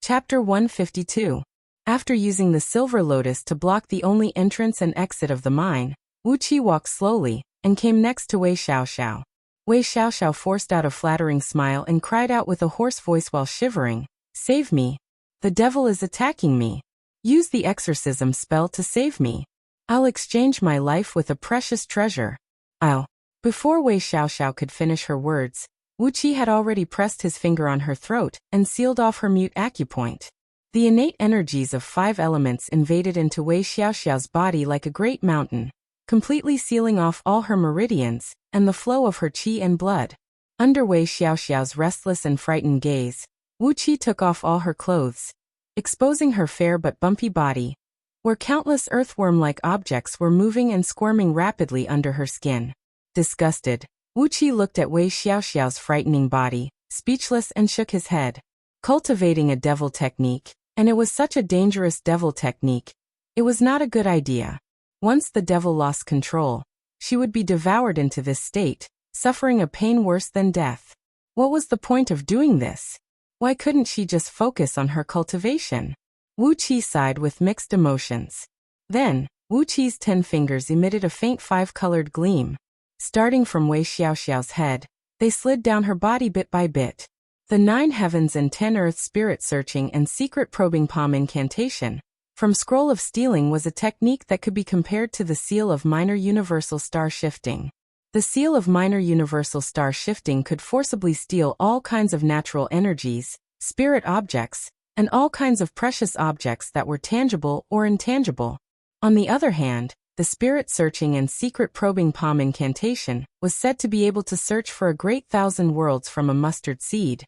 Chapter 152. After using the silver lotus to block the only entrance and exit of the mine, Wuxia walked slowly and came next to Wei Xiaoxiao. Wei Xiaoxiao forced out a flattering smile and cried out with a hoarse voice while shivering, "Save me! The devil is attacking me! Use the exorcism spell to save me! I'll exchange my life with a precious treasure. I'll..." Before Wei Xiaoxiao could finish her words, Wuxia had already pressed his finger on her throat and sealed off her mute acupoint. The innate energies of 5 elements invaded into Wei Xiaoxiao's body like a great mountain, completely sealing off all her meridians and the flow of her qi and blood. Under Wei Xiaoxiao's restless and frightened gaze, Wuxia took off all her clothes, exposing her fair but bumpy body, where countless earthworm-like objects were moving and squirming rapidly under her skin. Disgusted, Wuxia looked at Wei Xiaoxiao's frightening body, speechless, and shook his head. Cultivating a devil technique, and it was such a dangerous devil technique. It was not a good idea. Once the devil lost control, she would be devoured into this state, suffering a pain worse than death. What was the point of doing this? Why couldn't she just focus on her cultivation? Wuxia sighed with mixed emotions. Then, Wuqia's 10 fingers emitted a faint 5-colored gleam. Starting from Wei Xiaoxiao's head, they slid down her body bit by bit. The 9 heavens and 10 earth spirit searching and secret probing palm incantation from Scroll of Stealing was a technique that could be compared to the seal of minor universal star shifting. The seal of minor universal star shifting could forcibly steal all kinds of natural energies, spirit objects, and all kinds of precious objects that were tangible or intangible. On the other hand, the spirit searching and secret probing palm incantation was said to be able to search for a great 1,000 worlds from a mustard seed,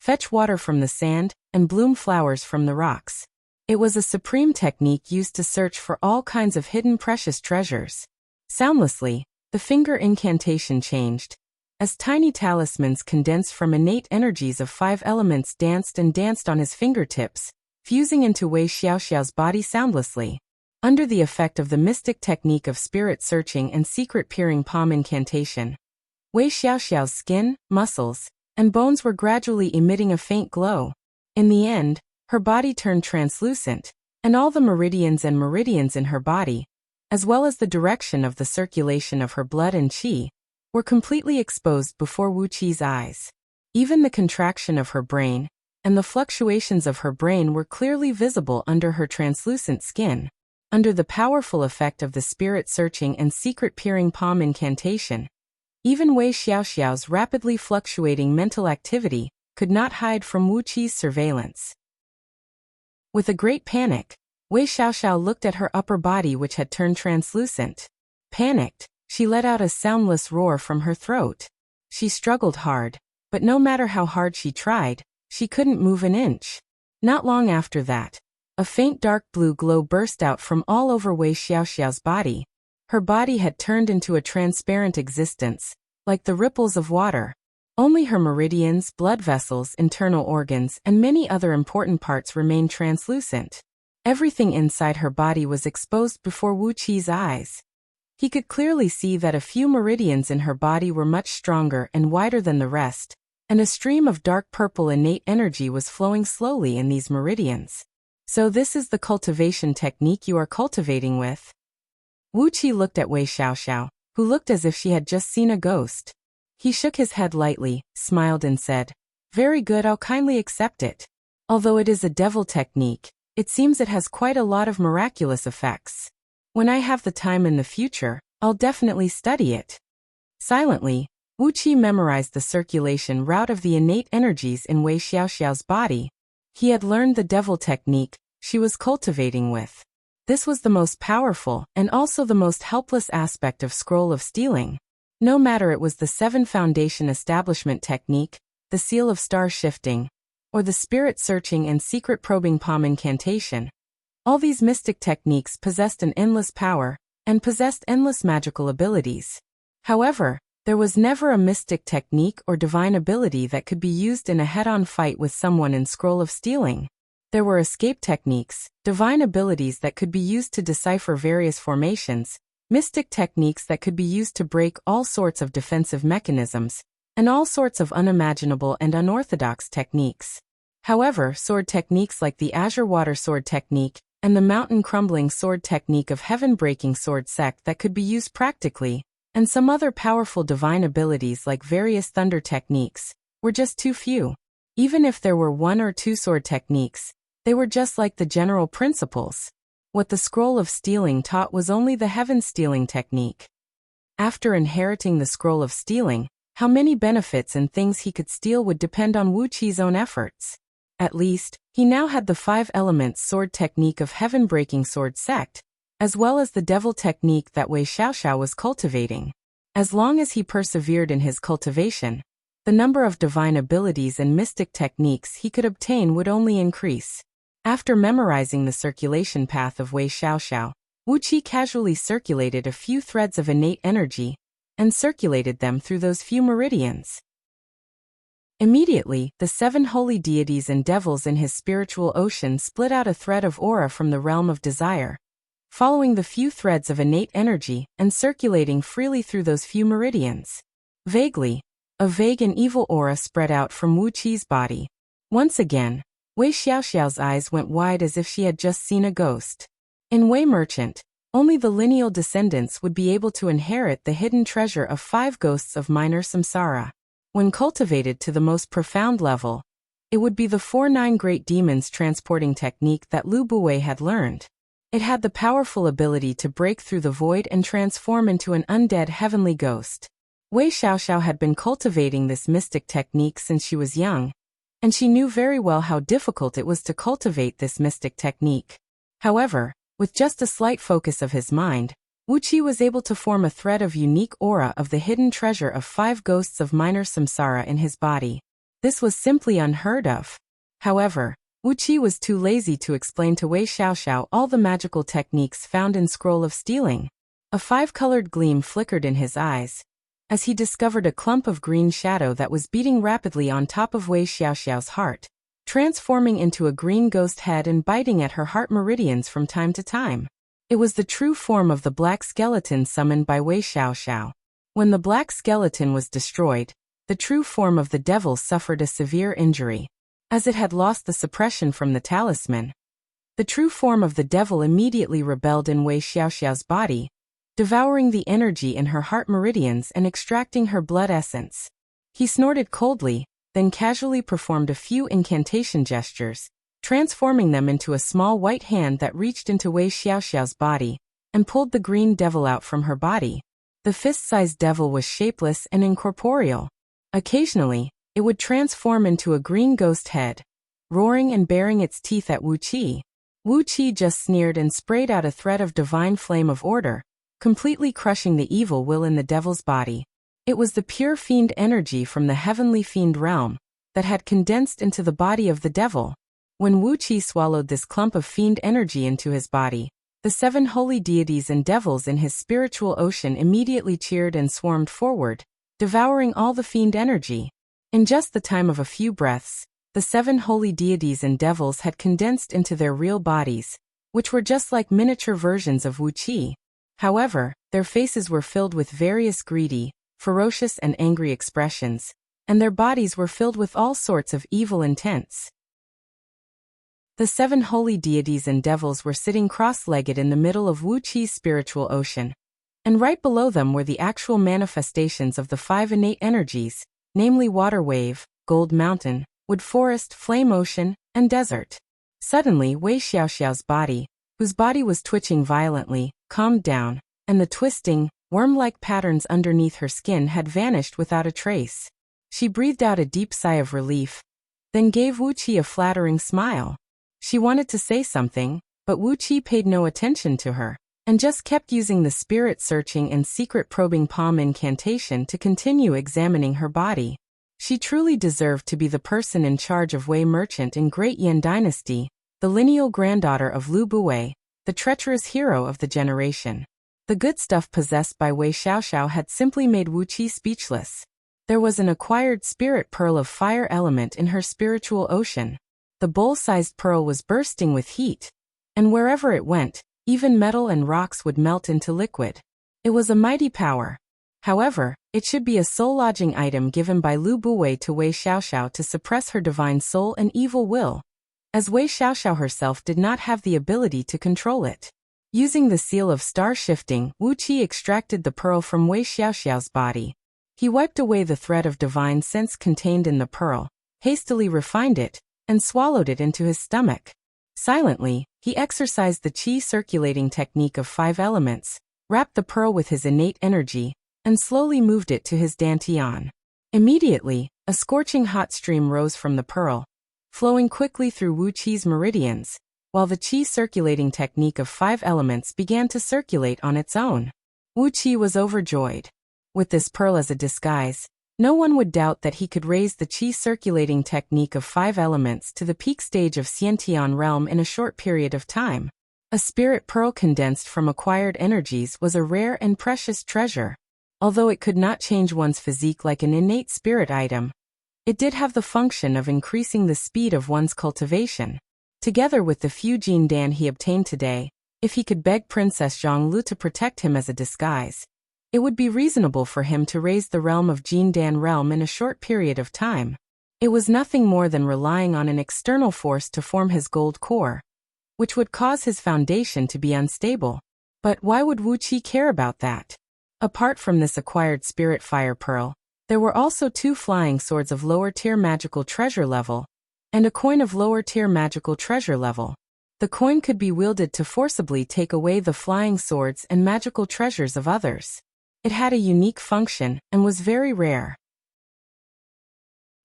fetch water from the sand, and bloom flowers from the rocks. It was a supreme technique used to search for all kinds of hidden precious treasures. Soundlessly, the finger incantation changed. As tiny talismans condensed from innate energies of 5 elements danced and danced on his fingertips, fusing into Wei Xiaoxiao's body soundlessly. Under the effect of the mystic technique of spirit searching and secret peering palm incantation, Wei Xiaoxiao's skin, muscles, and bones were gradually emitting a faint glow. In the end, her body turned translucent, and all the meridians in her body, as well as the direction of the circulation of her blood and qi, were completely exposed before Wuqia's eyes. Even the contraction of her brain and the fluctuations of her brain were clearly visible under her translucent skin. Under the powerful effect of the spirit searching and secret peering palm incantation, even Wei Xiaoxiao's rapidly fluctuating mental activity could not hide from Wuqia's surveillance. With a great panic, Wei Xiaoxiao looked at her upper body, which had turned translucent. Panicked, she let out a soundless roar from her throat. She struggled hard, but no matter how hard she tried, she couldn't move an inch. Not long after that, a faint dark blue glow burst out from all over Wei Xiaoxiao's body. Her body had turned into a transparent existence, like the ripples of water. Only her meridians, blood vessels, internal organs, and many other important parts remained translucent. Everything inside her body was exposed before Wuqia's eyes. He could clearly see that a few meridians in her body were much stronger and wider than the rest, and a stream of dark purple innate energy was flowing slowly in these meridians. So this is the cultivation technique you are cultivating with? Wuxia looked at Wei Xiaoxiao, who looked as if she had just seen a ghost. He shook his head lightly, smiled and said, "Very good, I'll kindly accept it. Although it is a devil technique, it seems it has quite a lot of miraculous effects. When I have the time in the future, I'll definitely study it." Silently, Wuxia memorized the circulation route of the innate energies in Wei Xiaoxiao's body. He had learned the devil technique she was cultivating with. This was the most powerful and also the most helpless aspect of Scroll of Stealing. No matter it was the 7 foundation establishment technique, the seal of star shifting, or the spirit searching and secret probing palm incantation, all these mystic techniques possessed an endless power and possessed endless magical abilities. However, there was never a mystic technique or divine ability that could be used in a head-on fight with someone in Scroll of Stealing. There were escape techniques, divine abilities that could be used to decipher various formations, mystic techniques that could be used to break all sorts of defensive mechanisms, and all sorts of unimaginable and unorthodox techniques. However, sword techniques like the Azure Water Sword technique and the Mountain Crumbling Sword technique of Heaven Breaking Sword sect that could be used practically, and some other powerful divine abilities like various thunder techniques, were just too few. Even if there were one or two sword techniques, they were just like the general principles. What the Scroll of Stealing taught was only the Heaven Stealing technique. After inheriting the Scroll of Stealing, how many benefits and things he could steal would depend on Wuqi's own efforts. At least, he now had the 5 elements sword technique of Heaven Breaking Sword sect, as well as the devil technique that Wei Xiaoxiao was cultivating. As long as he persevered in his cultivation, the number of divine abilities and mystic techniques he could obtain would only increase. After memorizing the circulation path of Wei Xiaoxiao, Wuqi casually circulated a few threads of innate energy and circulated them through those few meridians. Immediately, the 7 holy deities and devils in his spiritual ocean split out a thread of aura from the realm of desire, following the few threads of innate energy and circulating freely through those few meridians. Vaguely, a vague and evil aura spread out from Wuqi's body. Once again, Wei Xiaoxiao's eyes went wide as if she had just seen a ghost. In Wei Merchant, only the lineal descendants would be able to inherit the hidden treasure of 5 ghosts of minor samsara. When cultivated to the most profound level, it would be the 4-9 great demons transporting technique that Lu Buwei had learned. It had the powerful ability to break through the void and transform into an undead heavenly ghost. Wei Xiaoxiao had been cultivating this mystic technique since she was young, and she knew very well how difficult it was to cultivate this mystic technique. However, with just a slight focus of his mind, Wuqi was able to form a thread of unique aura of the hidden treasure of 5 ghosts of minor samsara in his body. This was simply unheard of. However, Wuqi was too lazy to explain to Wei Xiaoxiao all the magical techniques found in Scroll of Stealing. A 5-colored gleam flickered in his eyes, as he discovered a clump of green shadow that was beating rapidly on top of Wei Xiaoxiao's heart, transforming into a green ghost head and biting at her heart meridians from time to time. It was the true form of the black skeleton summoned by Wei Xiaoxiao. When the black skeleton was destroyed, the true form of the devil suffered a severe injury, as it had lost the suppression from the talisman. The true form of the devil immediately rebelled in Wei Xiaoxiao's body, devouring the energy in her heart meridians and extracting her blood essence. He snorted coldly, then casually performed a few incantation gestures, transforming them into a small white hand that reached into Wei Xiaoxiao's body and pulled the green devil out from her body. The fist-sized devil was shapeless and incorporeal. Occasionally, it would transform into a green ghost head, roaring and baring its teeth at Wuqi. Wuqi just sneered and sprayed out a thread of divine flame of order, completely crushing the evil will in the devil's body. It was the pure fiend energy from the heavenly fiend realm that had condensed into the body of the devil. When Wuqi swallowed this clump of fiend energy into his body, the 7 holy deities and devils in his spiritual ocean immediately cheered and swarmed forward, devouring all the fiend energy. In just the time of a few breaths, the 7 holy deities and devils had condensed into their real bodies, which were just like miniature versions of Wuqi. However, their faces were filled with various greedy, ferocious and angry expressions, and their bodies were filled with all sorts of evil intents. The 7 holy deities and devils were sitting cross-legged in the middle of Wuqi's spiritual ocean, and right below them were the actual manifestations of the 5 innate energies, namely water wave, gold mountain, wood forest, flame ocean, and desert. Suddenly Wei Xiaoxiao's body, whose body was twitching violently, calmed down, and the twisting, worm-like patterns underneath her skin had vanished without a trace. She breathed out a deep sigh of relief, then gave Wuqi a flattering smile. She wanted to say something, but Wuqi paid no attention to her, and just kept using the spirit-searching and secret-probing palm incantation to continue examining her body. She truly deserved to be the person in charge of Wei Merchant in Great Yan Dynasty, the lineal granddaughter of Lu Buwei, the treacherous hero of the generation. The good stuff possessed by Wei Xiaoxiao had simply made Wuqi speechless. There was an acquired spirit pearl of fire element in her spiritual ocean. The bowl-sized pearl was bursting with heat, and wherever it went, even metal and rocks would melt into liquid. It was a mighty power. However, it should be a soul-lodging item given by Lu Buwei to Wei Xiaoxiao to suppress her divine soul and evil will, as Wei Xiaoxiao herself did not have the ability to control it. Using the seal of star shifting, Wu Qi extracted the pearl from Wei Xiaoxiao's body. He wiped away the thread of divine sense contained in the pearl, hastily refined it, and swallowed it into his stomach. Silently, he exercised the qi circulating technique of 5 elements, wrapped the pearl with his innate energy, and slowly moved it to his dantian. Immediately, a scorching hot stream rose from the pearl, flowing quickly through Wu Qi's meridians, while the qi circulating technique of 5 elements began to circulate on its own. Wu Qi was overjoyed. With this pearl as a disguise, no one would doubt that he could raise the qi circulating technique of 5 elements to the peak stage of Xiantian realm in a short period of time. A spirit pearl condensed from acquired energies was a rare and precious treasure. Although it could not change one's physique like an innate spirit item, it did have the function of increasing the speed of one's cultivation. Together with the few Jin Dan he obtained today, if he could beg Princess Zhonglu to protect him as a disguise, it would be reasonable for him to raise the realm of Jin Dan realm in a short period of time. It was nothing more than relying on an external force to form his gold core, which would cause his foundation to be unstable. But why would Wu Qi care about that? Apart from this acquired spirit fire pearl, there were also 2 flying swords of lower tier magical treasure level, and a coin of lower tier magical treasure level. The coin could be wielded to forcibly take away the flying swords and magical treasures of others. It had a unique function and was very rare.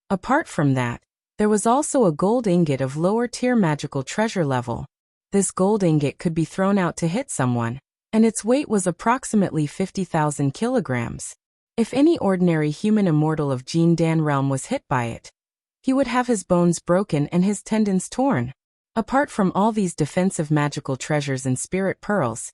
Apart from that, there was also a gold ingot of lower tier magical treasure level. This gold ingot could be thrown out to hit someone, and its weight was approximately 50,000 kilograms. If any ordinary human immortal of Jin Dan realm was hit by it, he would have his bones broken and his tendons torn. Apart from all these defensive magical treasures and spirit pearls,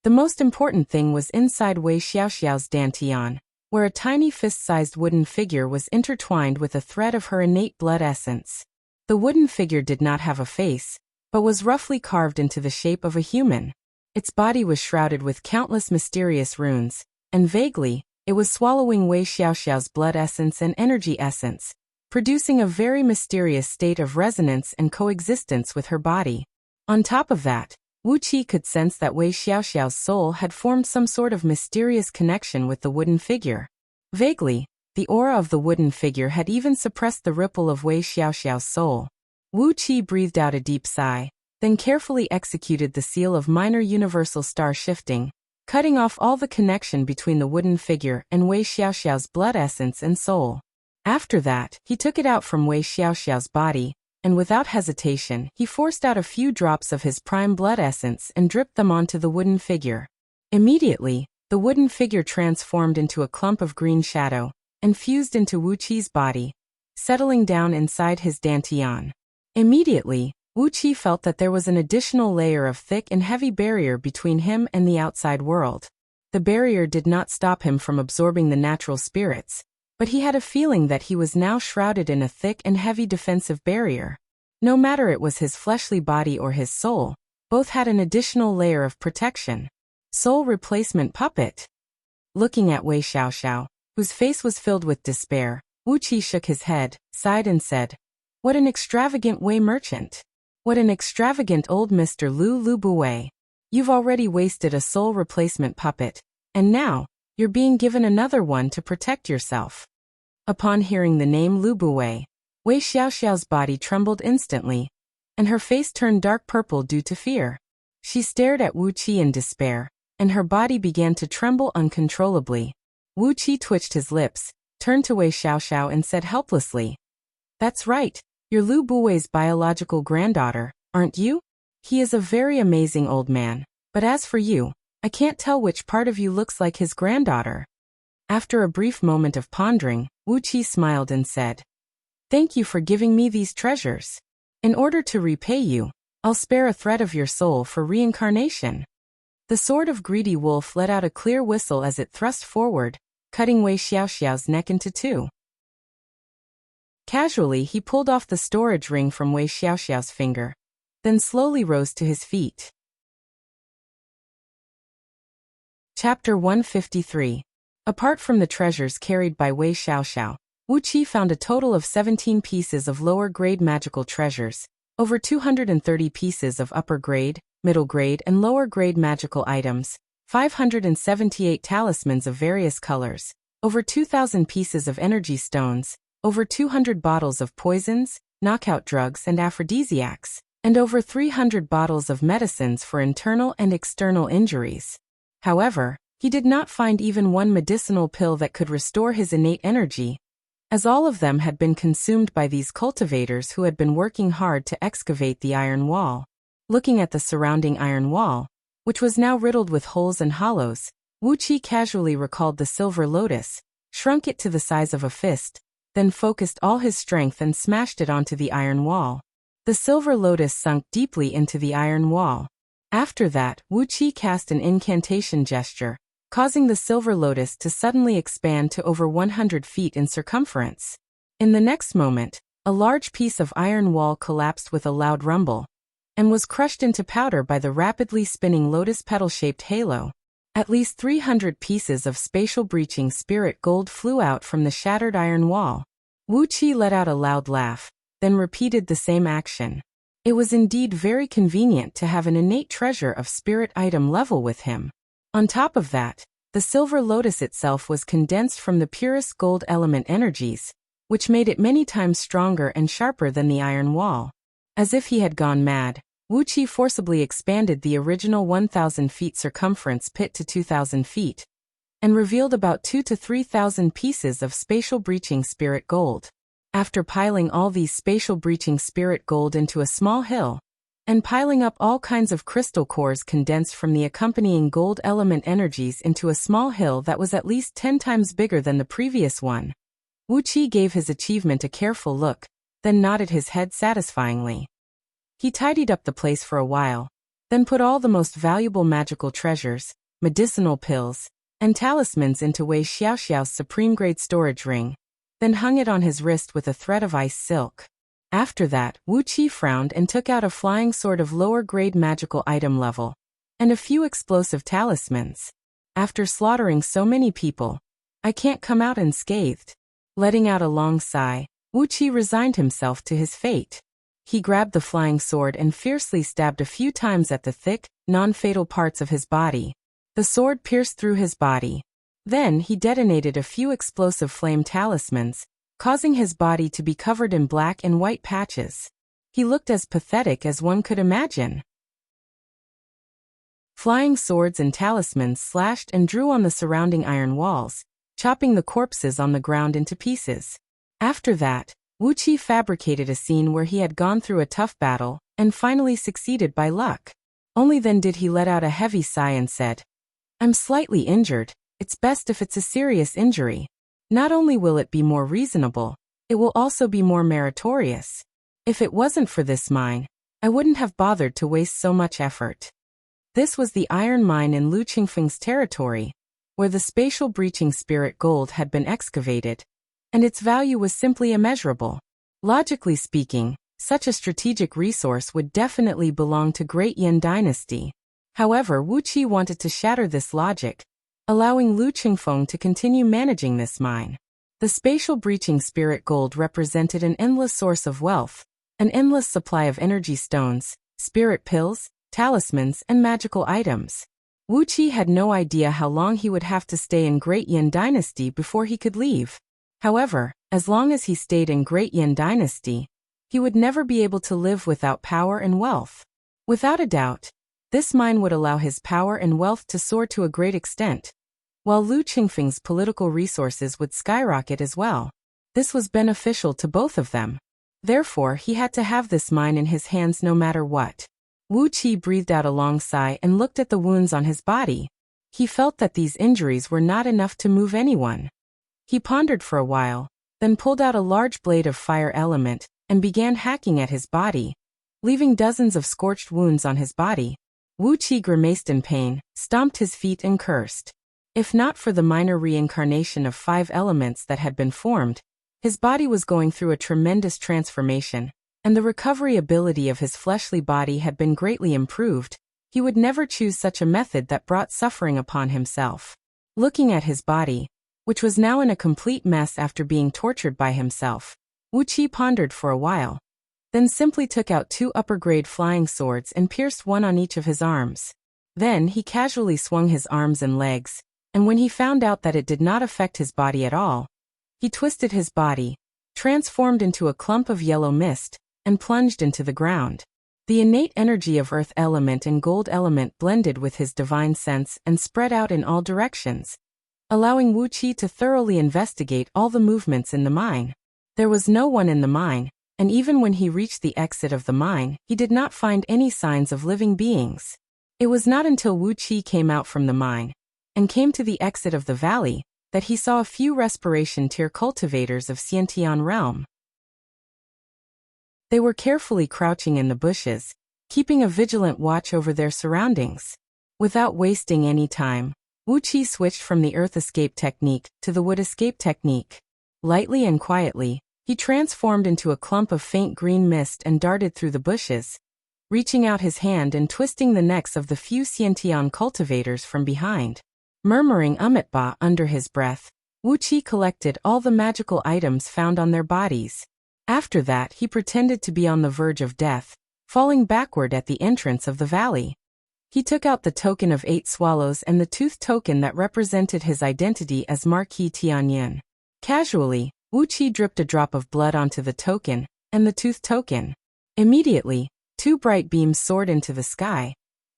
the most important thing was inside Wei Xiaoxiao's dantian, where a tiny fist-sized wooden figure was intertwined with a thread of her innate blood essence. The wooden figure did not have a face, but was roughly carved into the shape of a human. Its body was shrouded with countless mysterious runes, and vaguely, it was swallowing Wei Xiaoxiao's blood essence and energy essence, producing a very mysterious state of resonance and coexistence with her body. On top of that, Wu Qi could sense that Wei Xiaoxiao's soul had formed some sort of mysterious connection with the wooden figure. Vaguely, the aura of the wooden figure had even suppressed the ripple of Wei Xiaoxiao's soul. Wu Qi breathed out a deep sigh, then carefully executed the seal of minor universal star shifting, cutting off all the connection between the wooden figure and Wei Xiaoxiao's blood essence and soul. After that, he took it out from Wei Xiaoxiao's body, and without hesitation, he forced out a few drops of his prime blood essence and dripped them onto the wooden figure. Immediately, the wooden figure transformed into a clump of green shadow and fused into Wu Qi's body, settling down inside his dantian. Immediately, Wu Qi felt that there was an additional layer of thick and heavy barrier between him and the outside world. The barrier did not stop him from absorbing the natural spirits, but he had a feeling that he was now shrouded in a thick and heavy defensive barrier. No matter it was his fleshly body or his soul, both had an additional layer of protection. Soul replacement puppet. Looking at Wei Xiaoxiao, whose face was filled with despair, Wu Qi shook his head, sighed and said, "What an extravagant Wei merchant! What an extravagant old Mr. Lu Buwei. You've already wasted a soul replacement puppet, and now, you're being given another one to protect yourself." Upon hearing the name Lu Buwei, Wei Xiaoxiao's body trembled instantly, and her face turned dark purple due to fear. She stared at Wu Qi in despair, and her body began to tremble uncontrollably. Wu Qi twitched his lips, turned to Wei Xiaoxiao and said helplessly, "That's right. You're Lu Buwei's biological granddaughter, aren't you? He is a very amazing old man, but as for you, I can't tell which part of you looks like his granddaughter." After a brief moment of pondering, Wu Qi smiled and said, "Thank you for giving me these treasures. In order to repay you, I'll spare a thread of your soul for reincarnation." The sword of greedy wolf let out a clear whistle as it thrust forward, cutting Wei Xiaoxiao's neck into 2. Casually, he pulled off the storage ring from Wei Xiaoxiao's finger, then slowly rose to his feet. Chapter 153. Apart from the treasures carried by Wei Xiaoxiao, Wuqi found a total of 17 pieces of lower-grade magical treasures, over 230 pieces of upper-grade, middle-grade and lower-grade magical items, 578 talismans of various colors, over 2,000 pieces of energy stones, over 200 bottles of poisons, knockout drugs and aphrodisiacs, and over 300 bottles of medicines for internal and external injuries. However, he did not find even one medicinal pill that could restore his innate energy, as all of them had been consumed by these cultivators who had been working hard to excavate the iron wall. Looking at the surrounding iron wall, which was now riddled with holes and hollows, Wuqi casually recalled the silver lotus, shrunk it to the size of a fist, then focused all his strength and smashed it onto the iron wall. The silver lotus sunk deeply into the iron wall. After that, Wuqi cast an incantation gesture, causing the silver lotus to suddenly expand to over 100 feet in circumference. In the next moment, a large piece of iron wall collapsed with a loud rumble, and was crushed into powder by the rapidly spinning lotus petal-shaped halo. At least 300 pieces of spatial breaching spirit gold flew out from the shattered iron wall. Wuqi let out a loud laugh, then repeated the same action. It was indeed very convenient to have an innate treasure of spirit item level with him. On top of that, the silver lotus itself was condensed from the purest gold element energies, which made it many times stronger and sharper than the iron wall. As if he had gone mad, Wuqi forcibly expanded the original 1,000 feet circumference pit to 2,000 feet, and revealed about 2,000 to 3,000 pieces of spatial breaching spirit gold. After piling all these spatial breaching spirit gold into a small hill, and piling up all kinds of crystal cores condensed from the accompanying gold element energies into a small hill that was at least 10 times bigger than the previous one, Wuqi gave his achievement a careful look, then nodded his head satisfyingly. He tidied up the place for a while, then put all the most valuable magical treasures, medicinal pills, and talismans into Wei Xiaoxiao's supreme-grade storage ring, then hung it on his wrist with a thread of ice silk. After that, Wuqi frowned and took out a flying sword of lower-grade magical item level, and a few explosive talismans. After slaughtering so many people, I can't come out unscathed. Letting out a long sigh, Wuqi resigned himself to his fate. He grabbed the flying sword and fiercely stabbed a few times at the thick, non-fatal parts of his body. The sword pierced through his body. Then he detonated a few explosive flame talismans, causing his body to be covered in black and white patches. He looked as pathetic as one could imagine. Flying swords and talismans slashed and drew on the surrounding iron walls, chopping the corpses on the ground into pieces. After that, Wuqi fabricated a scene where he had gone through a tough battle, and finally succeeded by luck. Only then did he let out a heavy sigh and said, "I'm slightly injured. It's best if it's a serious injury. Not only will it be more reasonable, it will also be more meritorious. If it wasn't for this mine, I wouldn't have bothered to waste so much effort." This was the iron mine in Lu Qingfeng's territory, where the spatial breaching spirit gold had been excavated, and its value was simply immeasurable. Logically speaking, such a strategic resource would definitely belong to Great Yin Dynasty. However, Wuqi wanted to shatter this logic, allowing Lu Qingfeng to continue managing this mine. The spatial breaching spirit gold represented an endless source of wealth, an endless supply of energy stones, spirit pills, talismans, and magical items. Wuqi had no idea how long he would have to stay in Great Yin Dynasty before he could leave. However, as long as he stayed in Great Yin Dynasty, he would never be able to live without power and wealth. Without a doubt, this mine would allow his power and wealth to soar to a great extent, while Lu Qingfeng's political resources would skyrocket as well. This was beneficial to both of them. Therefore, he had to have this mine in his hands no matter what. Wuqi breathed out a long sigh and looked at the wounds on his body. He felt that these injuries were not enough to move anyone. He pondered for a while, then pulled out a large blade of fire element and began hacking at his body, leaving dozens of scorched wounds on his body. Wuqi grimaced in pain, stomped his feet and cursed. If not for the minor reincarnation of 5 elements that had been formed, his body was going through a tremendous transformation, and the recovery ability of his fleshly body had been greatly improved. He would never choose such a method that brought suffering upon himself. Looking at his body, which was now in a complete mess after being tortured by himself, Wuxia pondered for a while, then simply took out 2 upper-grade flying swords and pierced one on each of his arms. Then he casually swung his arms and legs, and when he found out that it did not affect his body at all, he twisted his body, transformed into a clump of yellow mist, and plunged into the ground. The innate energy of earth element and gold element blended with his divine sense and spread out in all directions, allowing Wuxia to thoroughly investigate all the movements in the mine. There was no one in the mine, and even when he reached the exit of the mine, he did not find any signs of living beings. It was not until Wuxia came out from the mine and came to the exit of the valley that he saw a few respiration tier cultivators of Xiantian realm. They were carefully crouching in the bushes, keeping a vigilant watch over their surroundings. Without wasting any time, Wuxia switched from the earth escape technique to the wood escape technique. Lightly and quietly, he transformed into a clump of faint green mist and darted through the bushes, reaching out his hand and twisting the necks of the few Xiantian cultivators from behind. Murmuring Umitba under his breath, Wuxia collected all the magical items found on their bodies. After that, he pretended to be on the verge of death, falling backward at the entrance of the valley. He took out the token of 8 swallows and the tooth token that represented his identity as Marquis Tianyin. Casually, Wuxia dripped a drop of blood onto the token and the tooth token. Immediately, 2 bright beams soared into the sky,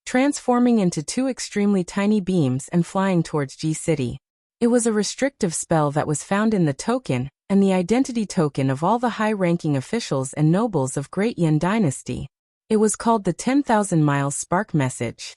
transforming into 2 extremely tiny beams and flying towards Ji City. It was a restrictive spell that was found in the token and the identity token of all the high-ranking officials and nobles of Great Yin Dynasty. It was called the 10,000 miles spark message.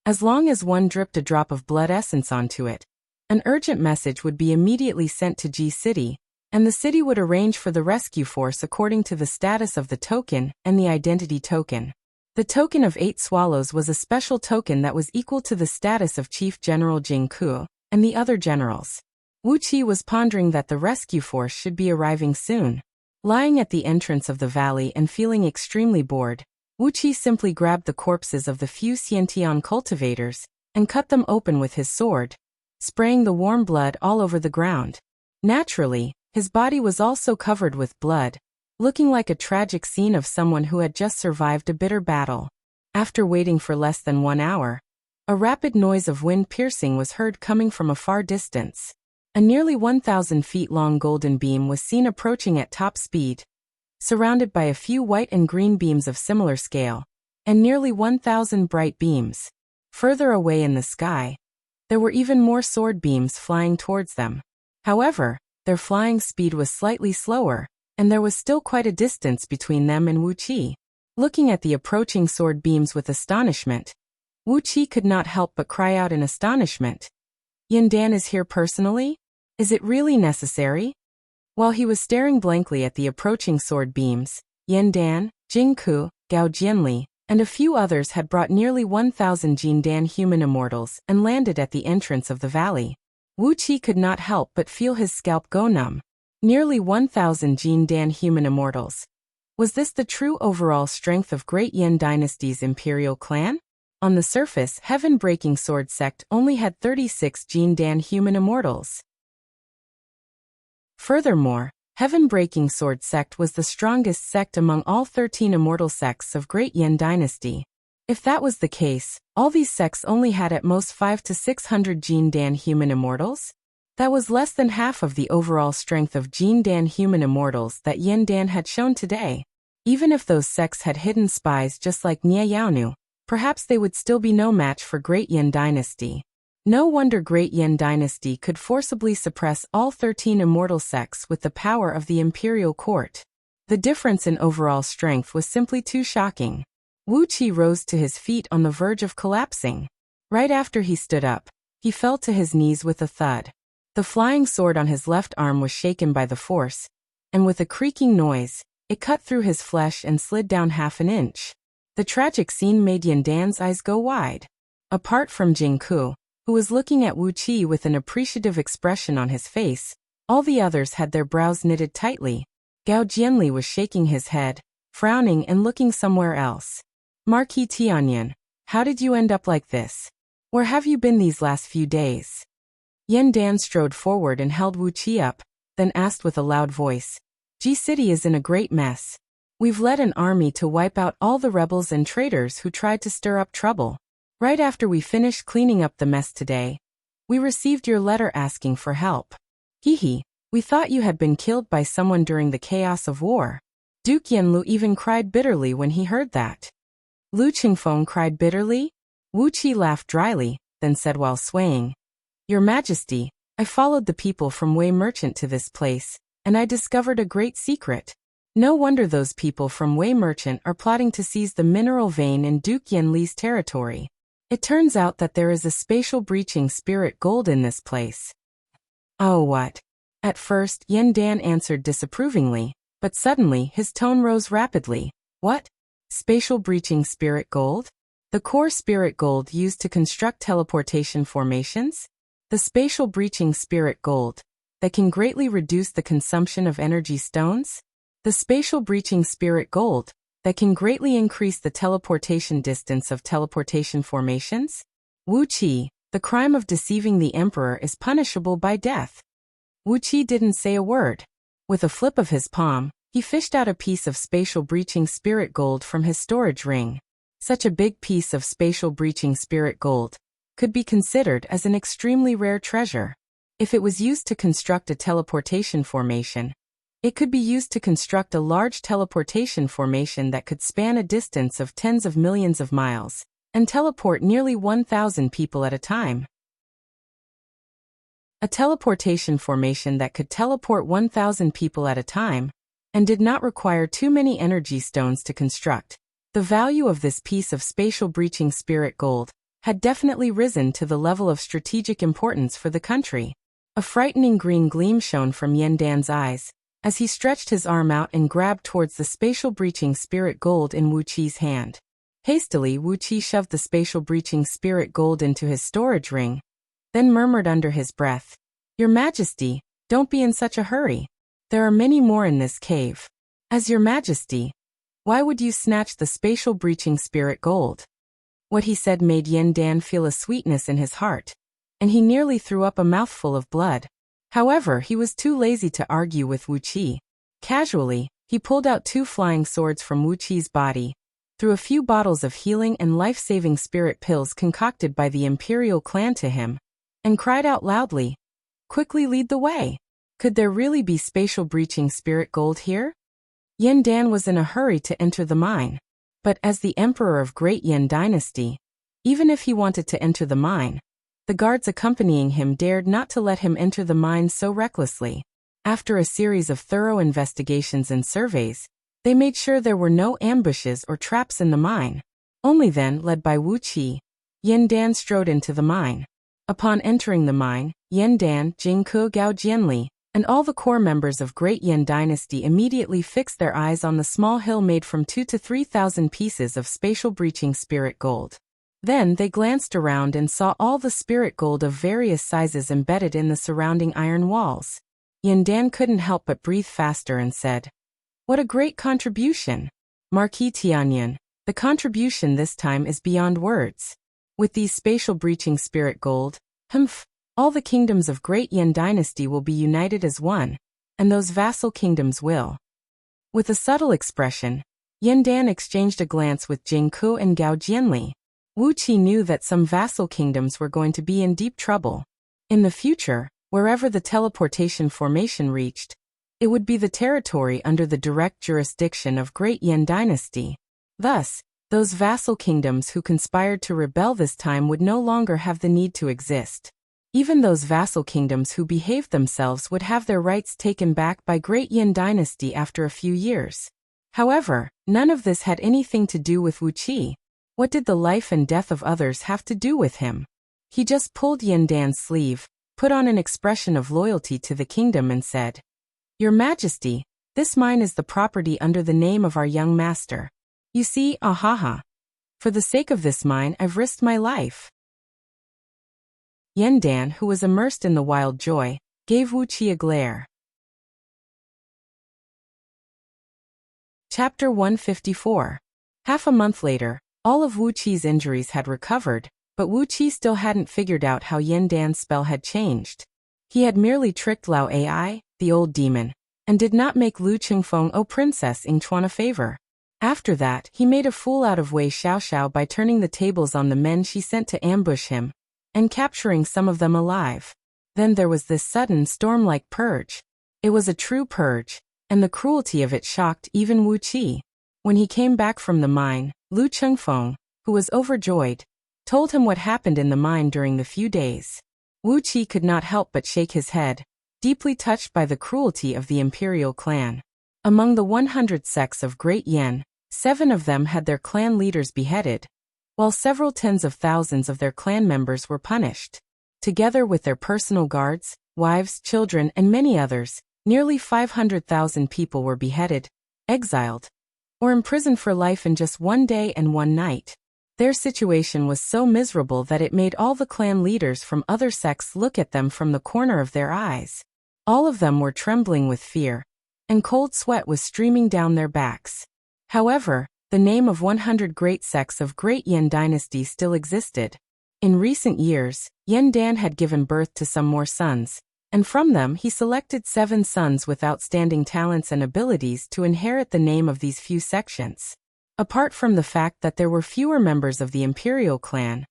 As long as one dripped a drop of blood essence onto it, an urgent message would be immediately sent to Ji City, and the city would arrange for the rescue force according to the status of the token and the identity token. The token of 8 swallows was a special token that was equal to the status of Chief General Jing Ku and the other generals. Wuxia was pondering that the rescue force should be arriving soon. Lying at the entrance of the valley and feeling extremely bored, Wuxia simply grabbed the corpses of the few Xiantian cultivators and cut them open with his sword, spraying the warm blood all over the ground. Naturally, his body was also covered with blood, looking like a tragic scene of someone who had just survived a bitter battle. After waiting for less than 1 hour, a rapid noise of wind piercing was heard coming from a far distance. A nearly 1,000 feet long golden beam was seen approaching at top speed, surrounded by a few white and green beams of similar scale, and nearly 1,000 bright beams. Further away in the sky, there were even more sword beams flying towards them. However, their flying speed was slightly slower, and there was still quite a distance between them and Wuxia. Looking at the approaching sword beams with astonishment, Wuxia could not help but cry out in astonishment. "Yindan is here personally? Is it really necessary?" While he was staring blankly at the approaching sword beams, Yindan, Jingku, Gao Jianli, and a few others had brought nearly 1,000 Jindan human immortals and landed at the entrance of the valley. Wuxia could not help but feel his scalp go numb. Nearly 1,000 Jindan human immortals. Was this the true overall strength of Great Yin Dynasty's imperial clan? On the surface, Heaven-Breaking Sword Sect only had 36 Jindan human immortals. Furthermore, Heaven-Breaking Sword Sect was the strongest sect among all 13 immortal sects of Great Yin Dynasty. If that was the case, all these sects only had at most 500 to 600 Jindan human immortals? That was less than half of the overall strength of Jindan human immortals that Yindan had shown today. Even if those sects had hidden spies just like Nie Yaonu, perhaps they would still be no match for Great Yin Dynasty. No wonder Great Yin Dynasty could forcibly suppress all 13 immortal sects with the power of the imperial court. The difference in overall strength was simply too shocking. Wuxia rose to his feet on the verge of collapsing. Right after he stood up, he fell to his knees with a thud. The flying sword on his left arm was shaken by the force, and with a creaking noise, it cut through his flesh and slid down half an inch. The tragic scene made Yindan's eyes go wide. Apart from Jingku, who was looking at Wuxia with an appreciative expression on his face, all the others had their brows knitted tightly. Gao Jianli was shaking his head, frowning and looking somewhere else. "Marquis Tianyin, how did you end up like this? Where have you been these last few days?" Yan Dan strode forward and held Wuqi up, then asked with a loud voice, Ji City is in a great mess. We've led an army to wipe out all the rebels and traitors who tried to stir up trouble. Right after we finished cleaning up the mess today, we received your letter asking for help. Hee, we thought you had been killed by someone during the chaos of war. Duke Yanlu even cried bitterly when he heard that. Lu Qingfeng cried bitterly? Wuqi laughed dryly, then said while swaying, Your Majesty, I followed the people from Wei Merchant to this place, and I discovered a great secret. No wonder those people from Wei Merchant are plotting to seize the mineral vein in Duke Yanli's territory. It turns out that there is a spatial breaching spirit gold in this place. Oh what? At first, Yan Dan answered disapprovingly, but suddenly his tone rose rapidly. What? Spatial breaching spirit gold? The core spirit gold used to construct teleportation formations? The spatial breaching spirit gold that can greatly reduce the consumption of energy stones? The spatial breaching spirit gold that can greatly increase the teleportation distance of teleportation formations? Wuqi, the crime of deceiving the emperor is punishable by death. Wuqi didn't say a word. With a flip of his palm, he fished out a piece of spatial breaching spirit gold from his storage ring. Such a big piece of spatial breaching spirit gold could be considered as an extremely rare treasure. If it was used to construct a teleportation formation, it could be used to construct a large teleportation formation that could span a distance of tens of millions of miles and teleport nearly 1,000 people at a time. A teleportation formation that could teleport 1,000 people at a time and did not require too many energy stones to construct. The value of this piece of spatial breaching spirit gold had definitely risen to the level of strategic importance for the country. A frightening green gleam shone from Yan Dan's eyes as he stretched his arm out and grabbed towards the spatial breaching spirit gold in Wuqi's hand. Hastily, Wuqi shoved the spatial breaching spirit gold into his storage ring, then murmured under his breath, Your Majesty, don't be in such a hurry. There are many more in this cave. As Your Majesty, why would you snatch the spatial breaching spirit gold? What he said made Yan Dan feel a sweetness in his heart, and he nearly threw up a mouthful of blood. However, he was too lazy to argue with Wuqi. Casually, he pulled out 2 flying swords from Wuqi's body, threw a few bottles of healing and life-saving spirit pills concocted by the imperial clan to him, and cried out loudly, Quickly lead the way. Could there really be spatial breaching spirit gold here? Yan Dan was in a hurry to enter the mine, but as the emperor of Great Yan Dynasty, even if he wanted to enter the mine, the guards accompanying him dared not to let him enter the mine so recklessly. After a series of thorough investigations and surveys, they made sure there were no ambushes or traps in the mine. Only then, led by Wuqi, Yan Dan strode into the mine. Upon entering the mine, Yan Dan, Jingke, Gao Jianli, and all the core members of Great Yan Dynasty immediately fixed their eyes on the small hill made from 2,000 to 3,000 pieces of spatial breaching spirit gold. Then they glanced around and saw all the spirit gold of various sizes embedded in the surrounding iron walls. Yan Dan couldn't help but breathe faster and said, What a great contribution! Marquis Tianyan, the contribution this time is beyond words. With these spatial breaching spirit gold, all the kingdoms of Great Yan Dynasty will be united as one, and those vassal kingdoms will. With a subtle expression, Yan Dan exchanged a glance with Jingke and Gao Jianli. Wuqi knew that some vassal kingdoms were going to be in deep trouble. In the future, wherever the teleportation formation reached, it would be the territory under the direct jurisdiction of Great Yan Dynasty. Thus, those vassal kingdoms who conspired to rebel this time would no longer have the need to exist. Even those vassal kingdoms who behaved themselves would have their rights taken back by Great Yan Dynasty after a few years. However, none of this had anything to do with Wuqi. What did the life and death of others have to do with him? He just pulled Yan Dan's sleeve, put on an expression of loyalty to the kingdom and said, Your Majesty, this mine is the property under the name of our young master. You see, for the sake of this mine I've risked my life. Yan Dan, who was immersed in the wild joy, gave Wuqi a glare. Chapter 154. Half a month later, all of Wuqi's injuries had recovered, But Wuqi still hadn't figured out how Yin Dan's spell had changed. He had merely tricked Lao Ai, the old demon, and did not make Lu Qingfeng o Princess Yingchuan a favor. After that, he made a fool out of Wei Xiaoxiao by turning the tables on the men she sent to ambush him, and capturing some of them alive. Then there was this sudden storm-like purge. It was a true purge, and the cruelty of it shocked even Wuqi. When he came back from the mine, Lu Qingfeng, who was overjoyed, told him what happened in the mine during the few days. Wuqi could not help but shake his head, deeply touched by the cruelty of the imperial clan. Among the 100 sects of Great Yen, 7 of them had their clan leaders beheaded, while several tens of thousands of their clan members were punished. Together with their personal guards, wives, children, and many others, nearly 500,000 people were beheaded, exiled, or imprisoned for life in just one day and one night. Their situation was so miserable that it made all the clan leaders from other sects look at them from the corner of their eyes. All of them were trembling with fear, and cold sweat was streaming down their backs. However, the name of 100 great sects of Great Yen Dynasty still existed. In recent years, Yen Dan had given birth to some more sons, and from them he selected 7 sons with outstanding talents and abilities to inherit the name of these few sections. Apart from the fact that there were fewer members of the imperial clan,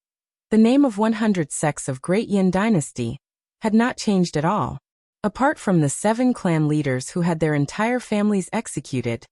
the name of 100 sects of Great Yen Dynasty had not changed at all. Apart from the 7 clan leaders who had their entire families executed,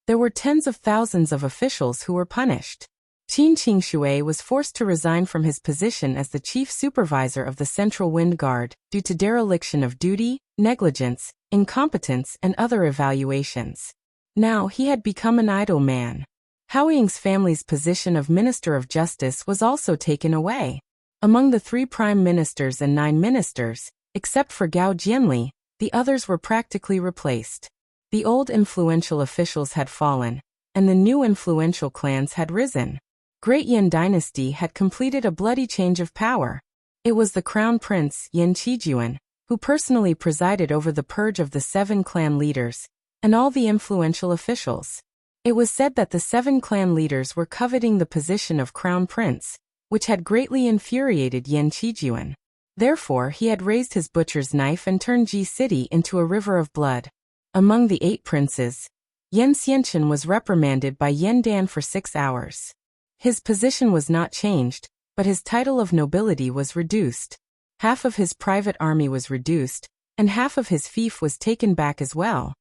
there were tens of thousands of officials who were punished. Qin Qingshui was forced to resign from his position as the chief supervisor of the Central Wind Guard due to dereliction of duty, negligence, incompetence, and other evaluations. Now he had become an idle man. Hao Ying's family's position of Minister of Justice was also taken away. Among the 3 prime ministers and 9 ministers, except for Gao Jianli, the others were practically replaced. The old influential officials had fallen, and the new influential clans had risen. Great Yen Dynasty had completed a bloody change of power. It was the crown prince, Yen Qijuan, who personally presided over the purge of the 7 clan leaders, and all the influential officials. It was said that the 7 clan leaders were coveting the position of crown prince, which had greatly infuriated Yen Qijuan. Therefore he had raised his butcher's knife and turned Ji City into a river of blood. Among the 8 princes, Yen Xianchen was reprimanded by Yen Dan for 6 hours. His position was not changed, but his title of nobility was reduced. Half of his private army was reduced, and half of his fief was taken back as well.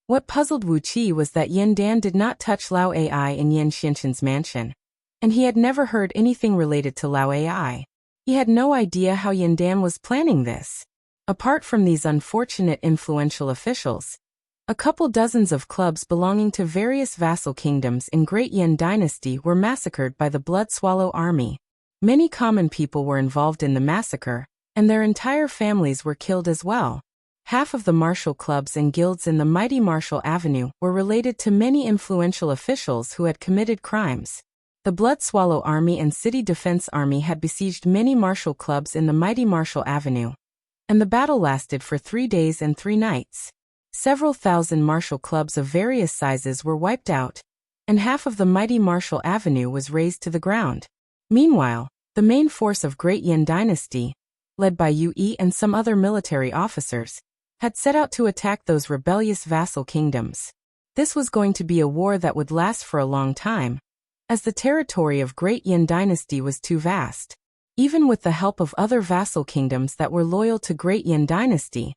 What puzzled Wuqi was that Yen Dan did not touch Lao Ai in Yen Xianchen's mansion, and he had never heard anything related to Lao Ai. He had no idea how Yen Dan was planning this. Apart from these unfortunate influential officials, a couple dozens of clubs belonging to various vassal kingdoms in Great Yen Dynasty were massacred by the Blood Swallow army. Many common people were involved in the massacre, and their entire families were killed as well. Half of the martial clubs and guilds in the mighty Martial Avenue were related to many influential officials who had committed crimes. The Blood Swallow Army and City Defense Army had besieged many martial clubs in the mighty Martial Avenue, and the battle lasted for 3 days and 3 nights. Several thousand martial clubs of various sizes were wiped out, and half of the mighty Martial Avenue was razed to the ground. Meanwhile, the main force of Great Yen Dynasty, led by Yu Yi and some other military officers, had set out to attack those rebellious vassal kingdoms. This was going to be a war that would last for a long time, as the territory of Great Yen Dynasty was too vast. Even with the help of other vassal kingdoms that were loyal to Great Yen Dynasty,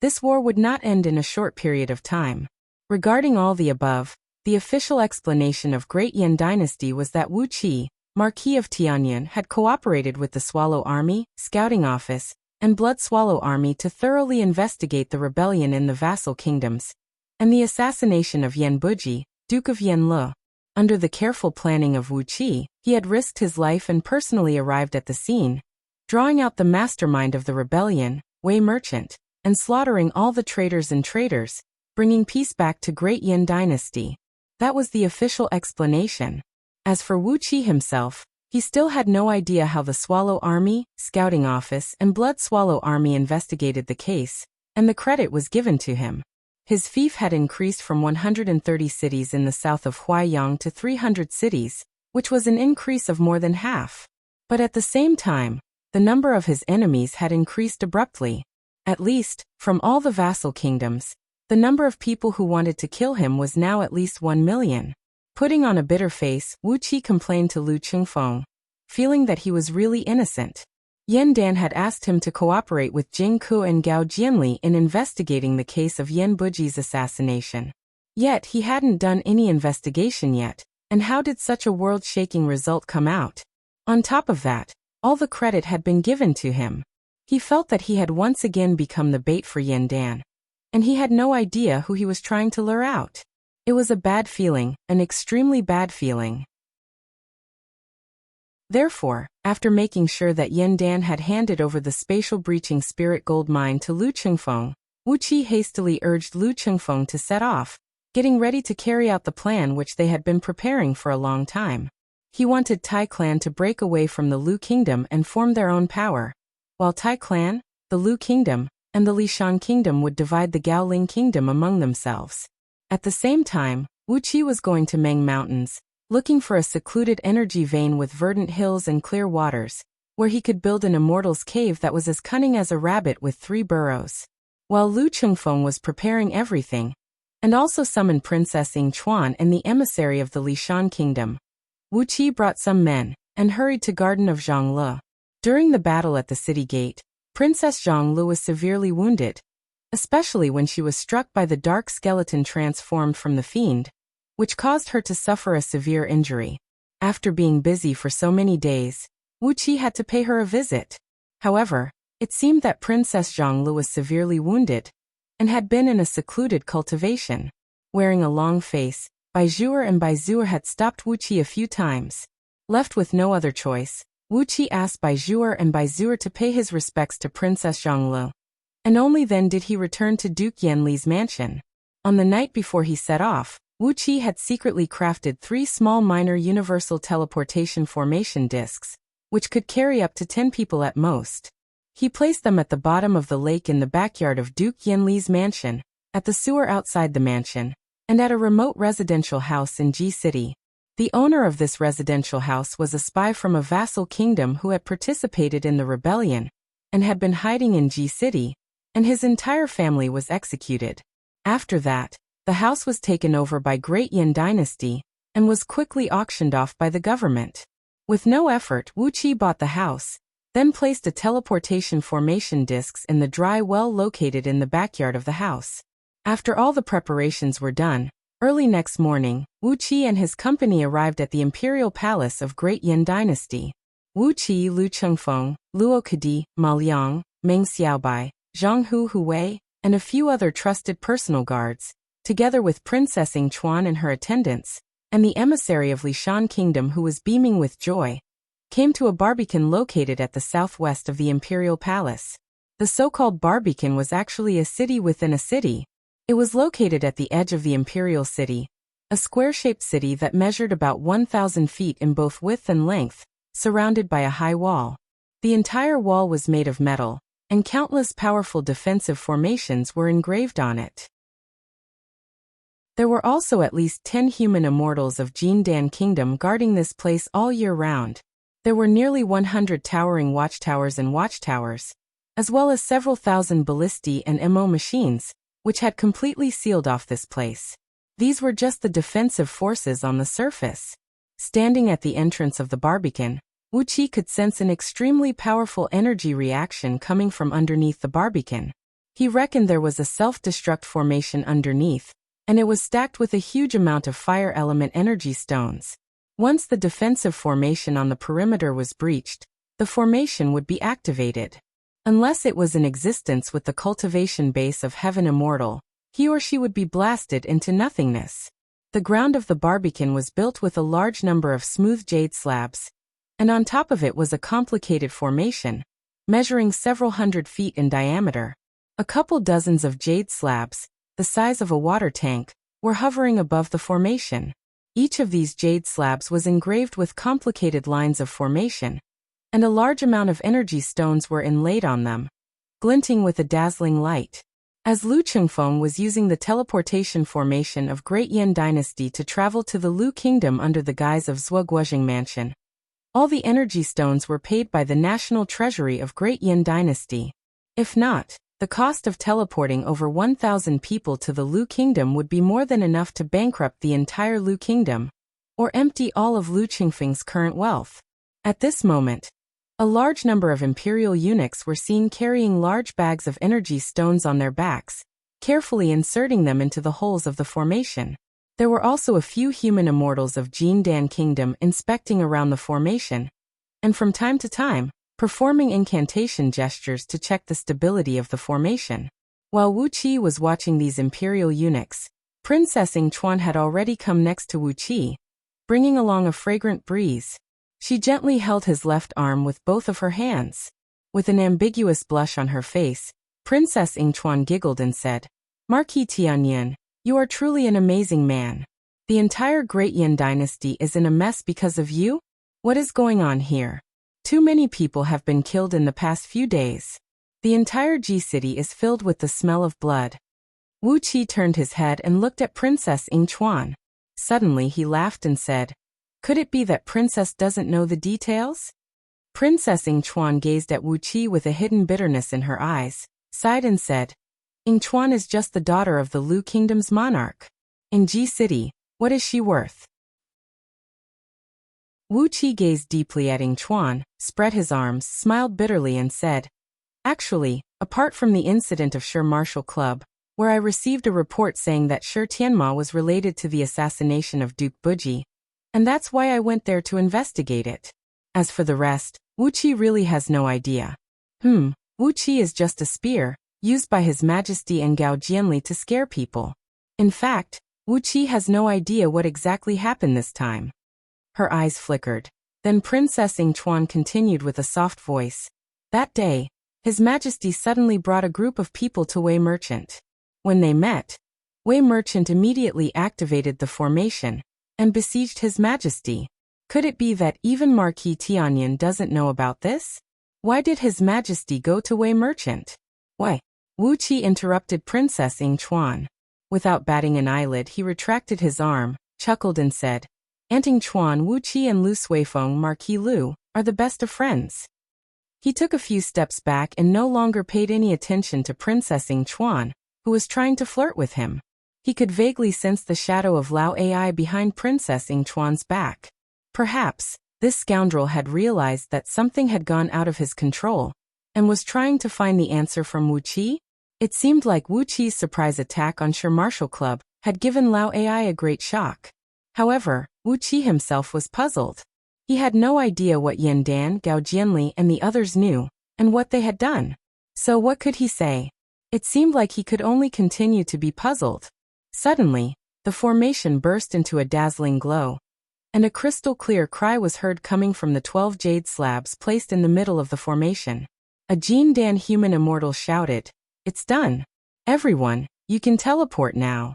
this war would not end in a short period of time. Regarding all the above, the official explanation of Great Yen Dynasty was that Wu Qi, Marquis of Tianyan, had cooperated with the Swallow Army, Scouting Office, and Blood Swallow Army to thoroughly investigate the rebellion in the vassal kingdoms, and the assassination of Yen Buji, Duke of Yanle. Under the careful planning of Wu Qi, he had risked his life and personally arrived at the scene, drawing out the mastermind of the rebellion, Wei Merchant, and slaughtering all the traitors and traitors, bringing peace back to Great Yen Dynasty. That was the official explanation. As for Wu Qi himself, he still had no idea how the Swallow Army, Scouting Office, and Blood Swallow Army investigated the case, and the credit was given to him. His fief had increased from 130 cities in the south of Huaiyang to 300 cities, which was an increase of more than half. But at the same time, the number of his enemies had increased abruptly. At least, from all the vassal kingdoms, the number of people who wanted to kill him was now at least 1 million. Putting on a bitter face, Wuqi complained to Lu Chengfeng, feeling that he was really innocent. Yan Dan had asked him to cooperate with Jing Ku and Gao Jianli in investigating the case of Yan Buji's assassination. Yet he hadn't done any investigation yet, and how did such a world-shaking result come out? On top of that, all the credit had been given to him. He felt that he had once again become the bait for Yan Dan, and he had no idea who he was trying to lure out. It was a bad feeling, an extremely bad feeling. Therefore, after making sure that Yan Dan had handed over the spatial breaching spirit gold mine to Lu Chengfeng, Wuqi hastily urged Lu Chengfeng to set off, getting ready to carry out the plan which they had been preparing for a long time. He wanted Tai clan to break away from the Lu kingdom and form their own power, while Tai clan, the Lu kingdom, and the Lishan kingdom would divide the Gaoling kingdom among themselves. At the same time, Wuqi was going to Meng Mountains, looking for a secluded energy vein with verdant hills and clear waters, where he could build an immortal's cave that was as cunning as a rabbit with 3 burrows. While Lu Chengfeng was preparing everything, and also summoned Princess Ying Chuan and the emissary of the Lishan kingdom, Wuqi brought some men, and hurried to Garden of Zhongli. During the battle at the city gate, Princess Zhongli was severely wounded, especially when she was struck by the dark skeleton transformed from the fiend, which caused her to suffer a severe injury. After being busy for so many days, Wuqi had to pay her a visit. However, it seemed that Princess Zhongli was severely wounded, and had been in a secluded cultivation. Wearing a long face, Baizhuer and Baizhuer had stopped Wuqi a few times. Left with no other choice, Wuqi asked Baizhuer and Baizhuer to pay his respects to Princess Zhongli, and only then did he return to Duke Yanli's mansion. On the night before he set off, Wuqi had secretly crafted 3 small minor universal teleportation formation discs, which could carry up to 10 people at most. He placed them at the bottom of the lake in the backyard of Duke Yanli's mansion, at the sewer outside the mansion, and at a remote residential house in Ji City. The owner of this residential house was a spy from a vassal kingdom who had participated in the rebellion, and had been hiding in Ji City, and his entire family was executed. After that, the house was taken over by Great Yan Dynasty, and was quickly auctioned off by the government. With no effort, Wuqi bought the house, then placed a teleportation formation discs in the dry well located in the backyard of the house. After all the preparations were done, early next morning, Wuqi and his company arrived at the imperial palace of Great Yan Dynasty. Wuqi, Lu Chengfeng, Luo Kedi, Ma Liang, Meng Xiaobai, Zhang Hu, and a few other trusted personal guards, together with Princess Ying Chuan and her attendants, and the emissary of Lishan Kingdom who was beaming with joy, came to a barbican located at the southwest of the imperial palace. The so-called barbican was actually a city within a city. It was located at the edge of the imperial city, a square-shaped city that measured about 1,000 feet in both width and length, surrounded by a high wall. The entire wall was made of metal, and countless powerful defensive formations were engraved on it. There were also at least 10 human immortals of Jin Dan Kingdom guarding this place all year round. There were nearly 100 towering watchtowers and watchtowers, as well as several thousand ballistae and MO machines, which had completely sealed off this place. These were just the defensive forces on the surface. Standing at the entrance of the barbican, Wuqi could sense an extremely powerful energy reaction coming from underneath the barbican. He reckoned there was a self-destruct formation underneath, and it was stacked with a huge amount of fire element energy stones. Once the defensive formation on the perimeter was breached, the formation would be activated. Unless it was in existence with the cultivation base of Heaven Immortal, he or she would be blasted into nothingness. The ground of the barbican was built with a large number of smooth jade slabs, and on top of it was a complicated formation, measuring several hundred feet in diameter. A couple dozens of jade slabs, the size of a water tank, were hovering above the formation. Each of these jade slabs was engraved with complicated lines of formation, and a large amount of energy stones were inlaid on them, glinting with a dazzling light. as Lu Chengfeng was using the teleportation formation of Great Yin Dynasty to travel to the Lu Kingdom under the guise of Swordsmanship Mansion. All the energy stones were paid by the national treasury of Great Yin Dynasty. If not, the cost of teleporting over 1,000 people to the Lu Kingdom would be more than enough to bankrupt the entire Lu Kingdom, or empty all of Lu Chengfeng's current wealth. At this moment, a large number of imperial eunuchs were seen carrying large bags of energy stones on their backs, carefully inserting them into the holes of the formation. There were also a few human immortals of Jindan Kingdom inspecting around the formation, and from time to time, performing incantation gestures to check the stability of the formation. While Wuqi was watching these imperial eunuchs, Princess Yingchuan had already come next to Wuqi, bringing along a fragrant breeze. She gently held his left arm with both of her hands. With an ambiguous blush on her face, Princess Yingchuan giggled and said, "Marquis Tianyan, you are truly an amazing man. The entire Great Yin Dynasty is in a mess because of you? What is going on here? Too many people have been killed in the past few days. The entire Ji city is filled with the smell of blood." Wu Qi turned his head and looked at Princess Yingchuan. Suddenly he laughed and said, "Could it be that Princess doesn't know the details?" Princess Yingchuan gazed at Wu Qi with a hidden bitterness in her eyes, sighed and said, "Yingchuan is just the daughter of the Lu Kingdom's monarch. In Ji city, what is she worth?" Wu Qi gazed deeply at Yingchuan, spread his arms, smiled bitterly and said, "Actually, apart from the incident of Shi Martial Club, where I received a report saying that Shi Tianma was related to the assassination of Duke Buji, and that's why I went there to investigate it. As for the rest, Wu Qi really has no idea. Wu Qi is just a spear, used by His Majesty and Gao Jianli to scare people. In fact, Wu Qi has no idea what exactly happened this time." Her eyes flickered. Then Princess Yingchuan continued with a soft voice, "That day, His Majesty suddenly brought a group of people to Wei Merchant. When they met, Wei Merchant immediately activated the formation and besieged His Majesty. Could it be that even Marquis Tianyan doesn't know about this? Why did His Majesty go to Wei Merchant?" "Why?" Wu Qi interrupted Princess Yingchuan. Without batting an eyelid, he retracted his arm, chuckled and said, "Aunt Yingchuan, Wu Qi and Lu Suifeng, Marquis Lu, are the best of friends." He took a few steps back and no longer paid any attention to Princess Yingchuan, who was trying to flirt with him. He could vaguely sense the shadow of Lao Ai behind Princess Yingchuan's back. Perhaps, this scoundrel had realized that something had gone out of his control, and was trying to find the answer from Wu Qi. It seemed like Wu Qi's surprise attack on Shi Martial Club had given Lao Ai a great shock. However, Wu Qi himself was puzzled. He had no idea what Yan Dan, Gao Jianli and the others knew, and what they had done. So what could he say? It seemed like he could only continue to be puzzled. Suddenly, the formation burst into a dazzling glow, and a crystal-clear cry was heard coming from the 12 jade slabs placed in the middle of the formation. A Jindan human immortal shouted, "It's done! Everyone, you can teleport now."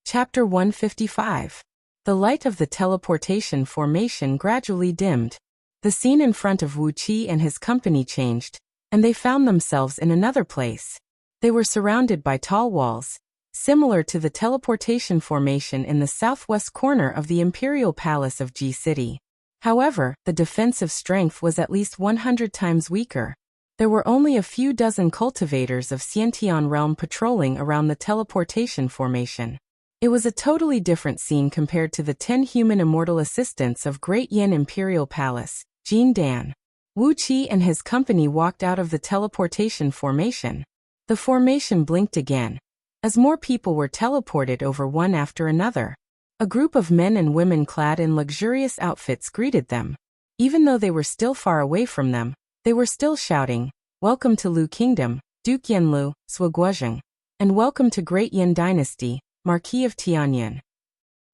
Chapter 155. The light of the teleportation formation gradually dimmed. The scene in front of Wu Qi and his company changed, and they found themselves in another place. They were surrounded by tall walls, similar to the teleportation formation in the southwest corner of the Imperial Palace of Ji City. However, the defensive strength was at least 100 times weaker. There were only a few dozen cultivators of Xiantian realm patrolling around the teleportation formation. It was a totally different scene compared to the 10 human immortal assistants of Great Yin Imperial Palace, Jin Dan. Wu Qi and his company walked out of the teleportation formation. The formation blinked again, as more people were teleported over one after another. A group of men and women clad in luxurious outfits greeted them. Even though they were still far away from them, they were still shouting, "Welcome to Lu Kingdom, Duke Yanlu, Swaguozheng, and welcome to Great Yin Dynasty, Marquis of Tianyan."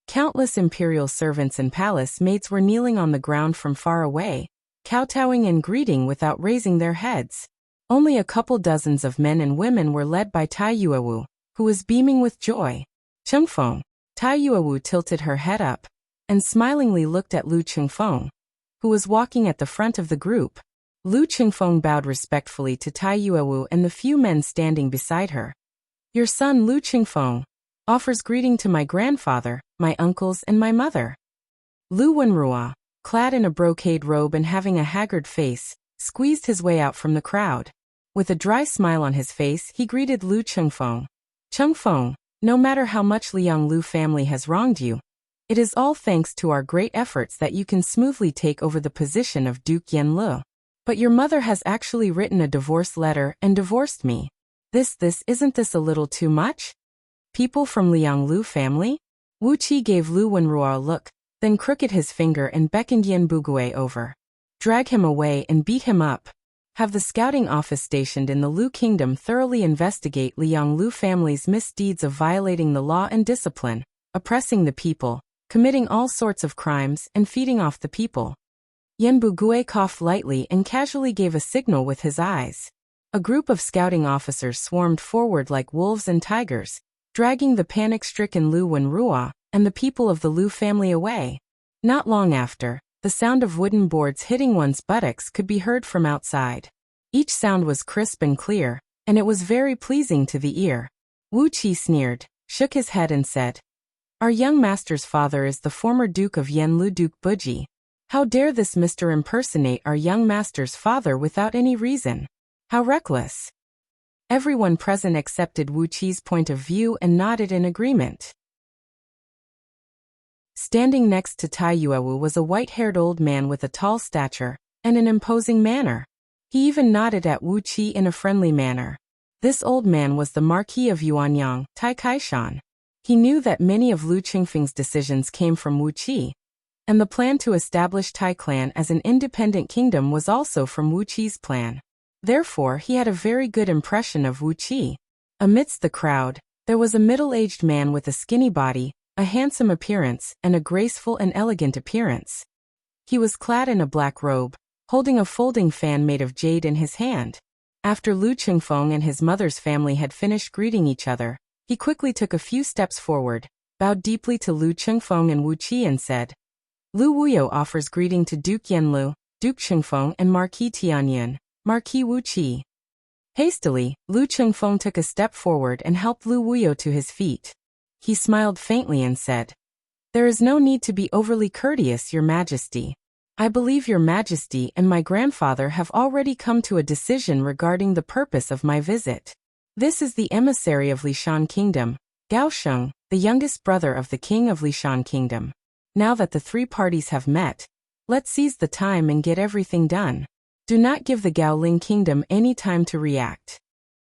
Countless imperial servants and palace maids were kneeling on the ground from far away, kowtowing and greeting without raising their heads. Only a couple dozens of men and women were led by Tai Yuewu, who was beaming with joy. Chengfeng. Tai Yuewu tilted her head up, and smilingly looked at Lu Chengfeng, who was walking at the front of the group. Lu Qingfeng bowed respectfully to Tai Yuewu and the few men standing beside her. Your son Lu Qingfeng offers greeting to my grandfather, my uncles and my mother. Lu Wenrua, clad in a brocade robe and having a haggard face, squeezed his way out from the crowd. With a dry smile on his face, he greeted Lu Qingfeng. Qingfeng, no matter how much Liang Lu family has wronged you, it is all thanks to our great efforts that you can smoothly take over the position of Duke Yanlu. But your mother has actually written a divorce letter and divorced me. Isn't this a little too much? People from Liang Lu family? Wu Qi gave Lu Wenrua a look, then crooked his finger and beckoned Yan Bugui over. Drag him away and beat him up. Have the scouting office stationed in the Lu Kingdom thoroughly investigate Liang Lu family's misdeeds of violating the law and discipline, oppressing the people, committing all sorts of crimes, and feeding off the people. Yan Bugui coughed lightly and casually gave a signal with his eyes. A group of scouting officers swarmed forward like wolves and tigers, dragging the panic-stricken Lu Wenrua and the people of the Lu family away. Not long after, the sound of wooden boards hitting one's buttocks could be heard from outside. Each sound was crisp and clear, and it was very pleasing to the ear. Wu Qi sneered, shook his head and said, Our young master's father is the former Duke of Yanlu, Duke Buji. How dare this Mr. impersonate our young master's father without any reason? How reckless! Everyone present accepted Wu Qi's point of view and nodded in agreement. Standing next to Tai Yuewu was a white-haired old man with a tall stature and an imposing manner. He even nodded at Wu Qi in a friendly manner. This old man was the Marquis of Yuanyang, Tai Kaishan. He knew that many of Lu Qingfeng's decisions came from Wu Qi, and the plan to establish Tai Clan as an independent kingdom was also from Wu Qi's plan. Therefore, he had a very good impression of Wu Qi. Amidst the crowd, there was a middle-aged man with a skinny body, a handsome appearance, and a graceful and elegant appearance. He was clad in a black robe, holding a folding fan made of jade in his hand. After Lu Qingfeng and his mother's family had finished greeting each other, he quickly took a few steps forward, bowed deeply to Lu Qingfeng and Wu Qi and said, Lu Wuyo offers greeting to Duke Yanlu, Duke Qingfeng and Marquis Tianyun, Marquis Wu Qi. Hastily, Lu Qingfeng took a step forward and helped Lu Wuyo to his feet. He smiled faintly and said, There is no need to be overly courteous, Your Majesty. I believe Your Majesty and my grandfather have already come to a decision regarding the purpose of my visit. This is the emissary of Lishan Kingdom, Gao Sheng, the youngest brother of the king of Lishan Kingdom. Now that the three parties have met, let's seize the time and get everything done. Do not give the Gaoling Kingdom any time to react.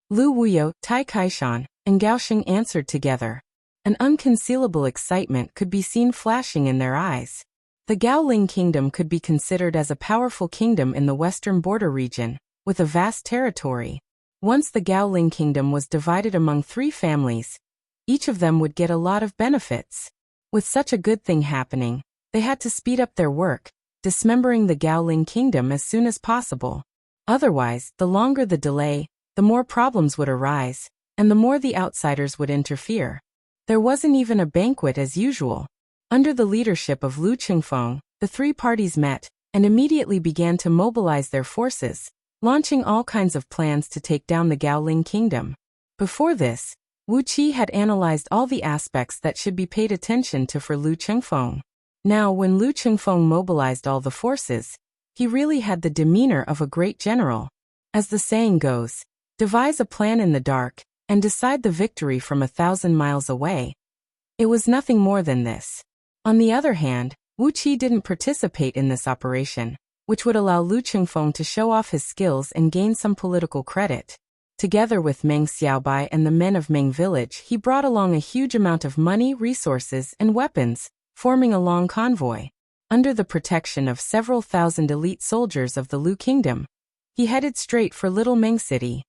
Lu Wuyo, Tai Kaishan, and Gao Sheng answered together. An unconcealable excitement could be seen flashing in their eyes. The Gaoling Kingdom could be considered as a powerful kingdom in the western border region, with a vast territory. Once the Gaoling Kingdom was divided among three families, each of them would get a lot of benefits. With such a good thing happening, they had to speed up their work, dismembering the Gaoling Kingdom as soon as possible. Otherwise, the longer the delay, the more problems would arise, and the more the outsiders would interfere. There wasn't even a banquet as usual. Under the leadership of Lu Qingfeng, the three parties met, and immediately began to mobilize their forces, launching all kinds of plans to take down the Gaoling Kingdom. Before this, Wu Qi had analyzed all the aspects that should be paid attention to for Lu Qingfeng. Now, when Lu Qingfeng mobilized all the forces, he really had the demeanor of a great general. As the saying goes, devise a plan in the dark, and decide the victory from 1,000 miles away. It was nothing more than this. On the other hand, Wu Qi didn't participate in this operation, which would allow Lu Qingfeng to show off his skills and gain some political credit. Together with Meng Xiaobai and the men of Meng Village, he brought along a huge amount of money, resources, and weapons, forming a long convoy. Under the protection of several thousand elite soldiers of the Lu Kingdom, he headed straight for Little Meng City.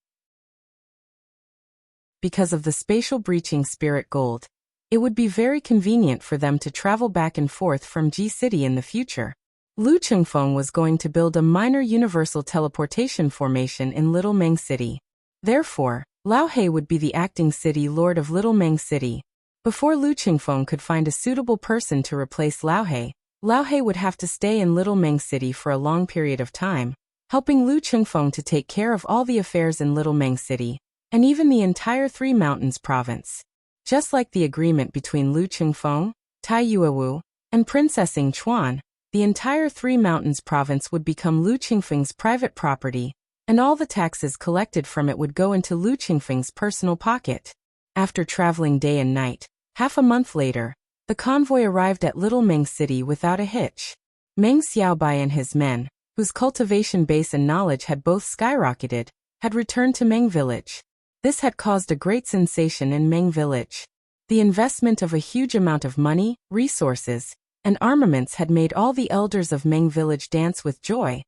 Because of the spatial breaching spirit gold, it would be very convenient for them to travel back and forth from Ji City in the future. Lu Qingfeng was going to build a minor universal teleportation formation in Little Meng City. Therefore, Lao He would be the acting city lord of Little Meng City. Before Lu Qingfeng could find a suitable person to replace Lao He would have to stay in Little Meng City for a long period of time, helping Lu Chengfeng to take care of all the affairs in Little Meng City, and even the entire Three Mountains province. Just like the agreement between Lu Chengfeng, Tai Yuewu, and Princess Ying Chuan, the entire Three Mountains province would become Lu Chengfeng's private property, and all the taxes collected from it would go into Lu Chengfeng's personal pocket. After traveling day and night, half a month later, the convoy arrived at Little Meng City without a hitch. Meng Xiaobai and his men, whose cultivation base and knowledge had both skyrocketed, had returned to Meng Village. This had caused a great sensation in Meng Village. The investment of a huge amount of money, resources, and armaments had made all the elders of Meng Village dance with joy,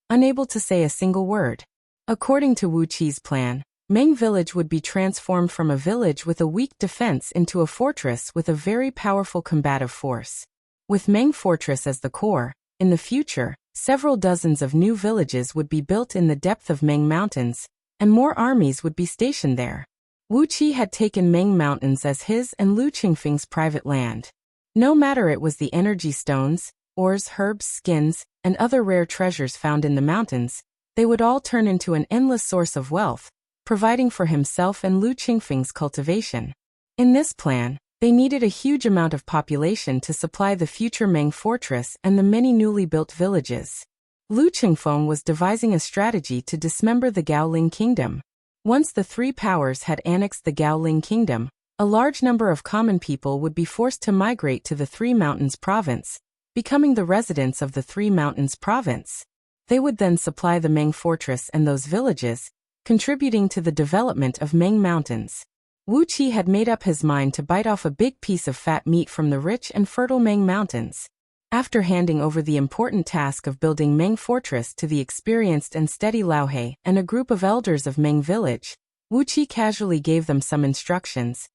unable to say a single word. According to Wu Qi's plan, Meng Village would be transformed from a village with a weak defense into a fortress with a very powerful combative force. With Meng Fortress as the core, in the future, several dozens of new villages would be built in the depth of Meng Mountains, and more armies would be stationed there. Wu Qi had taken Meng Mountains as his and Lu Chengfeng's private land. No matter it was the energy stones, ores, herbs, skins, and other rare treasures found in the mountains, they would all turn into an endless source of wealth, providing for himself and Lu Chengfeng's cultivation. In this plan, they needed a huge amount of population to supply the future Meng Fortress and the many newly built villages. Lu Chengfeng was devising a strategy to dismember the Gaoling Kingdom. Once the three powers had annexed the Gaoling Kingdom, a large number of common people would be forced to migrate to the Three Mountains province, becoming the residents of the Three Mountains province. They would then supply the Meng Fortress and those villages, contributing to the development of Meng Mountains. Wu Qi had made up his mind to bite off a big piece of fat meat from the rich and fertile Meng Mountains. After handing over the important task of building Meng Fortress to the experienced and steady Lao He and a group of elders of Meng Village, Wu Qi casually gave them some instructions.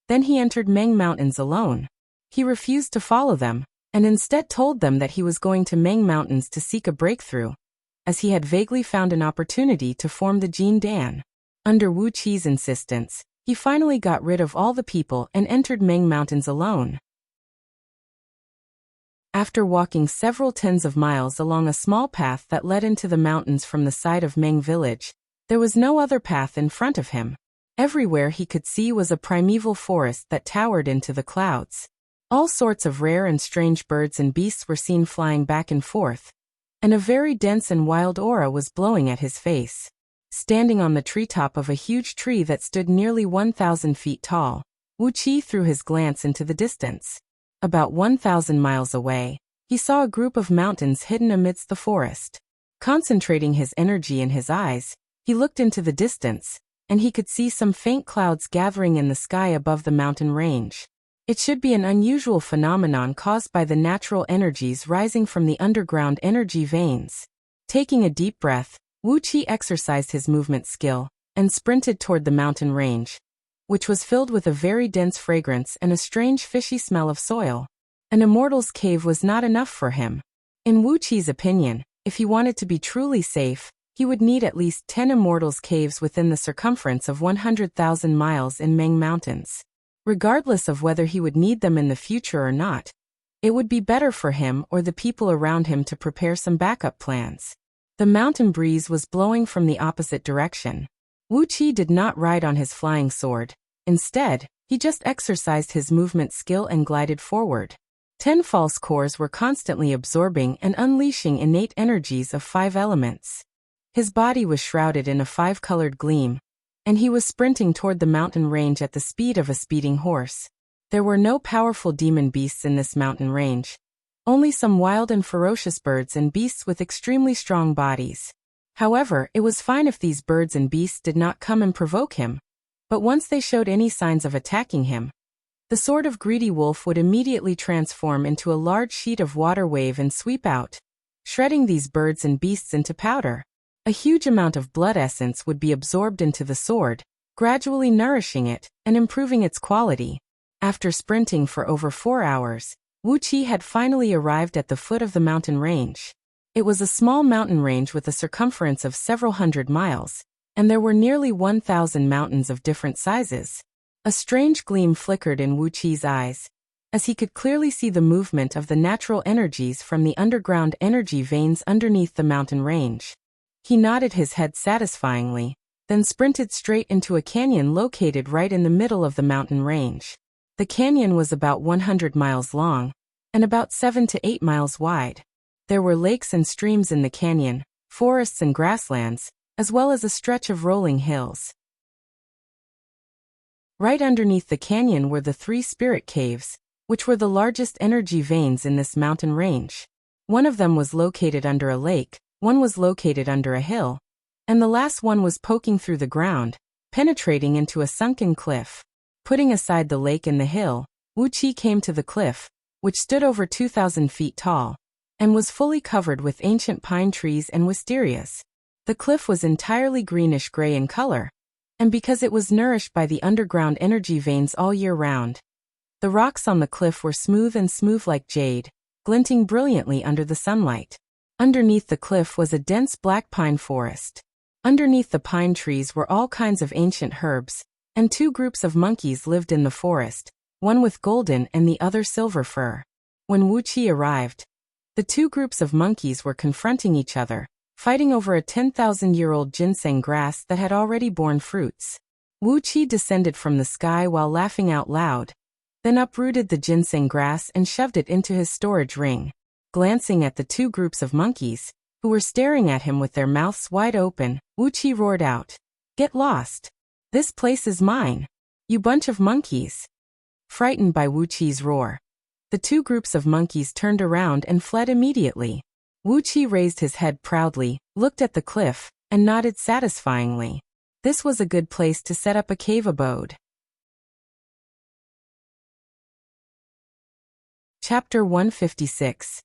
Then he entered Meng Mountains alone. He refused to follow them, and instead told them that he was going to Meng Mountains to seek a breakthrough, as he had vaguely found an opportunity to form the Jin Dan. Under Wu Qi's insistence, he finally got rid of all the people and entered Meng Mountains alone. After walking several tens of miles along a small path that led into the mountains from the side of Meng Village, there was no other path in front of him. Everywhere he could see was a primeval forest that towered into the clouds. All sorts of rare and strange birds and beasts were seen flying back and forth, and a very dense and wild aura was blowing at his face. Standing on the treetop of a huge tree that stood nearly 1,000 feet tall, Wu Qi threw his glance into the distance. About 1,000 miles away, he saw a group of mountains hidden amidst the forest. Concentrating his energy in his eyes, he looked into the distance, and he could see some faint clouds gathering in the sky above the mountain range. It should be an unusual phenomenon caused by the natural energies rising from the underground energy veins. Taking a deep breath, Wu Qi exercised his movement skill and sprinted toward the mountain range, which was filled with a very dense fragrance and a strange fishy smell of soil. An immortal's cave was not enough for him. In Wu Qi's opinion, if he wanted to be truly safe, he would need at least 10 immortals' caves within the circumference of 100,000 miles in Meng Mountains. Regardless of whether he would need them in the future or not, it would be better for him or the people around him to prepare some backup plans. The mountain breeze was blowing from the opposite direction. Wu Qi did not ride on his flying sword. Instead, he just exercised his movement skill and glided forward. 10 false cores were constantly absorbing and unleashing innate energies of 5 elements. His body was shrouded in a 5-colored gleam, and he was sprinting toward the mountain range at the speed of a speeding horse. There were no powerful demon beasts in this mountain range, only some wild and ferocious birds and beasts with extremely strong bodies. However, it was fine if these birds and beasts did not come and provoke him, but once they showed any signs of attacking him, the sword of greedy wolf would immediately transform into a large sheet of water wave and sweep out, shredding these birds and beasts into powder. A huge amount of blood essence would be absorbed into the sword, gradually nourishing it and improving its quality. After sprinting for over 4 hours, Wu Qi had finally arrived at the foot of the mountain range. It was a small mountain range with a circumference of several hundred miles, and there were nearly 1,000 mountains of different sizes. A strange gleam flickered in Wu Qi's eyes, as he could clearly see the movement of the natural energies from the underground energy veins underneath the mountain range. He nodded his head satisfyingly, then sprinted straight into a canyon located right in the middle of the mountain range. The canyon was about 100 miles long and about 7 to 8 miles wide. There were lakes and streams in the canyon, forests and grasslands, as well as a stretch of rolling hills. Right underneath the canyon were the 3 spirit caves, which were the largest energy veins in this mountain range. One of them was located under a lake, one was located under a hill, and the last one was poking through the ground, penetrating into a sunken cliff. Putting aside the lake and the hill, Wuxia came to the cliff, which stood over 2,000 feet tall, and was fully covered with ancient pine trees and wisterias. The cliff was entirely greenish-gray in color, and because it was nourished by the underground energy veins all year round, the rocks on the cliff were smooth like jade, glinting brilliantly under the sunlight. Underneath the cliff was a dense black pine forest. Underneath the pine trees were all kinds of ancient herbs, and 2 groups of monkeys lived in the forest, one with golden and the other silver fur. When Wuxia arrived, the 2 groups of monkeys were confronting each other, fighting over a 10,000-year-old ginseng grass that had already borne fruits. Wuxia descended from the sky while laughing out loud, then uprooted the ginseng grass and shoved it into his storage ring. Glancing at the 2 groups of monkeys, who were staring at him with their mouths wide open, Wuxia roared out, "Get lost! This place is mine, you bunch of monkeys!" Frightened by Wuxia's roar, the 2 groups of monkeys turned around and fled immediately. Wuxia raised his head proudly, looked at the cliff, and nodded satisfyingly. This was a good place to set up a cave abode. Chapter 156.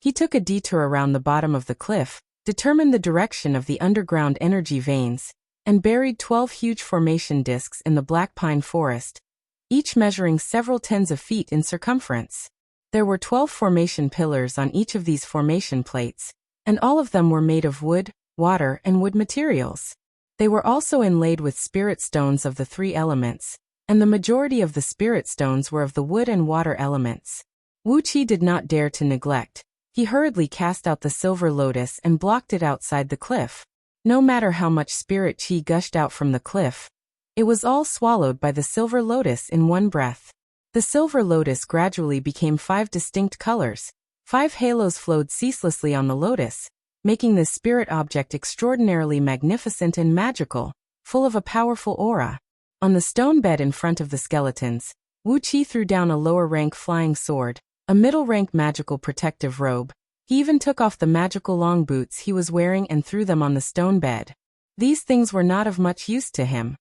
He took a detour around the bottom of the cliff, determined the direction of the underground energy veins, and buried 12 huge formation discs in the black pine forest, each measuring several tens of feet in circumference. There were 12 formation pillars on each of these formation plates, and all of them were made of wood, water, and wood materials. They were also inlaid with spirit stones of the 3 elements, and the majority of the spirit stones were of the wood and water elements. Wuxia did not dare to neglect. He hurriedly cast out the silver lotus and blocked it outside the cliff. No matter how much spirit chi gushed out from the cliff, it was all swallowed by the silver lotus in one breath. The silver lotus gradually became 5 distinct colors. 5 halos flowed ceaselessly on the lotus, making this spirit object extraordinarily magnificent and magical, full of a powerful aura. On the stone bed in front of the skeletons, Wuxia threw down a lower-rank flying sword, a middle-rank magical protective robe. He even took off the magical long boots he was wearing and threw them on the stone bed. These things were not of much use to him,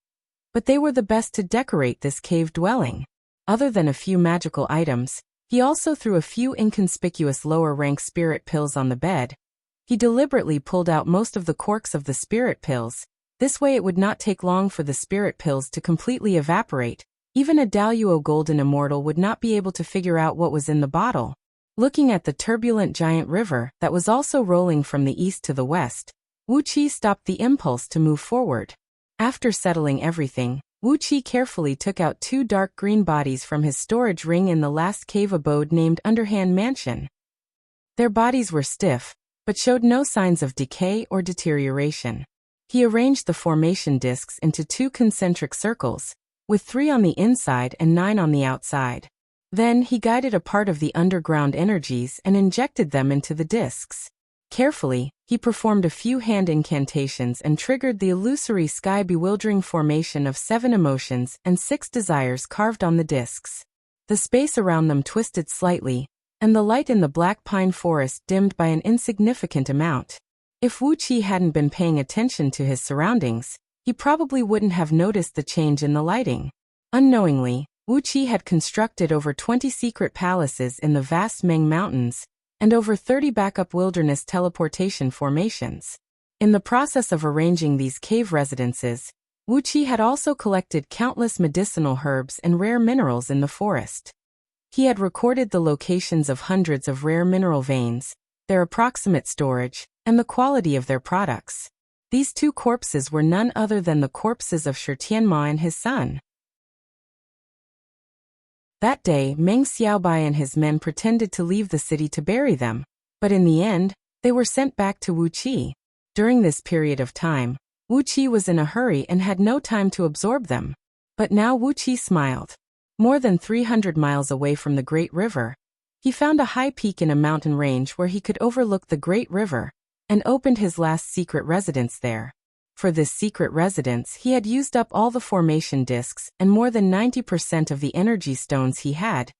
but they were the best to decorate this cave dwelling. Other than a few magical items, he also threw a few inconspicuous lower-rank spirit pills on the bed. He deliberately pulled out most of the corks of the spirit pills. This way it would not take long for the spirit pills to completely evaporate. Even a Daluo golden immortal would not be able to figure out what was in the bottle. Looking at the turbulent giant river that was also rolling from the east to the west, Wuxia stopped the impulse to move forward. After settling everything, Wuxia carefully took out 2 dark green bodies from his storage ring in the last cave abode named Underhand Mansion. Their bodies were stiff, but showed no signs of decay or deterioration. He arranged the formation discs into 2 concentric circles, with 3 on the inside and 9 on the outside. Then he guided a part of the underground energies and injected them into the discs. Carefully, he performed a few hand incantations and triggered the illusory sky-bewildering formation of 7 emotions and 6 desires carved on the discs. The space around them twisted slightly, and the light in the black pine forest dimmed by an insignificant amount. If Wuxia hadn't been paying attention to his surroundings, he probably wouldn't have noticed the change in the lighting. Unknowingly, Wuxia had constructed over 20 secret palaces in the vast Meng Mountains, and over 30 backup wilderness teleportation formations. In the process of arranging these cave residences, Wuxia had also collected countless medicinal herbs and rare minerals in the forest. He had recorded the locations of hundreds of rare mineral veins, their approximate storage, and the quality of their products. These 2 corpses were none other than the corpses of Shi Tianma and his son. That day, Meng Xiaobai and his men pretended to leave the city to bury them, but in the end, they were sent back to Wuxia. During this period of time, Wuxia was in a hurry and had no time to absorb them. But now Wuxia smiled. More than 300 miles away from the Great River, he found a high peak in a mountain range where he could overlook the Great River, and opened his last secret residence there. For this secret residence he had used up all the formation discs and more than 90% of the energy stones he had,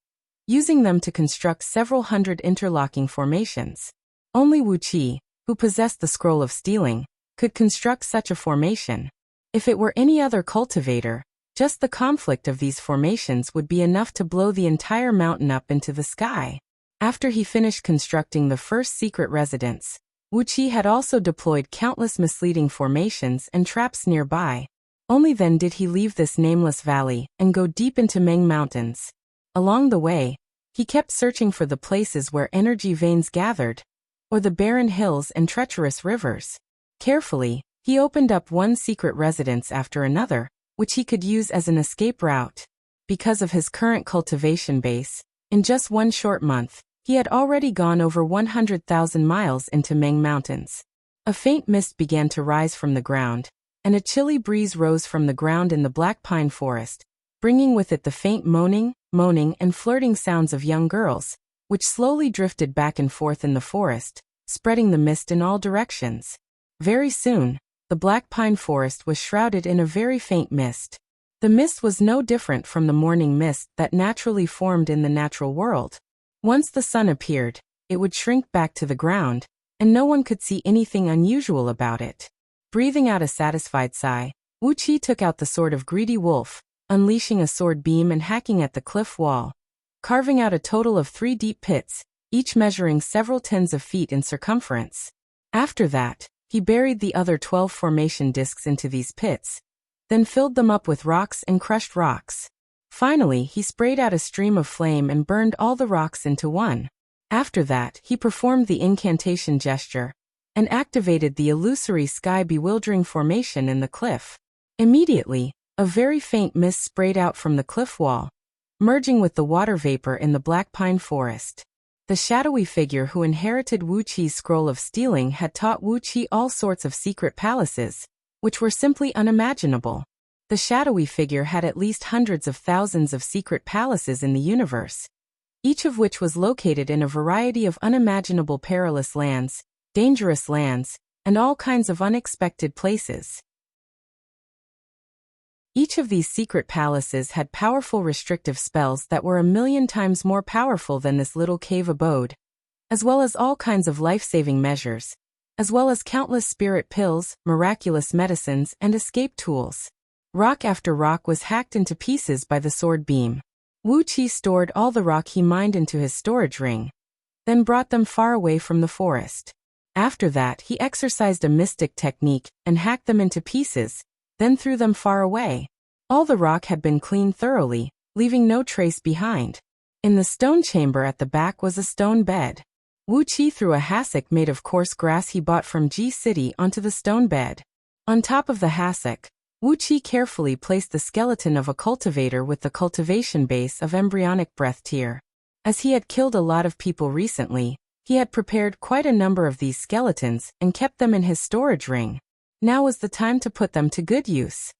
using them to construct several hundred interlocking formations. Only Wuxia, who possessed the Scroll of Stealing, could construct such a formation. If it were any other cultivator, just the conflict of these formations would be enough to blow the entire mountain up into the sky. After he finished constructing the first secret residence, Wuxia had also deployed countless misleading formations and traps nearby. Only then did he leave this nameless valley and go deep into Meng Mountains. Along the way, he kept searching for the places where energy veins gathered, or the barren hills and treacherous rivers. Carefully, he opened up one secret residence after another, which he could use as an escape route. Because of his current cultivation base, in just one short month, he had already gone over 100,000 miles into Meng Mountains. A faint mist began to rise from the ground, and a chilly breeze rose from the ground in the black pine forest, bringing with it the faint moaning, and flirting sounds of young girls, which slowly drifted back and forth in the forest, spreading the mist in all directions. Very soon, the black pine forest was shrouded in a very faint mist. The mist was no different from the morning mist that naturally formed in the natural world. Once the sun appeared, it would shrink back to the ground, and no one could see anything unusual about it. Breathing out a satisfied sigh, Wuxia took out the sword of Greedy Wolf, unleashing a sword beam and hacking at the cliff wall, carving out a total of 3 deep pits, each measuring several tens of feet in circumference. After that, he buried the other 12 formation discs into these pits, then filled them up with rocks and crushed rocks. Finally, he sprayed out a stream of flame and burned all the rocks into one. After that, he performed the incantation gesture and activated the illusory sky-bewildering formation in the cliff. Immediately, a very faint mist sprayed out from the cliff wall, merging with the water vapor in the black pine forest. The shadowy figure who inherited Wuxia's Scroll of Stealing had taught Wuxia all sorts of secret palaces, which were simply unimaginable. The shadowy figure had at least hundreds of thousands of secret palaces in the universe, each of which was located in a variety of unimaginable perilous lands, dangerous lands, and all kinds of unexpected places. Each of these secret palaces had powerful restrictive spells that were 1,000,000 times more powerful than this little cave abode, as well as all kinds of life-saving measures, as well as countless spirit pills, miraculous medicines, and escape tools. Rock after rock was hacked into pieces by the sword beam. Wuxia stored all the rock he mined into his storage ring, then brought them far away from the forest. After that, he exercised a mystic technique and hacked them into pieces, then threw them far away. All the rock had been cleaned thoroughly, leaving no trace behind. In the stone chamber at the back was a stone bed. Wuxia threw a hassock made of coarse grass he bought from G City onto the stone bed. On top of the hassock, Wuxia carefully placed the skeleton of a cultivator with the cultivation base of embryonic breath tier. As he had killed a lot of people recently, he had prepared quite a number of these skeletons and kept them in his storage ring. Now was the time to put them to good use.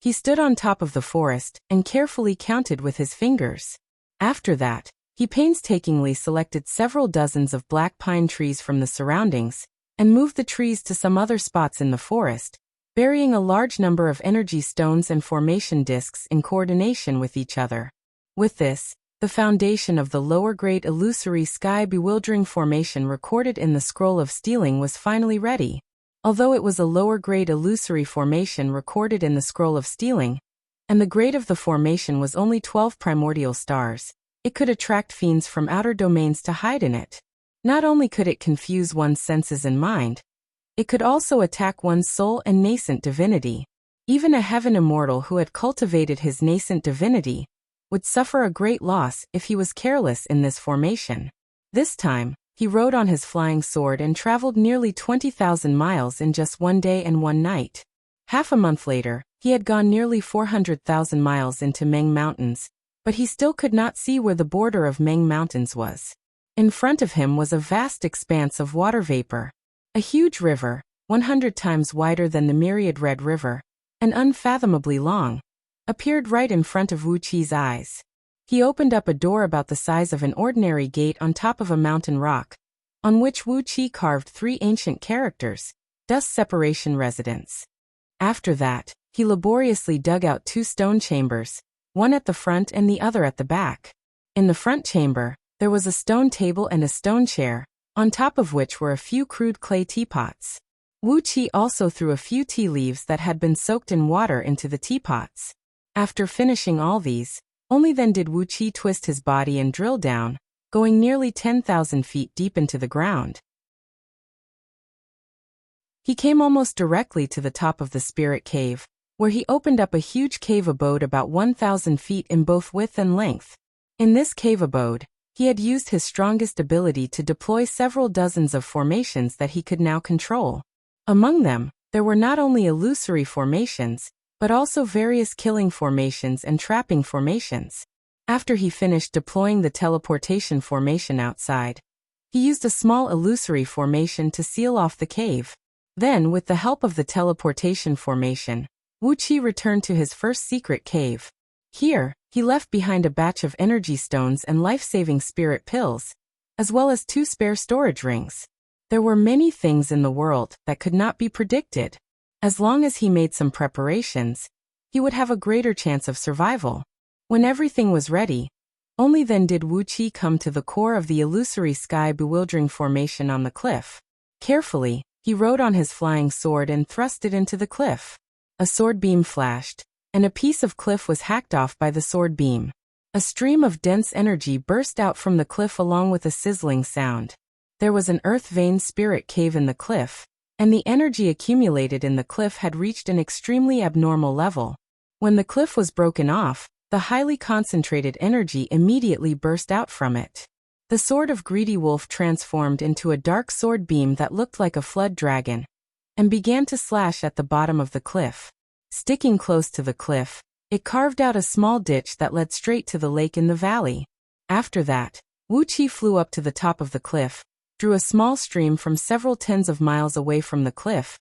He stood on top of the forest and carefully counted with his fingers. After that, he painstakingly selected several dozens of black pine trees from the surroundings and moved the trees to some other spots in the forest, burying a large number of energy stones and formation discs in coordination with each other. With this, the foundation of the lower-grade illusory sky-bewildering formation recorded in the Scroll of Stealing was finally ready. Although it was a lower-grade illusory formation recorded in the Scroll of Stealing, and the grade of the formation was only 12 primordial stars, it could attract fiends from outer domains to hide in it. Not only could it confuse one's senses and mind, it could also attack one's soul and nascent divinity. Even a heaven immortal who had cultivated his nascent divinity would suffer a great loss if he was careless in this formation. This time, he rode on his flying sword and traveled nearly 20,000 miles in just one day and one night. Half a month later, he had gone nearly 400,000 miles into Meng Mountains, but he still could not see where the border of Meng Mountains was. In front of him was a vast expanse of water vapor. A huge river, 100 times wider than the myriad Red River, and unfathomably long, appeared right in front of Wuqi's eyes. He opened up a door about the size of an ordinary gate on top of a mountain rock, on which Wuqi carved 3 ancient characters, dust separation residence. After that, he laboriously dug out 2 stone chambers, one at the front and the other at the back. In the front chamber, there was a stone table and a stone chair, on top of which were a few crude clay teapots. Wuqi also threw a few tea leaves that had been soaked in water into the teapots. After finishing all these, only then did Wuqi twist his body and drill down, going nearly 10,000 feet deep into the ground. He came almost directly to the top of the spirit cave, where he opened up a huge cave abode about 1,000 feet in both width and length. In this cave abode, he had used his strongest ability to deploy several dozens of formations that he could now control. Among them, there were not only illusory formations, but also various killing formations and trapping formations. After he finished deploying the teleportation formation outside, he used a small illusory formation to seal off the cave. Then, with the help of the teleportation formation, Wuqi returned to his first secret cave. Here, he left behind a batch of energy stones and life-saving spirit pills, as well as 2 spare storage rings. There were many things in the world that could not be predicted. As long as he made some preparations, he would have a greater chance of survival. When everything was ready, only then did Wuqi come to the core of the illusory sky-bewildering formation on the cliff. Carefully, he rode on his flying sword and thrust it into the cliff. A sword beam flashed, and a piece of cliff was hacked off by the sword beam. A stream of dense energy burst out from the cliff along with a sizzling sound. There was an earth vein spirit cave in the cliff, and the energy accumulated in the cliff had reached an extremely abnormal level. When the cliff was broken off, the highly concentrated energy immediately burst out from it. The sword of Greedy Wolf transformed into a dark sword beam that looked like a flood dragon, and began to slash at the bottom of the cliff. Sticking close to the cliff, it carved out a small ditch that led straight to the lake in the valley. After that, Wuqi flew up to the top of the cliff, drew a small stream from several tens of miles away from the cliff,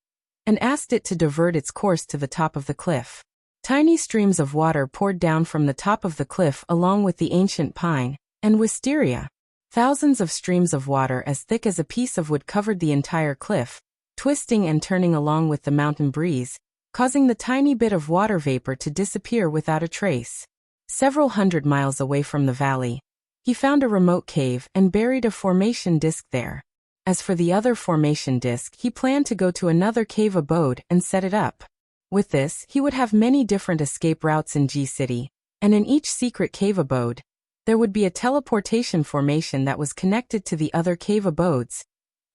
and asked it to divert its course to the top of the cliff. Tiny streams of water poured down from the top of the cliff along with the ancient pine and wisteria. Thousands of streams of water as thick as a piece of wood covered the entire cliff, twisting and turning along with the mountain breeze, causing the tiny bit of water vapor to disappear without a trace. Several hundred miles away from the valley, he found a remote cave and buried a formation disk there. As for the other formation disk, he planned to go to another cave abode and set it up. With this, he would have many different escape routes in G-City, and in each secret cave abode, there would be a teleportation formation that was connected to the other cave abodes,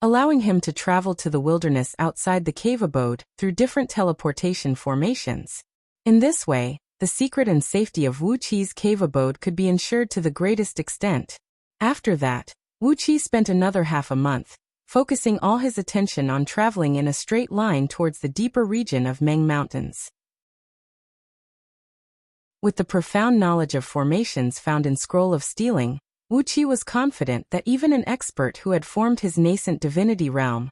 allowing him to travel to the wilderness outside the cave abode through different teleportation formations. In this way, the secret and safety of Wuqi's cave abode could be ensured to the greatest extent. After that, Wuqi spent another half a month, focusing all his attention on traveling in a straight line towards the deeper region of Meng Mountains. With the profound knowledge of formations found in Scroll of Stealing, Wuqi was confident that even an expert who had formed his nascent divinity realm,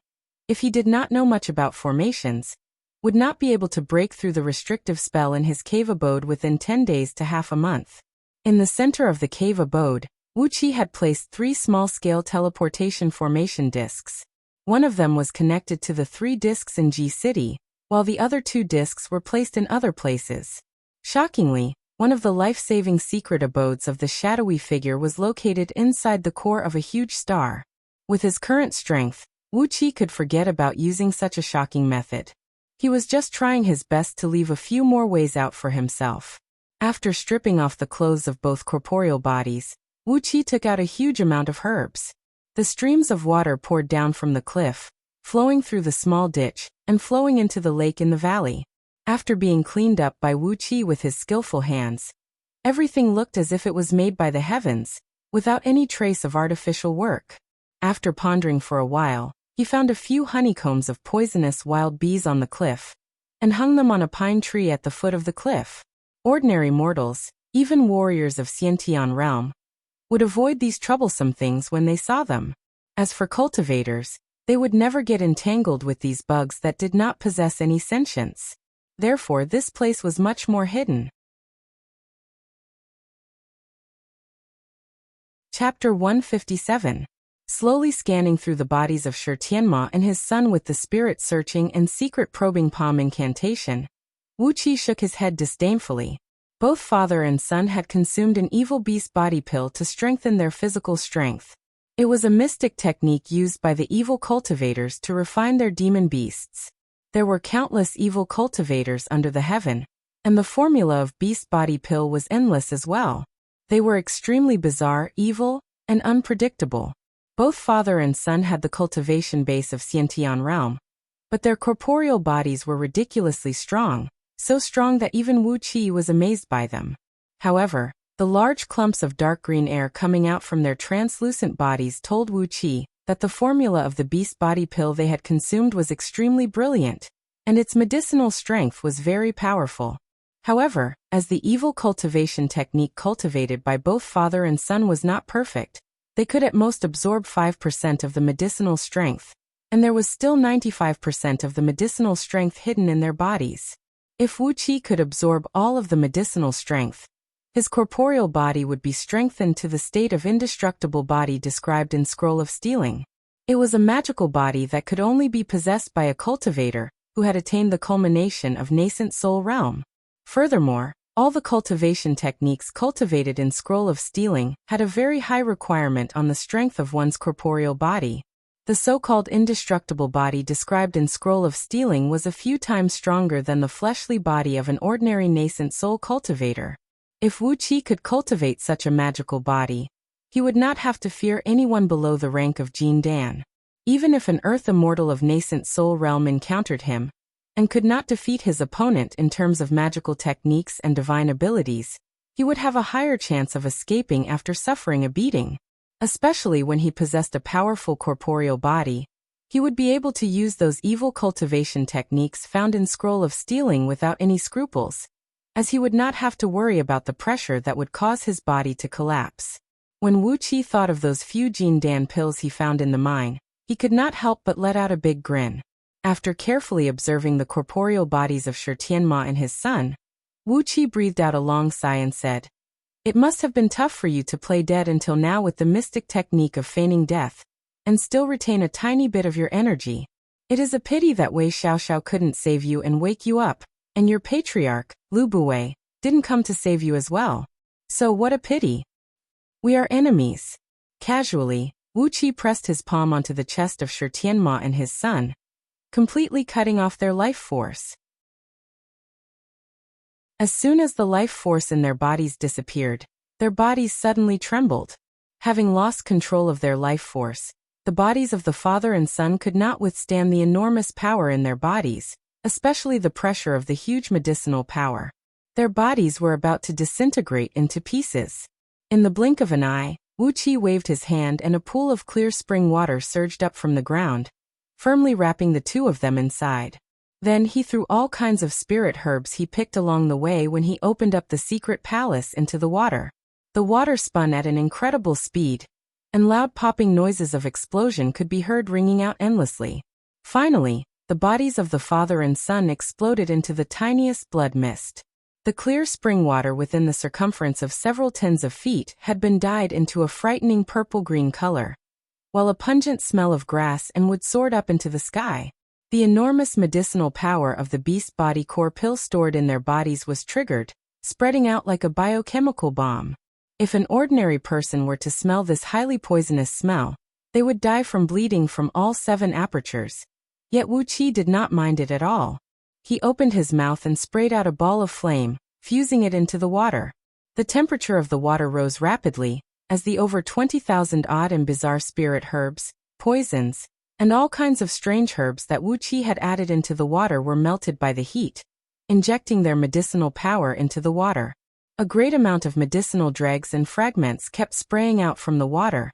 if he did not know much about formations, would not be able to break through the restrictive spell in his cave abode within 10 days to half a month. In the center of the cave abode, Wuqi had placed 3 small-scale teleportation formation discs. One of them was connected to the 3 discs in G-City, while the other 2 discs were placed in other places. Shockingly, one of the life-saving secret abodes of the shadowy figure was located inside the core of a huge star. With his current strength, Wuqi could forget about using such a shocking method. He was just trying his best to leave a few more ways out for himself. After stripping off the clothes of both corporeal bodies, Wuqi took out a huge amount of herbs. The streams of water poured down from the cliff, flowing through the small ditch, and flowing into the lake in the valley. After being cleaned up by Wuqi with his skillful hands, everything looked as if it was made by the heavens, without any trace of artificial work. After pondering for a while, he found a few honeycombs of poisonous wild bees on the cliff, and hung them on a pine tree at the foot of the cliff. Ordinary mortals, even warriors of Xiantian realm, would avoid these troublesome things when they saw them. As for cultivators, They would never get entangled with these bugs that did not possess any sentience. Therefore, this place was much more hidden. Chapter 157. Slowly scanning through the bodies of Shi Tianma and his son with the spirit-searching and secret-probing palm incantation, Wuqi shook his head disdainfully. Both father and son had consumed an evil beast body pill to strengthen their physical strength. It was a mystic technique used by the evil cultivators to refine their demon beasts. There were countless evil cultivators under the heaven, and the formula of beast body pill was endless as well. They were extremely bizarre, evil, and unpredictable. Both father and son had the cultivation base of Xiantian realm, but their corporeal bodies were ridiculously strong, so strong that even Wu Qi was amazed by them. However, the large clumps of dark green air coming out from their translucent bodies told Wu Qi that the formula of the beast body pill they had consumed was extremely brilliant, and its medicinal strength was very powerful. However, as the evil cultivation technique cultivated by both father and son was not perfect, they could at most absorb 5% of the medicinal strength, and there was still 95% of the medicinal strength hidden in their bodies. If Wu Qi could absorb all of the medicinal strength, his corporeal body would be strengthened to the state of indestructible body described in Scroll of Stealing. It was a magical body that could only be possessed by a cultivator who had attained the culmination of nascent soul realm. Furthermore, all the cultivation techniques cultivated in Scroll of Stealing had a very high requirement on the strength of one's corporeal body. The so-called indestructible body described in Scroll of Stealing was a few times stronger than the fleshly body of an ordinary nascent soul cultivator. If Wu Qi could cultivate such a magical body, he would not have to fear anyone below the rank of Jin Dan. Even if an earth immortal of nascent soul realm encountered him, and could not defeat his opponent in terms of magical techniques and divine abilities, he would have a higher chance of escaping after suffering a beating. Especially when he possessed a powerful corporeal body, he would be able to use those evil cultivation techniques found in Scroll of Stealing without any scruples, as he would not have to worry about the pressure that would cause his body to collapse. When Wu Qi thought of those few Jin Dan pills he found in the mine, he could not help but let out a big grin. After carefully observing the corporeal bodies of Shi Tianma and his son, Wu Qi breathed out a long sigh and said, "It must have been tough for you to play dead until now with the mystic technique of feigning death, and still retain a tiny bit of your energy. It is a pity that Wei Xiaoxiao couldn't save you and wake you up, and your patriarch, Lu Buwei, didn't come to save you as well. So what a pity. We are enemies." Casually, Wu Qi pressed his palm onto the chest of Shi Tianma and his son, completely cutting off their life force. As soon as the life force in their bodies disappeared, their bodies suddenly trembled. Having lost control of their life force, the bodies of the father and son could not withstand the enormous power in their bodies, especially the pressure of the huge medicinal power. Their bodies were about to disintegrate into pieces. In the blink of an eye, Wu Qi waved his hand and a pool of clear spring water surged up from the ground, firmly wrapping the two of them inside. Then he threw all kinds of spirit herbs he picked along the way when he opened up the secret palace into the water. The water spun at an incredible speed, and loud popping noises of explosion could be heard ringing out endlessly. Finally, the bodies of the father and son exploded into the tiniest blood mist. The clear spring water within the circumference of several tens of feet had been dyed into a frightening purple-green color, while a pungent smell of grass and wood soared up into the sky. The enormous medicinal power of the beast body core pill stored in their bodies was triggered, spreading out like a biochemical bomb. If an ordinary person were to smell this highly poisonous smell, they would die from bleeding from all 7 apertures. Yet Wu Qi did not mind it at all. He opened his mouth and sprayed out a ball of flame, fusing it into the water. The temperature of the water rose rapidly, as the over 20,000 odd and bizarre spirit herbs, poisons, and all kinds of strange herbs that Wu Qi had added into the water were melted by the heat, injecting their medicinal power into the water. A great amount of medicinal dregs and fragments kept spraying out from the water,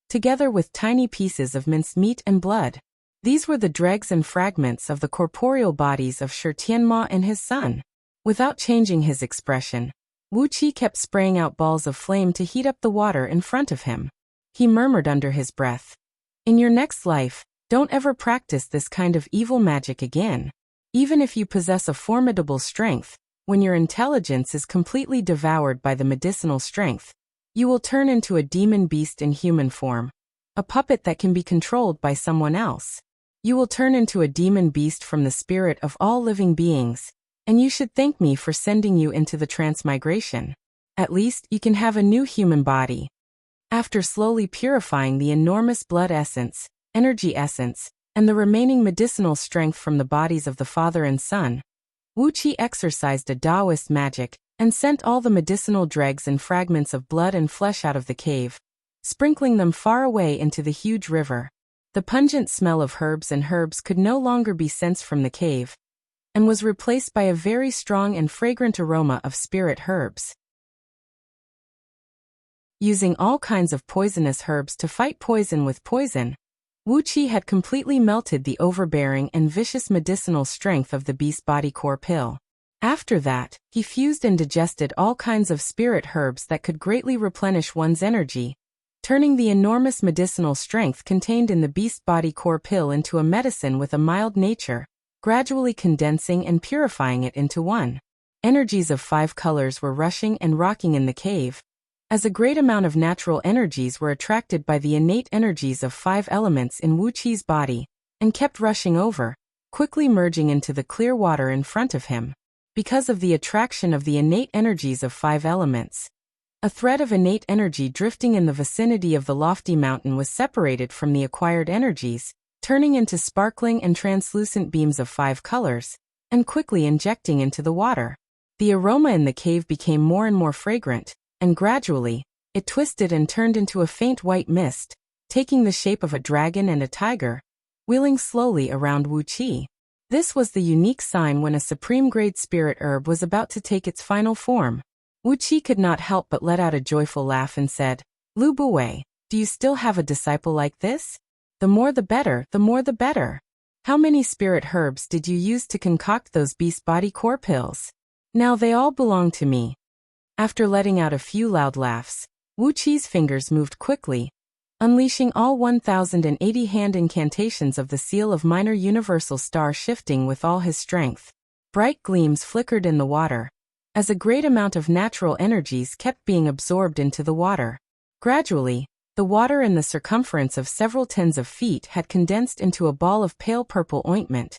together with tiny pieces of minced meat and blood. These were the dregs and fragments of the corporeal bodies of Shi Tianma and his son. Without changing his expression, Wu Qi kept spraying out balls of flame to heat up the water in front of him. He murmured under his breath, "In your next life, Don't ever practice this kind of evil magic again. Even if you possess a formidable strength, when your intelligence is completely devoured by the medicinal strength, you will turn into a demon beast in human form, a puppet that can be controlled by someone else. You will turn into a demon beast from the spirit of all living beings, and you should thank me for sending you into the transmigration. At least you can have a new human body. After slowly purifying the enormous blood essence, energy essence, and the remaining medicinal strength from the bodies of the father and son, Wuxia exercised a Taoist magic and sent all the medicinal dregs and fragments of blood and flesh out of the cave, sprinkling them far away into the huge river. The pungent smell of herbs could no longer be sensed from the cave, and was replaced by a very strong and fragrant aroma of spirit herbs. Using all kinds of poisonous herbs to fight poison with poison, Wuxia had completely melted the overbearing and vicious medicinal strength of the beast body core pill. After that, he fused and digested all kinds of spirit herbs that could greatly replenish one's energy, turning the enormous medicinal strength contained in the beast body core pill into a medicine with a mild nature, gradually condensing and purifying it into one. Energies of 5 colors were rushing and rocking in the cave, as a great amount of natural energies were attracted by the innate energies of 5 elements in Wuqi's body, and kept rushing over, quickly merging into the clear water in front of him. Because of the attraction of the innate energies of 5 elements, a thread of innate energy drifting in the vicinity of the lofty mountain was separated from the acquired energies, turning into sparkling and translucent beams of 5 colors, and quickly injecting into the water. The aroma in the cave became more and more fragrant, and gradually, it twisted and turned into a faint white mist, taking the shape of a dragon and a tiger, wheeling slowly around Wuxia. This was the unique sign when a supreme-grade spirit herb was about to take its final form. Wuxia could not help but let out a joyful laugh and said, "Lu Buwei, do you still have a disciple like this? The more the better, the more the better. How many spirit herbs did you use to concoct those beast body core pills? Now they all belong to me." After letting out a few loud laughs, Wuqi's fingers moved quickly, unleashing all 1080 hand incantations of the seal of minor universal star shifting with all his strength. Bright gleams flickered in the water, as a great amount of natural energies kept being absorbed into the water. Gradually, the water in the circumference of several tens of feet had condensed into a ball of pale purple ointment,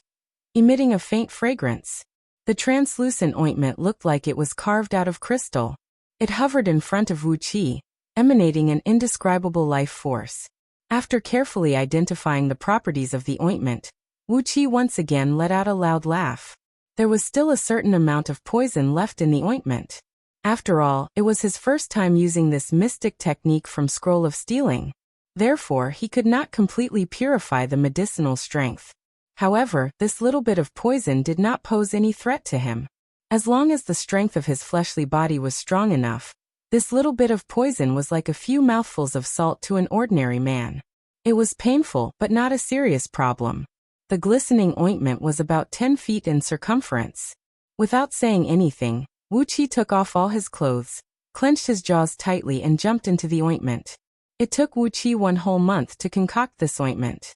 emitting a faint fragrance. The translucent ointment looked like it was carved out of crystal. It hovered in front of Wuxia, emanating an indescribable life force. After carefully identifying the properties of the ointment, Wuxia once again let out a loud laugh. There was still a certain amount of poison left in the ointment. After all, it was his first time using this mystic technique from Scroll of Stealing. Therefore, he could not completely purify the medicinal strength. However, this little bit of poison did not pose any threat to him. As long as the strength of his fleshly body was strong enough, this little bit of poison was like a few mouthfuls of salt to an ordinary man. It was painful, but not a serious problem. The glistening ointment was about 10 feet in circumference. Without saying anything, Wuxia took off all his clothes, clenched his jaws tightly and jumped into the ointment. It took Wuxia 1 whole month to concoct this ointment.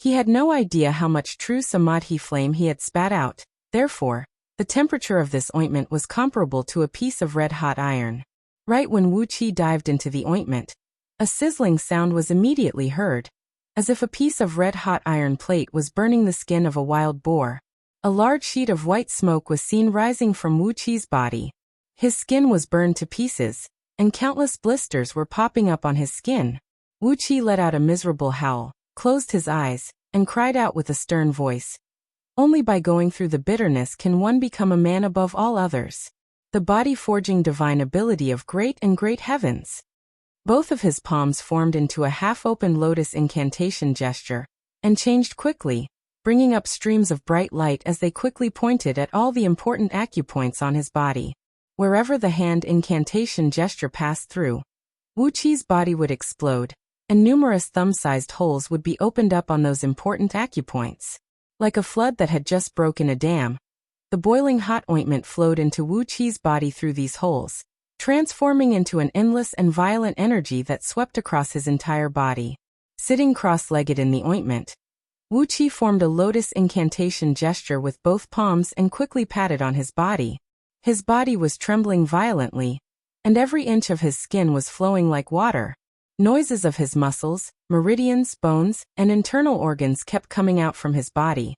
He had no idea how much true samadhi flame he had spat out, therefore, the temperature of this ointment was comparable to a piece of red-hot iron. Right when Wuxia dived into the ointment, a sizzling sound was immediately heard, as if a piece of red-hot iron plate was burning the skin of a wild boar. A large sheet of white smoke was seen rising from Wuqi's body. His skin was burned to pieces, and countless blisters were popping up on his skin. Wuxia let out a miserable howl, closed his eyes, and cried out with a stern voice, "Only by going through the bitterness can one become a man above all others. The body-forging divine ability of great and great heavens." Both of his palms formed into a half-open lotus incantation gesture, and changed quickly, bringing up streams of bright light as they quickly pointed at all the important acupoints on his body. Wherever the hand incantation gesture passed through, Wuqi's body would explode, and numerous thumb-sized holes would be opened up on those important acupoints. Like a flood that had just broken a dam, the boiling hot ointment flowed into Wuqi's body through these holes, transforming into an endless and violent energy that swept across his entire body. Sitting cross-legged in the ointment, Wuxia formed a lotus incantation gesture with both palms and quickly patted on his body. His body was trembling violently, and every inch of his skin was flowing like water. Noises of his muscles, meridians, bones, and internal organs kept coming out from his body.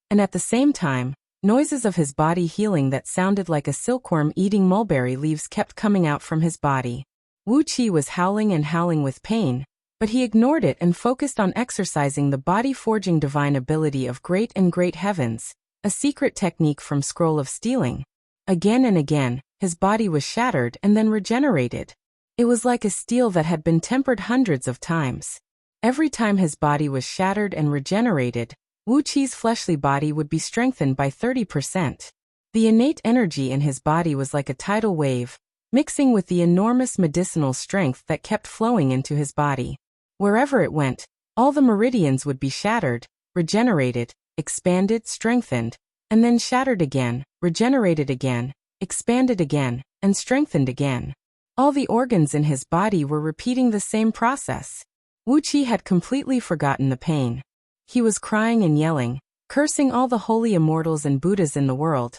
And at the same time, noises of his body healing that sounded like a silkworm eating mulberry leaves kept coming out from his body. Wuxia was howling and howling with pain, but he ignored it and focused on exercising the body-forging divine ability of great and great heavens, a secret technique from Scroll of Stealing. Again and again, his body was shattered and then regenerated. It was like a steel that had been tempered hundreds of times. Every time his body was shattered and regenerated, Wuxia's fleshly body would be strengthened by 30%. The innate energy in his body was like a tidal wave, mixing with the enormous medicinal strength that kept flowing into his body. Wherever it went, all the meridians would be shattered, regenerated, expanded, strengthened, and then shattered again, regenerated again, expanded again, and strengthened again. All the organs in his body were repeating the same process. Wuxia had completely forgotten the pain. He was crying and yelling, cursing all the holy immortals and Buddhas in the world,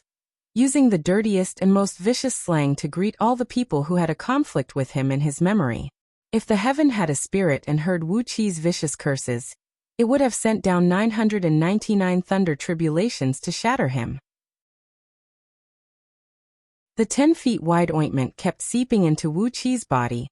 using the dirtiest and most vicious slang to greet all the people who had a conflict with him in his memory. If the heaven had a spirit and heard Wuxia's vicious curses, it would have sent down 999 thunder tribulations to shatter him. The 10 feet wide ointment kept seeping into Wuxia's body,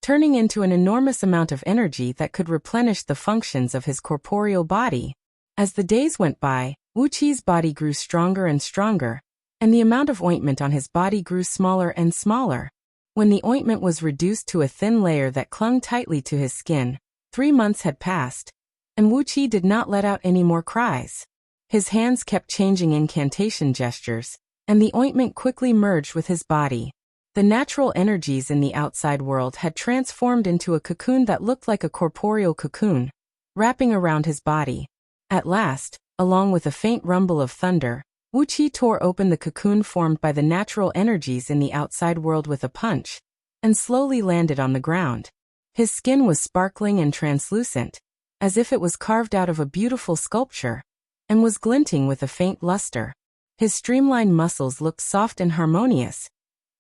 turning into an enormous amount of energy that could replenish the functions of his corporeal body. As the days went by, Wuxia's body grew stronger and stronger, and the amount of ointment on his body grew smaller and smaller. When the ointment was reduced to a thin layer that clung tightly to his skin, 3 months had passed, and Wuxia did not let out any more cries. His hands kept changing incantation gestures, and the ointment quickly merged with his body. The natural energies in the outside world had transformed into a cocoon that looked like a corporeal cocoon, wrapping around his body. At last, along with a faint rumble of thunder, Wuxia tore open the cocoon formed by the natural energies in the outside world with a punch, and slowly landed on the ground. His skin was sparkling and translucent, as if it was carved out of a beautiful sculpture, and was glinting with a faint luster. His streamlined muscles looked soft and harmonious,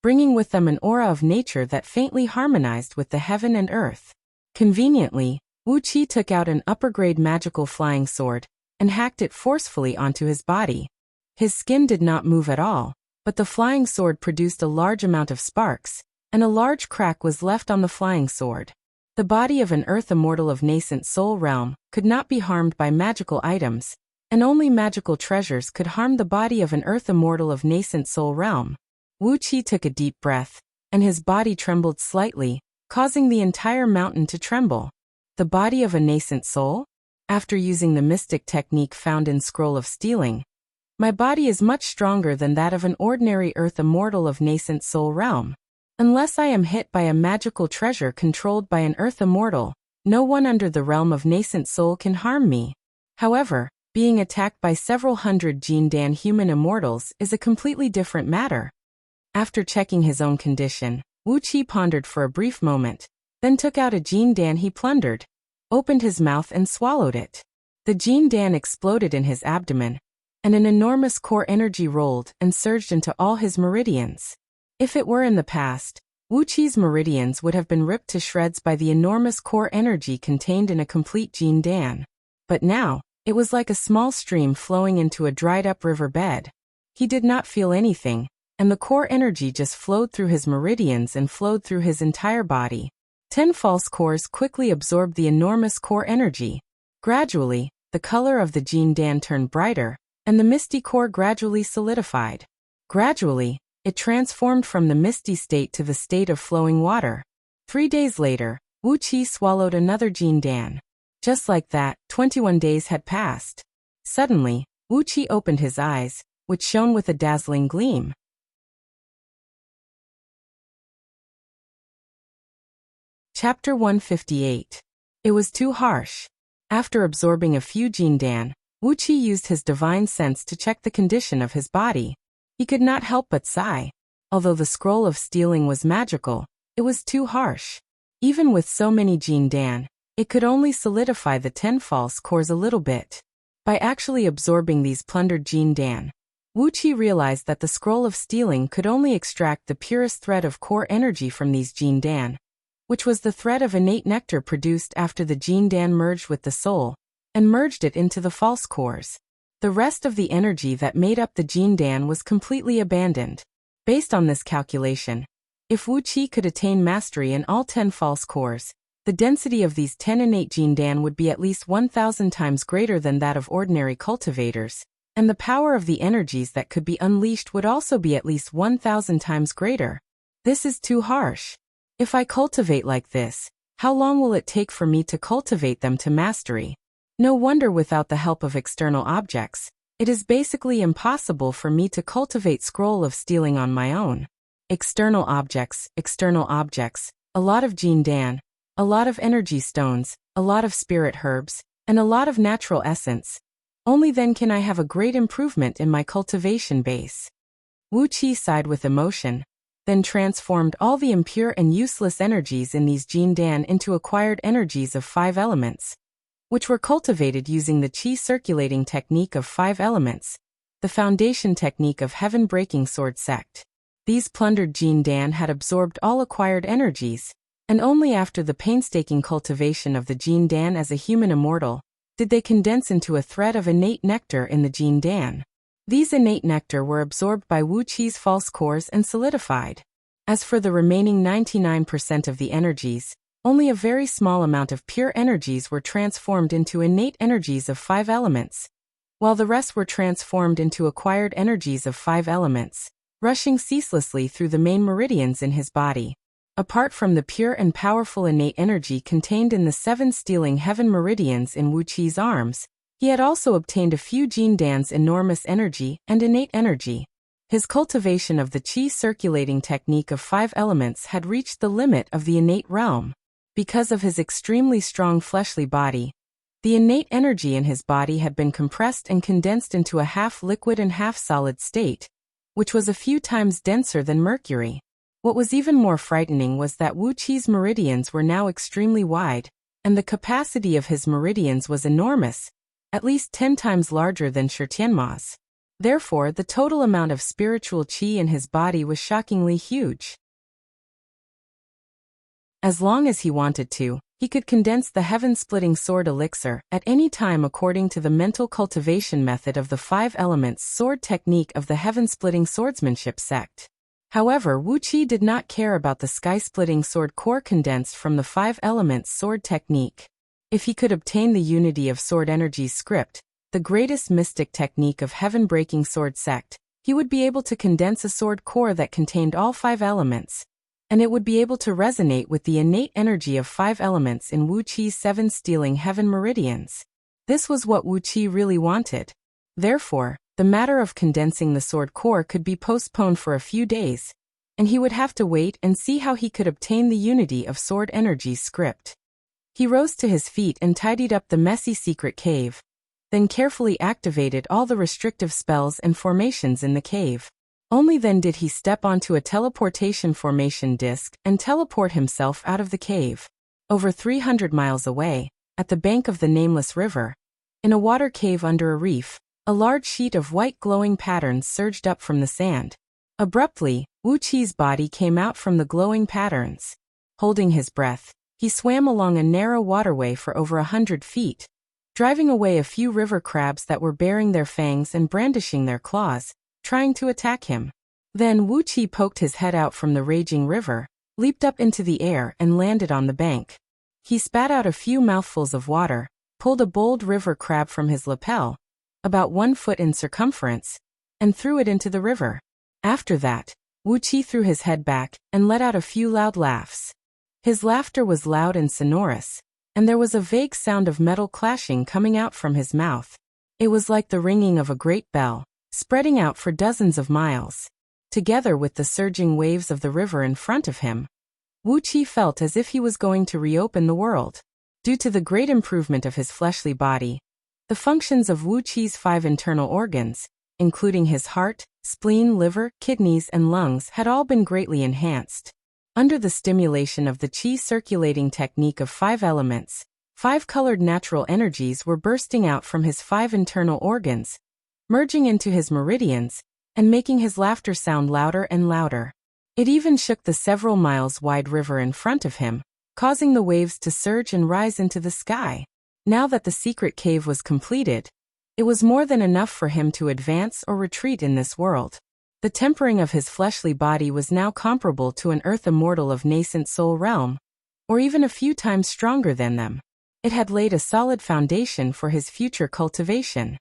bringing with them an aura of nature that faintly harmonized with the heaven and earth. Conveniently, Wuxia took out an upper-grade magical flying sword and hacked it forcefully onto his body. His skin did not move at all, but the flying sword produced a large amount of sparks, and a large crack was left on the flying sword. The body of an earth immortal of nascent soul realm could not be harmed by magical items, and only magical treasures could harm the body of an earth immortal of nascent soul realm. Wuxia took a deep breath, and his body trembled slightly, causing the entire mountain to tremble. The body of a nascent soul? After using the mystic technique found in Scroll of Stealing, my body is much stronger than that of an ordinary earth immortal of nascent soul realm. Unless I am hit by a magical treasure controlled by an earth immortal, no one under the realm of nascent soul can harm me. However, being attacked by several hundred Jindan human immortals is a completely different matter. After checking his own condition, Wuxia pondered for a brief moment, then took out a Jindan he plundered, opened his mouth and swallowed it. The Jindan exploded in his abdomen, and an enormous core energy rolled and surged into all his meridians. If it were in the past, Wuxia's meridians would have been ripped to shreds by the enormous core energy contained in a complete Jindan. But now, it was like a small stream flowing into a dried-up river bed. He did not feel anything, and the core energy just flowed through his meridians and flowed through his entire body. 10 false cores quickly absorbed the enormous core energy. Gradually, the color of the Jindan turned brighter, and the misty core gradually solidified. Gradually, it transformed from the misty state to the state of flowing water. 3 days later, Wuxia swallowed another Jindan. Just like that, 21 days had passed. Suddenly, Wuxia opened his eyes, which shone with a dazzling gleam. Chapter 158. It was too harsh. After absorbing a few Jindan, Wuxia used his divine sense to check the condition of his body. He could not help but sigh. Although the Scroll of Stealing was magical, it was too harsh. Even with so many Jindan, It could only solidify the 10 false cores a little bit. By actually absorbing these plundered Jin Dan, Wuqi realized that the scroll of stealing could only extract the purest thread of core energy from these Jin Dan, which was the thread of innate nectar produced after the Jin Dan merged with the soul, and merged it into the false cores. The rest of the energy that made up the Jin Dan was completely abandoned. Based on this calculation, if Wuqi could attain mastery in all 10 false cores, the density of these 10 innate Jin Dan would be at least 1,000 times greater than that of ordinary cultivators, and the power of the energies that could be unleashed would also be at least 1,000 times greater. This is too harsh. If I cultivate like this, how long will it take for me to cultivate them to mastery? No wonder without the help of external objects, it is basically impossible for me to cultivate scroll of stealing on my own. External objects, a lot of Jin Dan, a lot of energy stones, a lot of spirit herbs, and a lot of natural essence. Only then can I have a great improvement in my cultivation base. Wuqi sighed with emotion, then transformed all the impure and useless energies in these Jin Dan into acquired energies of 5 elements, which were cultivated using the qi circulating technique of 5 elements, the foundation technique of heaven-breaking sword sect. These plundered Jin Dan had absorbed all acquired energies, and only after the painstaking cultivation of the Jin Dan as a human immortal, did they condense into a thread of innate nectar in the Jin Dan. These innate nectar were absorbed by Wuqi's false cores and solidified. As for the remaining 99% of the energies, only a very small amount of pure energies were transformed into innate energies of 5 elements, while the rest were transformed into acquired energies of 5 elements, rushing ceaselessly through the main meridians in his body. Apart from the pure and powerful innate energy contained in the 7 stealing heaven meridians in Wuqi's arms, he had also obtained a few Jin Dan's enormous energy and innate energy. His cultivation of the qi circulating technique of 5 elements had reached the limit of the innate realm. Because of his extremely strong fleshly body, the innate energy in his body had been compressed and condensed into a half-liquid and half-solid state, which was a few times denser than mercury. What was even more frightening was that Wuqi's meridians were now extremely wide, and the capacity of his meridians was enormous, at least 10 times larger than Shirtianma's. Therefore, the total amount of spiritual qi in his body was shockingly huge. As long as he wanted to, he could condense the heaven-splitting sword elixir at any time according to the mental cultivation method of the 5 elements sword technique of the heaven-splitting swordsmanship sect. However, Wuqi did not care about the sky-splitting sword core condensed from the 5 elements sword technique. If he could obtain the unity of sword energy script, the greatest mystic technique of heaven-breaking sword sect, he would be able to condense a sword core that contained all 5 elements, and it would be able to resonate with the innate energy of 5 elements in Wuqi's 7 stealing heaven meridians. This was what Wuqi really wanted. Therefore, the matter of condensing the sword core could be postponed for a few days, and he would have to wait and see how he could obtain the unity of sword energy script. He rose to his feet and tidied up the messy secret cave, then carefully activated all the restrictive spells and formations in the cave. Only then did he step onto a teleportation formation disc and teleport himself out of the cave. Over 300 miles away, at the bank of the nameless river, in a water cave under a reef, a large sheet of white glowing patterns surged up from the sand. Abruptly, Wuqi's body came out from the glowing patterns. Holding his breath, he swam along a narrow waterway for over 100 feet, driving away a few river crabs that were baring their fangs and brandishing their claws, trying to attack him. Then Wuqi poked his head out from the raging river, leaped up into the air and landed on the bank. He spat out a few mouthfuls of water, pulled a bold river crab from his lapel, about 1 foot in circumference, and threw it into the river. After that, Wuqi threw his head back and let out a few loud laughs. His laughter was loud and sonorous, and there was a vague sound of metal clashing coming out from his mouth. It was like the ringing of a great bell, spreading out for dozens of miles. Together with the surging waves of the river in front of him, Wuqi felt as if he was going to reopen the world. Due to the great improvement of his fleshly body, the functions of Wuqi's 5 internal organs, including his heart, spleen, liver, kidneys, and lungs, had all been greatly enhanced. Under the stimulation of the qi circulating technique of 5 elements, 5 colored natural energies were bursting out from his 5 internal organs, merging into his meridians, and making his laughter sound louder and louder. It even shook the several miles wide river in front of him, causing the waves to surge and rise into the sky. Now that the secret cave was completed, it was more than enough for him to advance or retreat in this world. The tempering of his fleshly body was now comparable to an earth immortal of nascent soul realm, or even a few times stronger than them. It had laid a solid foundation for his future cultivation.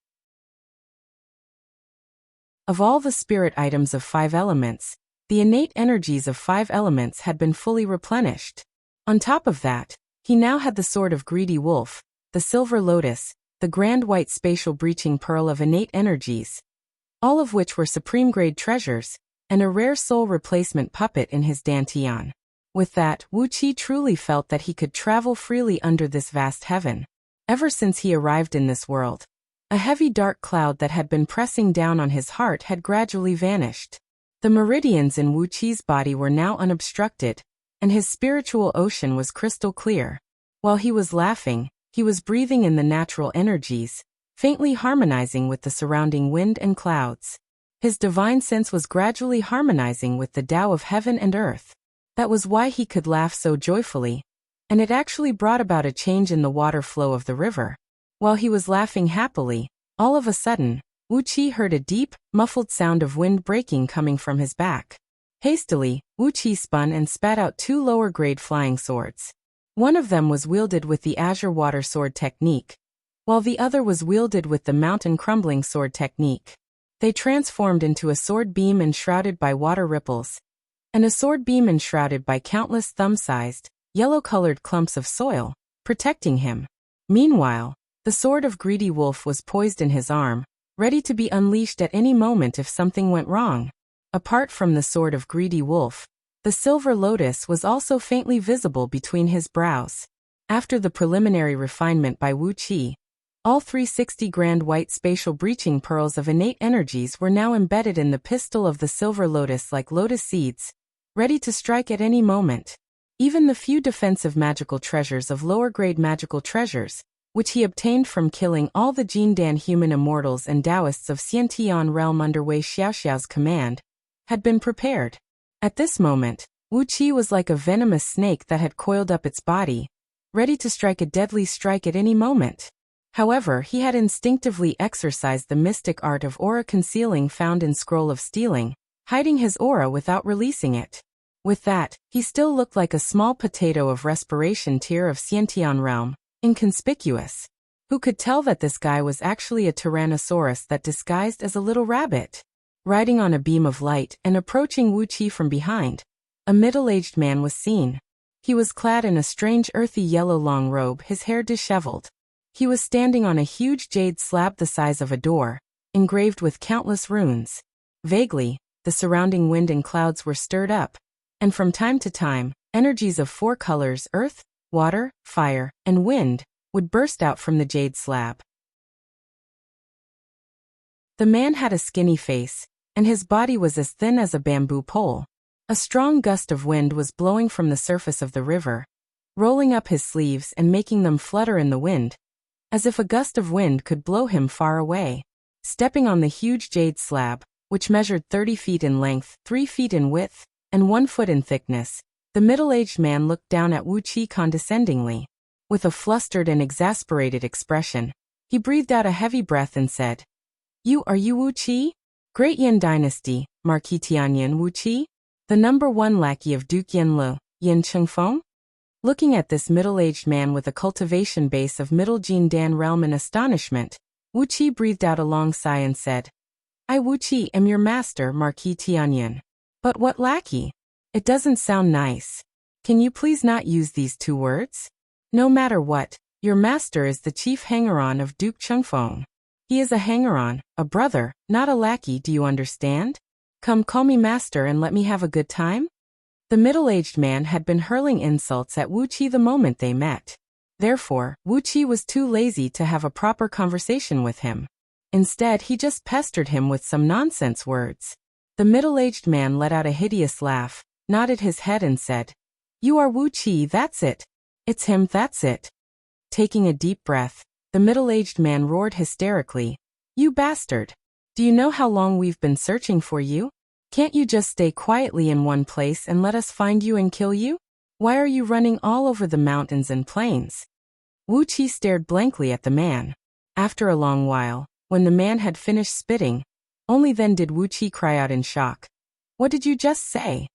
Of all the spirit items of 5 elements, the innate energies of 5 elements had been fully replenished. On top of that, he now had the sword of greedy wolf, the silver lotus, the grand white spatial breaching pearl of innate energies, all of which were supreme-grade treasures, and a rare soul replacement puppet in his dantian. With that, Wuxia truly felt that he could travel freely under this vast heaven. Ever since he arrived in this world, a heavy dark cloud that had been pressing down on his heart had gradually vanished. The meridians in Wuxia's body were now unobstructed, and his spiritual ocean was crystal clear. While he was laughing, he was breathing in the natural energies, faintly harmonizing with the surrounding wind and clouds. His divine sense was gradually harmonizing with the Tao of heaven and earth. That was why he could laugh so joyfully, and it actually brought about a change in the water flow of the river. While he was laughing happily, all of a sudden, Wuxia heard a deep, muffled sound of wind breaking coming from his back. Hastily, Wuxia spun and spat out 2 lower-grade flying swords. One of them was wielded with the Azure Water Sword technique, while the other was wielded with the Mountain Crumbling Sword technique. They transformed into a sword beam enshrouded by water ripples, and a sword beam enshrouded by countless thumb-sized, yellow-colored clumps of soil, protecting him. Meanwhile, the sword of greedy wolf was poised in his arm, ready to be unleashed at any moment if something went wrong. Apart from the sword of greedy wolf, the silver lotus was also faintly visible between his brows. After the preliminary refinement by Wuxia, all 360 grand white spatial breaching pearls of innate energies were now embedded in the pistil of the silver lotus like lotus seeds, ready to strike at any moment. Even the few defensive magical treasures of lower-grade magical treasures, which he obtained from killing all the Jindan human immortals and Taoists of Xiantian realm under Wei Xiaoxiao's command, had been prepared. At this moment, Wuxia was like a venomous snake that had coiled up its body, ready to strike a deadly strike at any moment. However, he had instinctively exercised the mystic art of aura concealing found in Scroll of Stealing, hiding his aura without releasing it. With that, he still looked like a small potato of respiration tier of Xiantian realm, inconspicuous. Who could tell that this guy was actually a Tyrannosaurus that disguised as a little rabbit? Riding on a beam of light and approaching Wuxia from behind, a middle-aged man was seen. He was clad in a strange earthy yellow long robe, his hair disheveled. He was standing on a huge jade slab the size of a door, engraved with countless runes. Vaguely, the surrounding wind and clouds were stirred up, and from time to time, energies of 4 colors, earth, water, fire, and wind, would burst out from the jade slab. The man had a skinny face, and his body was as thin as a bamboo pole. A strong gust of wind was blowing from the surface of the river, rolling up his sleeves and making them flutter in the wind, as if a gust of wind could blow him far away. Stepping on the huge jade slab, which measured 30 feet in length, 3 feet in width, and 1 foot in thickness, the middle-aged man looked down at Wuxia condescendingly. With a flustered and exasperated expression, he breathed out a heavy breath and said, Are you Wuxia? Great Yin Dynasty, Marquis Tianyan Wuxia? The #1 lackey of Duke Yanlu, Yin Chengfeng? Looking at this middle-aged man with a cultivation base of Middle Jindan realm in astonishment, Wuxia breathed out a long sigh and said, I Wuxia am your master, Marquis Tianyan. But what lackey? It doesn't sound nice. Can you please not use these 2 words? No matter what, your master is the chief hanger-on of Duke Chengfeng. He is a hanger-on, a brother, not a lackey, do you understand? Come call me master and let me have a good time? The middle-aged man had been hurling insults at Wuxia the moment they met. Therefore, Wuxia was too lazy to have a proper conversation with him. Instead, he just pestered him with some nonsense words. The middle-aged man let out a hideous laugh, nodded his head and said, You are Wuxia, that's it. It's him, that's it. Taking a deep breath, the middle-aged man roared hysterically, "You bastard! Do you know how long we've been searching for you? Can't you just stay quietly in one place and let us find you and kill you? Why are you running all over the mountains and plains?" Wuxia stared blankly at the man. After a long while, when the man had finished spitting, only then did Wuxia cry out in shock. "What did you just say?"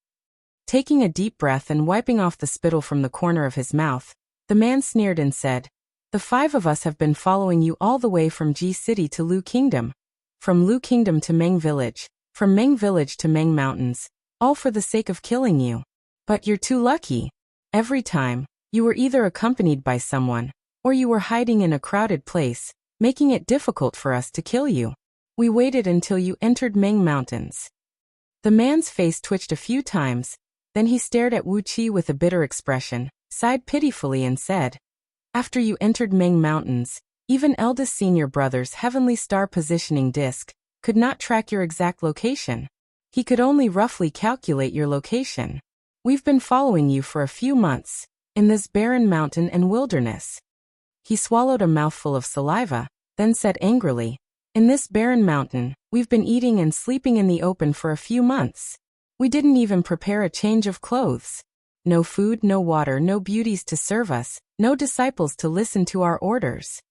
Taking a deep breath and wiping off the spittle from the corner of his mouth, the man sneered and said, "The 5 of us have been following you all the way from Ji City to Lu Kingdom, from Lu Kingdom to Meng Village, from Meng Village to Meng Mountains, all for the sake of killing you. But you're too lucky. Every time, you were either accompanied by someone, or you were hiding in a crowded place, making it difficult for us to kill you. We waited until you entered Meng Mountains." The man's face twitched a few times, then he stared at Wuxia with a bitter expression, sighed pitifully and said, "After you entered Meng Mountains, even eldest senior brother's heavenly star positioning disc could not track your exact location. He could only roughly calculate your location. We've been following you for a few months, in this barren mountain and wilderness." He swallowed a mouthful of saliva, then said angrily, "In this barren mountain, we've been eating and sleeping in the open for a few months. We didn't even prepare a change of clothes. No food, no water, no beauties to serve us, no disciples to listen to our orders.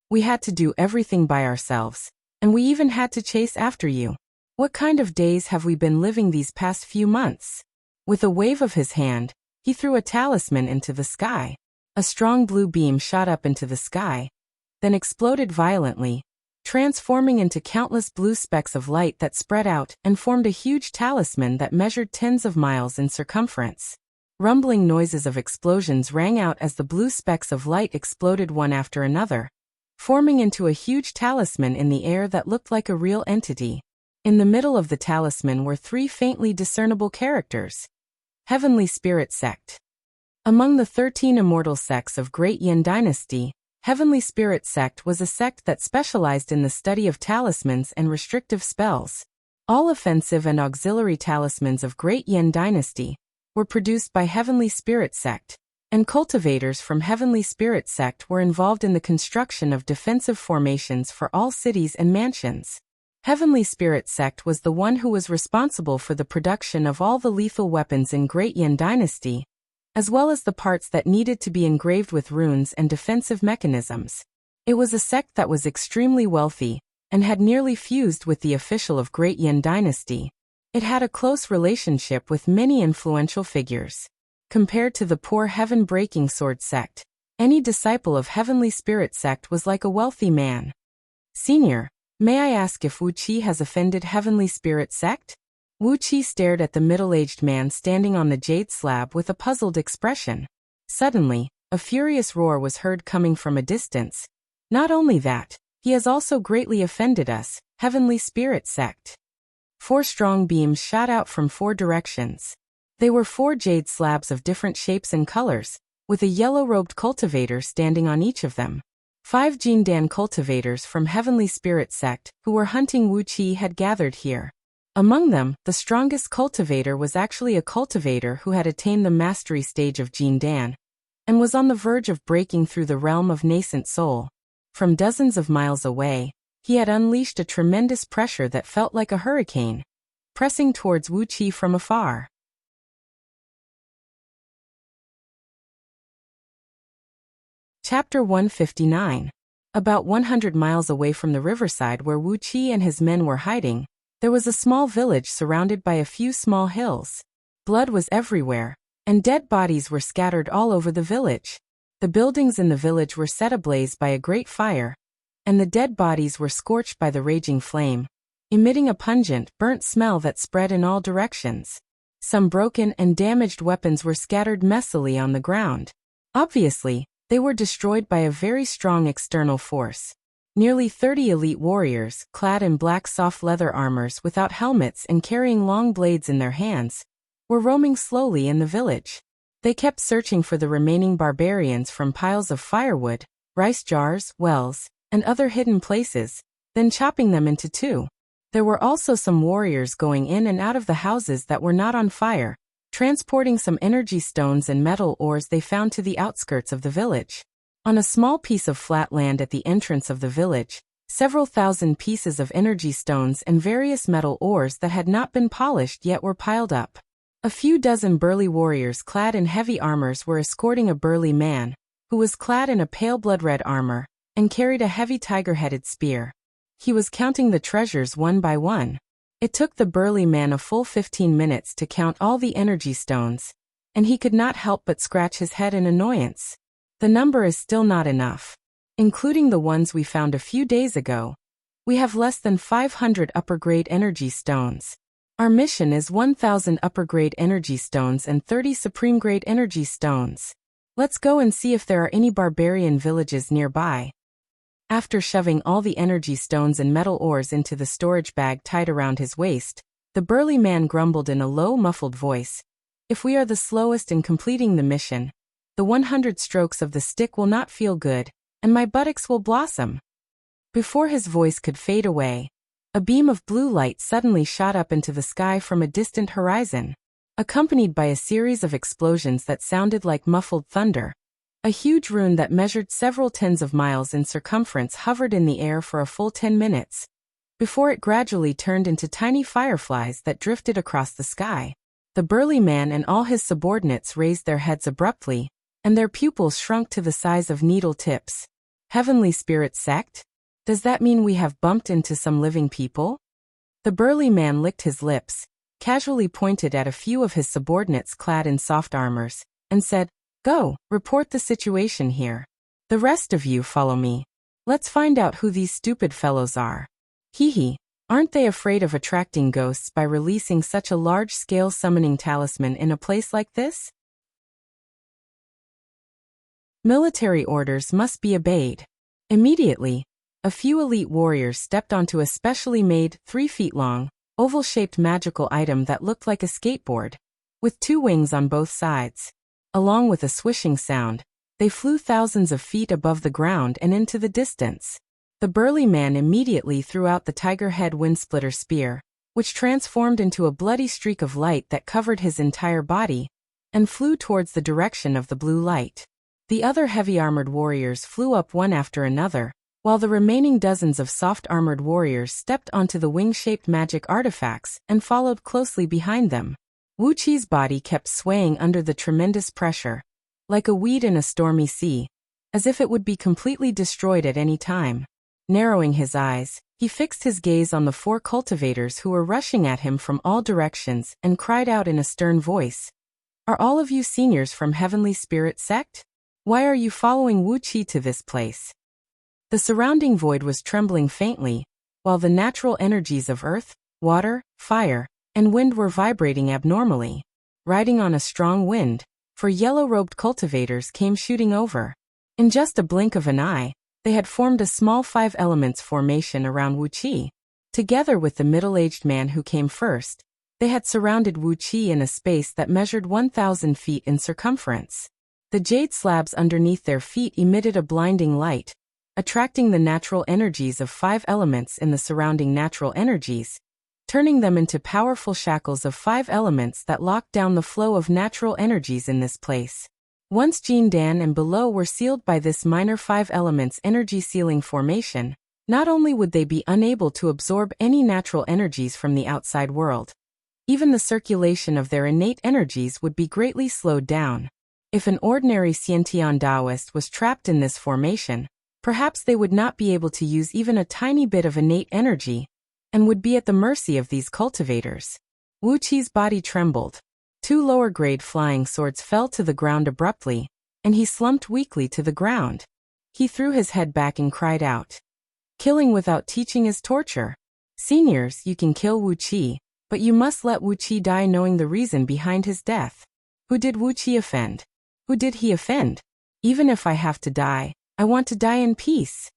We had to do everything by ourselves, and we even had to chase after you. What kind of days have we been living these past few months?" With a wave of his hand, he threw a talisman into the sky. A strong blue beam shot up into the sky, then exploded violently, transforming into countless blue specks of light that spread out and formed a huge talisman that measured tens of miles in circumference. Rumbling noises of explosions rang out as the blue specks of light exploded one after another, forming into a huge talisman in the air that looked like a real entity. In the middle of the talisman were 3 faintly discernible characters. Heavenly Spirit Sect. Among the 13 immortal sects of Great Yin Dynasty, Heavenly Spirit Sect was a sect that specialized in the study of talismans and restrictive spells. All offensive and auxiliary talismans of Great Yin Dynasty were produced by Heavenly Spirit Sect, and cultivators from Heavenly Spirit Sect were involved in the construction of defensive formations for all cities and mansions. Heavenly Spirit Sect was the one who was responsible for the production of all the lethal weapons in Great Yin Dynasty, as well as the parts that needed to be engraved with runes and defensive mechanisms. It was a sect that was extremely wealthy, and had nearly fused with the official of Great Yin Dynasty. It had a close relationship with many influential figures. Compared to the poor heaven-breaking sword sect, any disciple of Heavenly Spirit Sect was like a wealthy man. "Senior, may I ask if Wuxia has offended Heavenly Spirit Sect?" Wuxia stared at the middle-aged man standing on the jade slab with a puzzled expression. Suddenly, a furious roar was heard coming from a distance. "Not only that, he has also greatly offended us, Heavenly Spirit Sect." 4 strong beams shot out from 4 directions. They were 4 jade slabs of different shapes and colors, with a yellow-robed cultivator standing on each of them. 5 Jindan cultivators from Heavenly Spirit Sect who were hunting Wuxia had gathered here. Among them, the strongest cultivator was actually a cultivator who had attained the mastery stage of Jindan, and was on the verge of breaking through the realm of nascent soul. From dozens of miles away, he had unleashed a tremendous pressure that felt like a hurricane, pressing towards Wuxia from afar. Chapter 159. About 100 miles away from the riverside where Wuxia and his men were hiding, there was a small village surrounded by a few small hills. Blood was everywhere, and dead bodies were scattered all over the village. The buildings in the village were set ablaze by a great fire, and the dead bodies were scorched by the raging flame, emitting a pungent, burnt smell that spread in all directions. Some broken and damaged weapons were scattered messily on the ground. Obviously, they were destroyed by a very strong external force. Nearly 30 elite warriors, clad in black soft leather armors without helmets and carrying long blades in their hands, were roaming slowly in the village. They kept searching for the remaining barbarians from piles of firewood, rice jars, wells, and other hidden places, then chopping them into 2. There were also some warriors going in and out of the houses that were not on fire, transporting some energy stones and metal ores they found to the outskirts of the village. On a small piece of flat land at the entrance of the village, several thousand pieces of energy stones and various metal ores that had not been polished yet were piled up. A few dozen burly warriors clad in heavy armors were escorting a burly man, who was clad in a pale blood-red armor, and carried a heavy tiger-headed spear. He was counting the treasures one by one. It took the burly man a full 15 minutes to count all the energy stones, and he could not help but scratch his head in annoyance. The number is still not enough. Including the ones we found a few days ago, we have less than 500 upper-grade energy stones. Our mission is 1,000 upper-grade energy stones and 30 supreme-grade energy stones. Let's go and see if there are any barbarian villages nearby. After shoving all the energy stones and metal ores into the storage bag tied around his waist, the burly man grumbled in a low, muffled voice, "If we are the slowest in completing the mission, the 100 strokes of the stick will not feel good, and my buttocks will blossom." Before his voice could fade away, a beam of blue light suddenly shot up into the sky from a distant horizon, accompanied by a series of explosions that sounded like muffled thunder. A huge rune that measured several tens of miles in circumference hovered in the air for a full 10 minutes, before it gradually turned into tiny fireflies that drifted across the sky. The burly man and all his subordinates raised their heads abruptly, and their pupils shrunk to the size of needle tips. Heavenly Spirit Sect? Does that mean we have bumped into some living people? The burly man licked his lips, casually pointed at a few of his subordinates clad in soft armors, and said, "Go, report the situation here. The rest of you follow me. Let's find out who these stupid fellows are." Hee, aren't they afraid of attracting ghosts by releasing such a large-scale summoning talisman in a place like this? Military orders must be obeyed. Immediately, a few elite warriors stepped onto a specially made, 3 feet long, oval-shaped magical item that looked like a skateboard, with 2 wings on both sides. Along with a swishing sound, they flew thousands of feet above the ground and into the distance. The burly man immediately threw out the tiger-head windsplitter spear, which transformed into a bloody streak of light that covered his entire body, and flew towards the direction of the blue light. The other heavy-armored warriors flew up one after another, while the remaining dozens of soft-armored warriors stepped onto the wing-shaped magic artifacts and followed closely behind them. Wuxi's body kept swaying under the tremendous pressure, like a weed in a stormy sea, as if it would be completely destroyed at any time. Narrowing his eyes, he fixed his gaze on the 4 cultivators who were rushing at him from all directions and cried out in a stern voice, "Are all of you seniors from Heavenly Spirit Sect? Why are you following Wuxi to this place?" The surrounding void was trembling faintly, while the natural energies of earth, water, fire, and wind were vibrating abnormally. Riding on a strong wind, 4 yellow-robed cultivators came shooting over. In just a blink of an eye, they had formed a small 5 elements formation around Wuxi. Together with the middle-aged man who came first, they had surrounded Wuxi in a space that measured 1,000 feet in circumference. The jade slabs underneath their feet emitted a blinding light, attracting the natural energies of 5 elements in the surrounding natural energies, turning them into powerful shackles of 5 elements that locked down the flow of natural energies in this place. Once Jindan and below were sealed by this minor 5 elements energy sealing formation, not only would they be unable to absorb any natural energies from the outside world, even the circulation of their innate energies would be greatly slowed down. If an ordinary Xiantian Taoist was trapped in this formation, perhaps they would not be able to use even a tiny bit of innate energy, and would be at the mercy of these cultivators. Wuqi's body trembled. 2 lower-grade flying swords fell to the ground abruptly, and he slumped weakly to the ground. He threw his head back and cried out, "Killing without teaching is torture. Seniors, you can kill Wuqi, but you must let Wuqi die knowing the reason behind his death. Who did Wuqi offend? Who did he offend? Even if I have to die, I want to die in peace."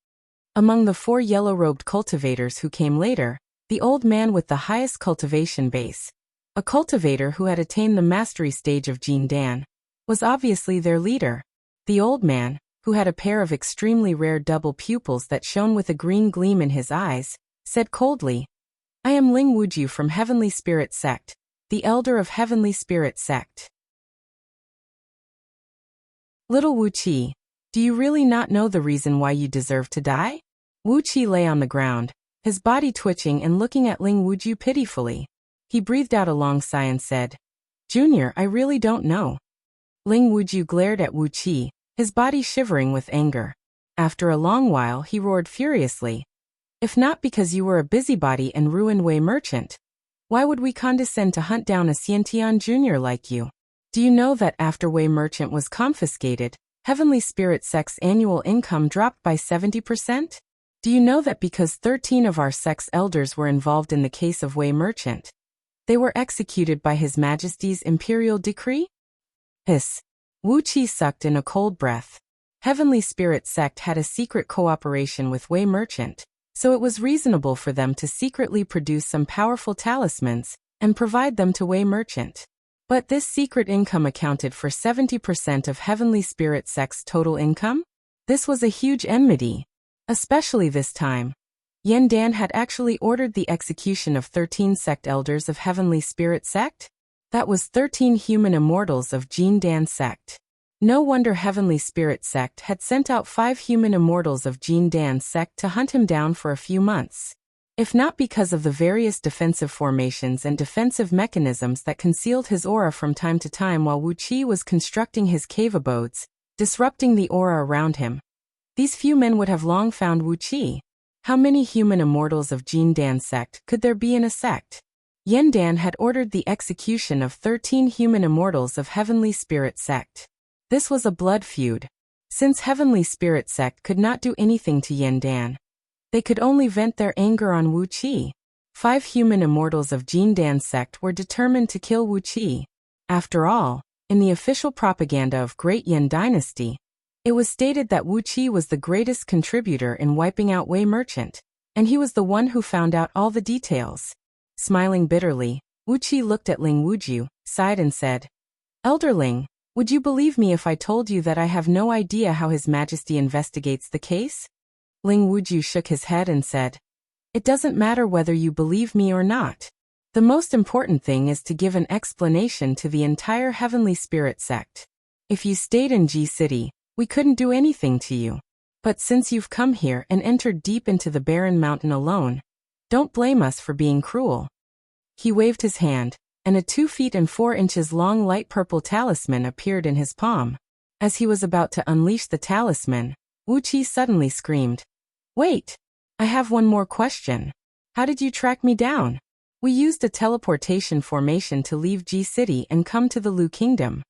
Among the 4 yellow-robed cultivators who came later, the old man with the highest cultivation base, a cultivator who had attained the mastery stage of Jindan, was obviously their leader. The old man, who had a pair of extremely rare double pupils that shone with a green gleam in his eyes, said coldly, "I am Ling Wuju from Heavenly Spirit Sect. the elder of Heavenly Spirit Sect. Little Wuxia, do you really not know the reason why you deserve to die? Wuxia lay on the ground, his body twitching and looking at Ling Wuju pitifully. He breathed out a long sigh and said, Junior, I really don't know. Ling Wuju glared at Wuxia, his body shivering with anger. After a long while he roared furiously. If not because you were a busybody and ruined Wei merchant, why would we condescend to hunt down a Xiantian junior like you? Do you know that after Wei merchant was confiscated, Heavenly Spirit Sect's annual income dropped by 70%? Do you know that because 13 of our sect's elders were involved in the case of Wei merchant, they were executed by His Majesty's imperial decree? Hiss. Wuxia sucked in a cold breath. Heavenly Spirit Sect had a secret cooperation with Wei merchant, so it was reasonable for them to secretly produce some powerful talismans and provide them to Wei merchant. But this secret income accounted for 70% of Heavenly Spirit Sect's total income? This was a huge enmity. Especially this time. Yen Dan had actually ordered the execution of 13 sect elders of Heavenly Spirit Sect? That was 13 human immortals of Jin Dan Sect. No wonder Heavenly Spirit Sect had sent out 5 human immortals of Jin Dan Sect to hunt him down for a few months. If not because of the various defensive formations and defensive mechanisms that concealed his aura from time to time while Wuxia was constructing his cave abodes, disrupting the aura around him. These few men would have long found Wuxia. How many human immortals of Jin Dan Sect could there be in a sect? Yen Dan had ordered the execution of 13 human immortals of Heavenly Spirit Sect. This was a blood feud. Since Heavenly Spirit Sect could not do anything to Yen Dan, they could only vent their anger on Wuxia. 5 human immortals of Jin Dan Sect were determined to kill Wuxia. After all, in the official propaganda of Great Yen Dynasty, it was stated that Wuxia was the greatest contributor in wiping out Wei merchant, and he was the one who found out all the details. Smiling bitterly, Wuxia looked at Ling Wuju, sighed and said, Elder Ling, would you believe me if I told you that I have no idea how His Majesty investigates the case? Ling Wuju shook his head and said, It doesn't matter whether you believe me or not. The most important thing is to give an explanation to the entire Heavenly Spirit Sect. If you stayed in G City, we couldn't do anything to you. But since you've come here and entered deep into the barren mountain alone, don't blame us for being cruel. He waved his hand, and a 2 feet and 4 inches long light purple talisman appeared in his palm. As he was about to unleash the talisman, Wuxia suddenly screamed, Wait! I have one more question. How did you track me down? We used a teleportation formation to leave G City and come to the Lu Kingdom.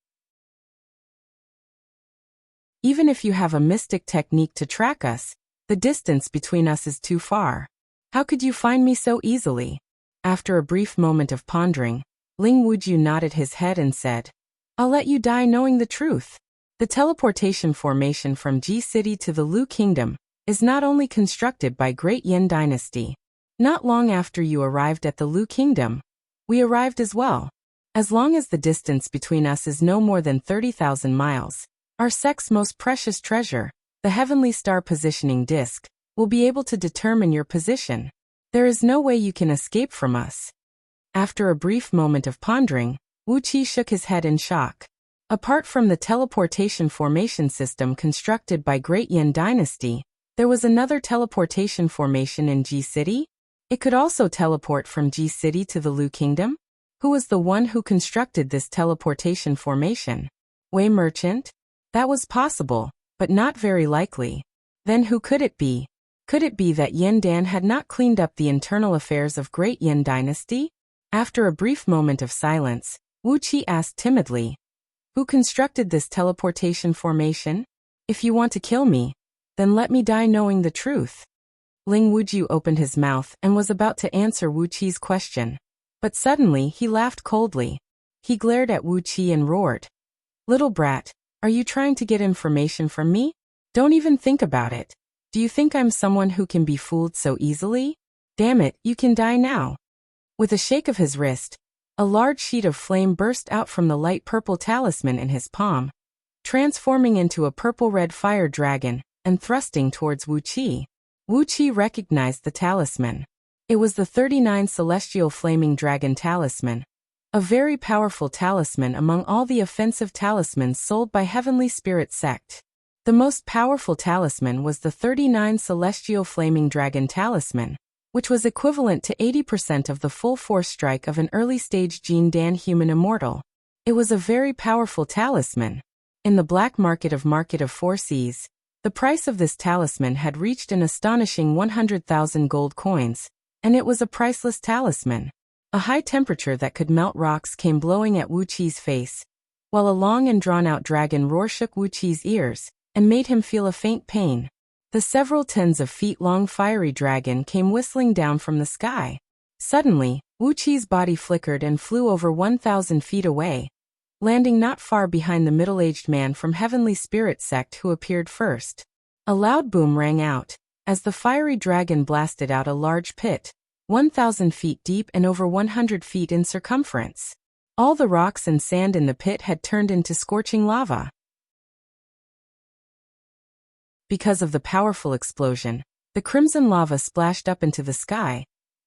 Even if you have a mystic technique to track us, the distance between us is too far. How could you find me so easily? After a brief moment of pondering, Ling Wuju nodded his head and said, I'll let you die knowing the truth. The teleportation formation from G City to the Lu Kingdom is not only constructed by Great Yen Dynasty. Not long after you arrived at the Lu Kingdom, we arrived as well. As long as the distance between us is no more than 30,000 miles, our sect's most precious treasure, the Heavenly Star Positioning Disc, will be able to determine your position. There is no way you can escape from us. After a brief moment of pondering, Wuxia shook his head in shock. Apart from the teleportation formation system constructed by Great Yen Dynasty, there was another teleportation formation in G City? It could also teleport from G City to the Lu Kingdom? Who was the one who constructed this teleportation formation? Wei merchant? That was possible, but not very likely. Then who could it be? Could it be that Yen Dan had not cleaned up the internal affairs of Great Yen Dynasty? After a brief moment of silence, Wuxia asked timidly, Who constructed this teleportation formation? If you want to kill me, then let me die knowing the truth. Ling Wuju opened his mouth and was about to answer Wuqia's question. But suddenly he laughed coldly. He glared at Wuxia and roared, Little brat, are you trying to get information from me? Don't even think about it. Do you think I'm someone who can be fooled so easily? Damn it, you can die now. With a shake of his wrist, a large sheet of flame burst out from the light purple talisman in his palm, transforming into a purple-red fire dragon and thrusting towards Wuxia. Wuxia recognized the talisman. It was the 39 celestial flaming dragon talisman. a very powerful talisman among all the offensive talismans sold by Heavenly Spirit Sect. The most powerful talisman was the 39 Celestial Flaming Dragon Talisman, which was equivalent to 80% of the full force strike of an early-stage Jin Dan human immortal. It was a very powerful talisman. In the black market of Four Seas, the price of this talisman had reached an astonishing 100,000 gold coins, and it was a priceless talisman. A high temperature that could melt rocks came blowing at Wuqi's face, while a long and drawn-out dragon roar shook Wuqi's ears and made him feel a faint pain. The several tens of feet-long fiery dragon came whistling down from the sky. Suddenly, Wuqi's body flickered and flew over 1,000 feet away, landing not far behind the middle-aged man from Heavenly Spirit Sect who appeared first. A loud boom rang out as the fiery dragon blasted out a large pit, 1,000 feet deep and over 100 feet in circumference. All the rocks and sand in the pit had turned into scorching lava. Because of the powerful explosion, the crimson lava splashed up into the sky,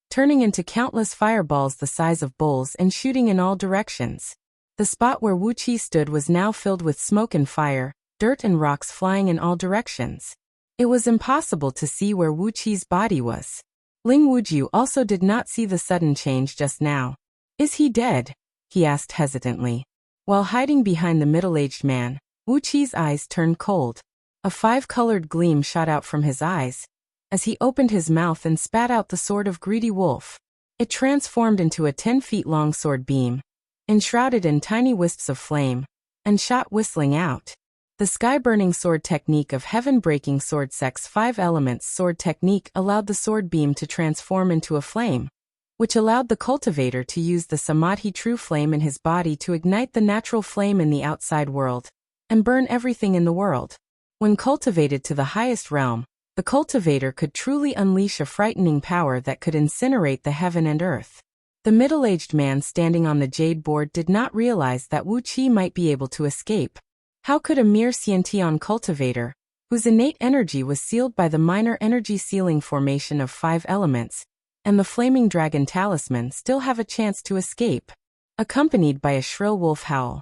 turning into countless fireballs the size of bowls and shooting in all directions. The spot where Wuqi stood was now filled with smoke and fire, dirt and rocks flying in all directions. It was impossible to see where Wuqi's body was. Ling Wujiu also did not see the sudden change just now. "Is he dead?" he asked hesitantly. While hiding behind the middle-aged man, Wuqi's eyes turned cold. A five-colored gleam shot out from his eyes as he opened his mouth and spat out the sword of Greedy Wolf. It transformed into a 10-feet-long sword beam, enshrouded in tiny wisps of flame, and shot whistling out. The sky-burning sword technique of Heaven-breaking Sword Sect's 5 elements sword technique allowed the sword beam to transform into a flame, which allowed the cultivator to use the Samadhi true flame in his body to ignite the natural flame in the outside world and burn everything in the world. When cultivated to the highest realm, the cultivator could truly unleash a frightening power that could incinerate the heaven and earth. The middle-aged man standing on the jade board did not realize that Wuqi might be able to escape. How could a mere Xiantian cultivator, whose innate energy was sealed by the minor energy sealing formation of 5 elements, and the flaming dragon talisman still have a chance to escape? Accompanied by a shrill wolf howl,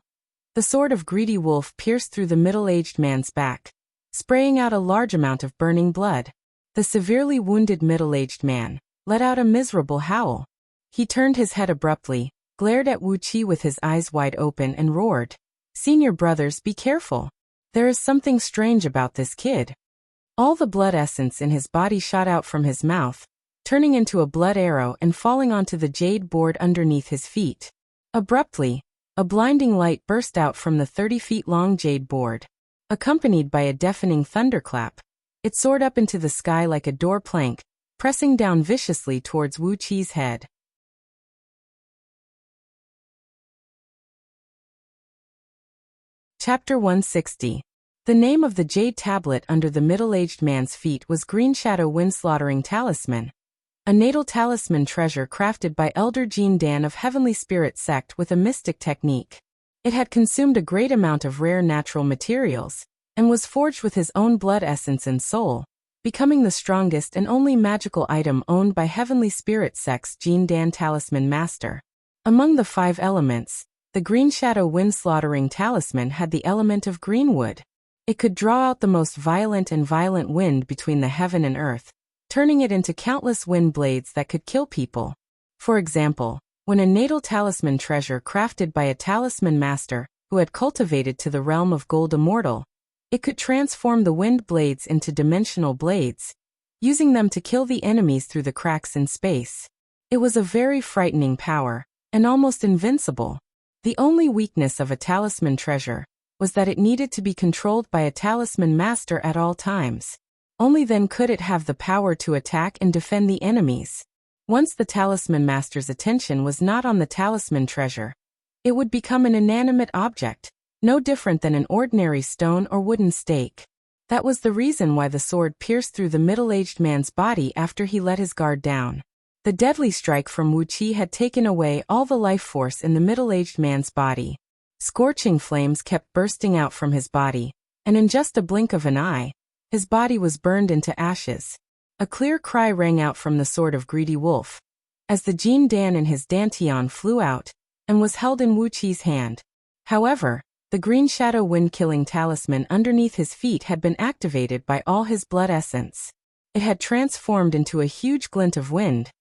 the sword of Greedy Wolf pierced through the middle-aged man's back, spraying out a large amount of burning blood. The severely wounded middle-aged man let out a miserable howl. He turned his head abruptly, glared at Wuqi with his eyes wide open and roared, "Senior brothers, be careful. There is something strange about this kid." All the blood essence in his body shot out from his mouth, turning into a blood arrow and falling onto the jade board underneath his feet. Abruptly, a blinding light burst out from the 30-feet-long jade board. Accompanied by a deafening thunderclap, it soared up into the sky like a door plank, pressing down viciously towards Wuqi's head. Chapter 160. The name of the jade tablet under the middle-aged man's feet was Green Shadow Wind-Slaughtering Talisman, a natal talisman treasure crafted by Elder Jin Dan of Heavenly Spirit Sect with a mystic technique. It had consumed a great amount of rare natural materials, and was forged with his own blood essence and soul, becoming the strongest and only magical item owned by Heavenly Spirit Sect's Jin Dan Talisman Master. Among the 5 elements, the Green Shadow Wind-Slaughtering Talisman had the element of greenwood. It could draw out the most violent wind between the heaven and earth, turning it into countless wind blades that could kill people. For example, when a natal talisman treasure crafted by a talisman master who had cultivated to the realm of gold immortal, it could transform the wind blades into dimensional blades, using them to kill the enemies through the cracks in space. It was a very frightening power, and almost invincible. The only weakness of a talisman treasure was that it needed to be controlled by a talisman master at all times. Only then could it have the power to attack and defend the enemies. Once the talisman master's attention was not on the talisman treasure, it would become an inanimate object, no different than an ordinary stone or wooden stake. That was the reason why the sword pierced through the middle-aged man's body after he let his guard down. The deadly strike from Wuqi had taken away all the life force in the middle-aged man's body. Scorching flames kept bursting out from his body, and in just a blink of an eye, his body was burned into ashes. A clear cry rang out from the sword of Greedy Wolf, as the Jin Dan and his dantian flew out, and was held in Wuqi's hand. However, the green shadow wind-killing talisman underneath his feet had been activated by all his blood essence. It had transformed into a huge glint of wind,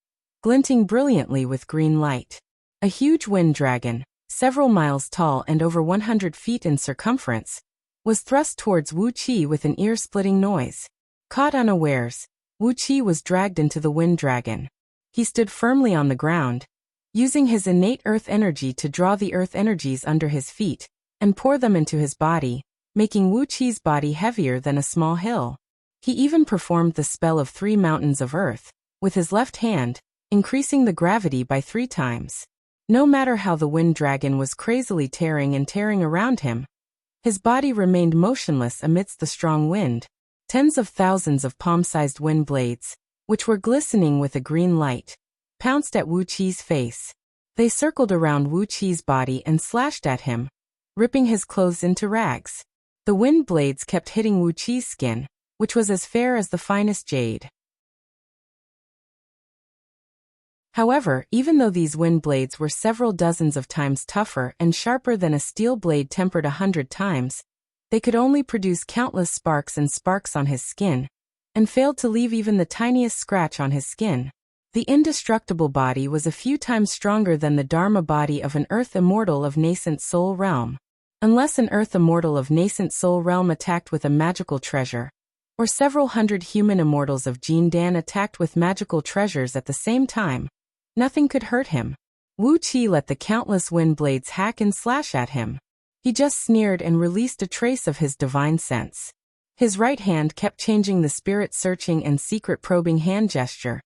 glinting brilliantly with green light. A huge wind dragon, several miles tall and over 100 feet in circumference, was thrust towards Wuqi with an ear-splitting noise. Caught unawares, Wuqi was dragged into the wind dragon. He stood firmly on the ground, using his innate earth energy to draw the earth energies under his feet and pour them into his body, making Wuqi's body heavier than a small hill. He even performed the spell of 3 mountains of earth, with his left hand, increasing the gravity by 3 times. No matter how the wind dragon was crazily tearing around him, his body remained motionless amidst the strong wind. Tens of thousands of palm-sized wind blades, which were glistening with a green light, pounced at Wuqi's face. They circled around Wuqi's body and slashed at him, ripping his clothes into rags. The wind blades kept hitting Wuqi's skin, which was as fair as the finest jade. However, even though these wind blades were several dozens of times tougher and sharper than a steel blade tempered 100 times, they could only produce countless sparks on his skin, and failed to leave even the tiniest scratch on his skin. The indestructible body was a few times stronger than the Dharma body of an Earth immortal of nascent soul realm. Unless an Earth immortal of nascent soul realm attacked with a magical treasure, or several hundred human immortals of Jin Dan attacked with magical treasures at the same time, nothing could hurt him. Wuqi let the countless wind blades hack and slash at him. He just sneered and released a trace of his divine sense. His right hand kept changing the spirit-searching and secret-probing hand gesture,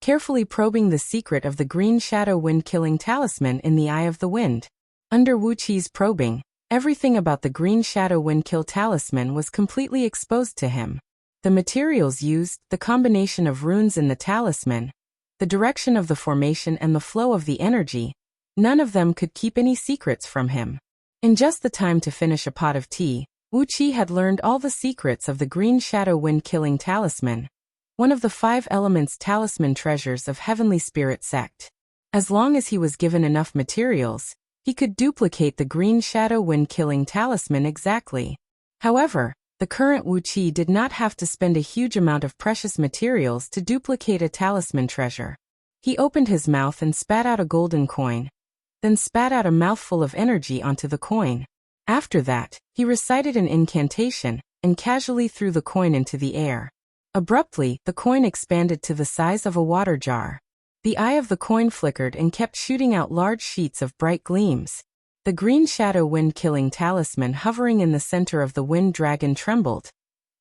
carefully probing the secret of the green shadow wind-killing talisman in the eye of the wind. Under Wuqi's probing, everything about the green shadow wind-kill talisman was completely exposed to him. The materials used, the combination of runes in the talisman, the direction of the formation and the flow of the energy, none of them could keep any secrets from him. In just the time to finish a pot of tea, Wuqi had learned all the secrets of the green shadow wind-killing talisman, one of the 5 elements talisman treasures of Heavenly Spirit sect. As long as he was given enough materials, he could duplicate the green shadow wind-killing talisman exactly. However, the current Wuqi did not have to spend a huge amount of precious materials to duplicate a talisman treasure. He opened his mouth and spat out a golden coin, then spat out a mouthful of energy onto the coin. After that, he recited an incantation and casually threw the coin into the air. Abruptly, the coin expanded to the size of a water jar. The eye of the coin flickered and kept shooting out large sheets of bright gleams. The green shadow wind-killing talisman hovering in the center of the wind dragon trembled,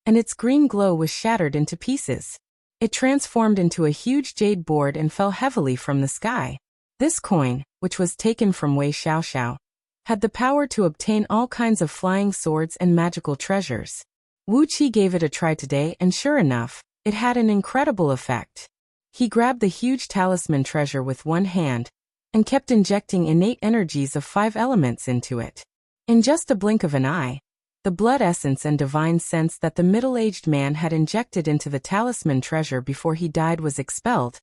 and its green glow was shattered into pieces. It transformed into a huge jade board and fell heavily from the sky. This coin, which was taken from Wei Xiaoxiao, had the power to obtain all kinds of flying swords and magical treasures. Wuqi gave it a try today and sure enough, it had an incredible effect. He grabbed the huge talisman treasure with one hand and kept injecting innate energies of 5 elements into it. In just a blink of an eye, the blood essence and divine sense that the middle-aged man had injected into the talisman treasure before he died was expelled,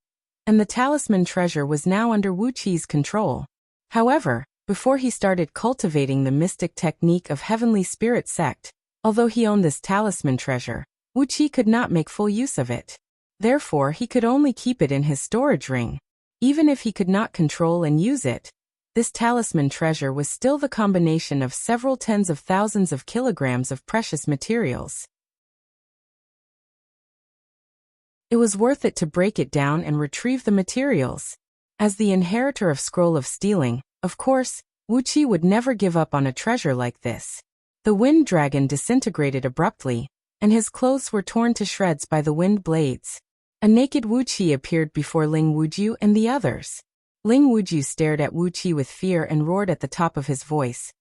and the talisman treasure was now under Wuqi's control. However, before he started cultivating the mystic technique of Heavenly Spirit sect, although he owned this talisman treasure, Wuqi could not make full use of it. Therefore, he could only keep it in his storage ring. Even if he could not control and use it, this talisman treasure was still the combination of several tens of thousands of kilograms of precious materials. It was worth it to break it down and retrieve the materials. As the inheritor of Scroll of Stealing, of course, Wuqi would never give up on a treasure like this. The wind dragon disintegrated abruptly, and his clothes were torn to shreds by the wind blades. A naked Wuqi appeared before Ling Wujiu and the others. Ling Wujiu stared at Wuqi with fear and roared at the top of his voice.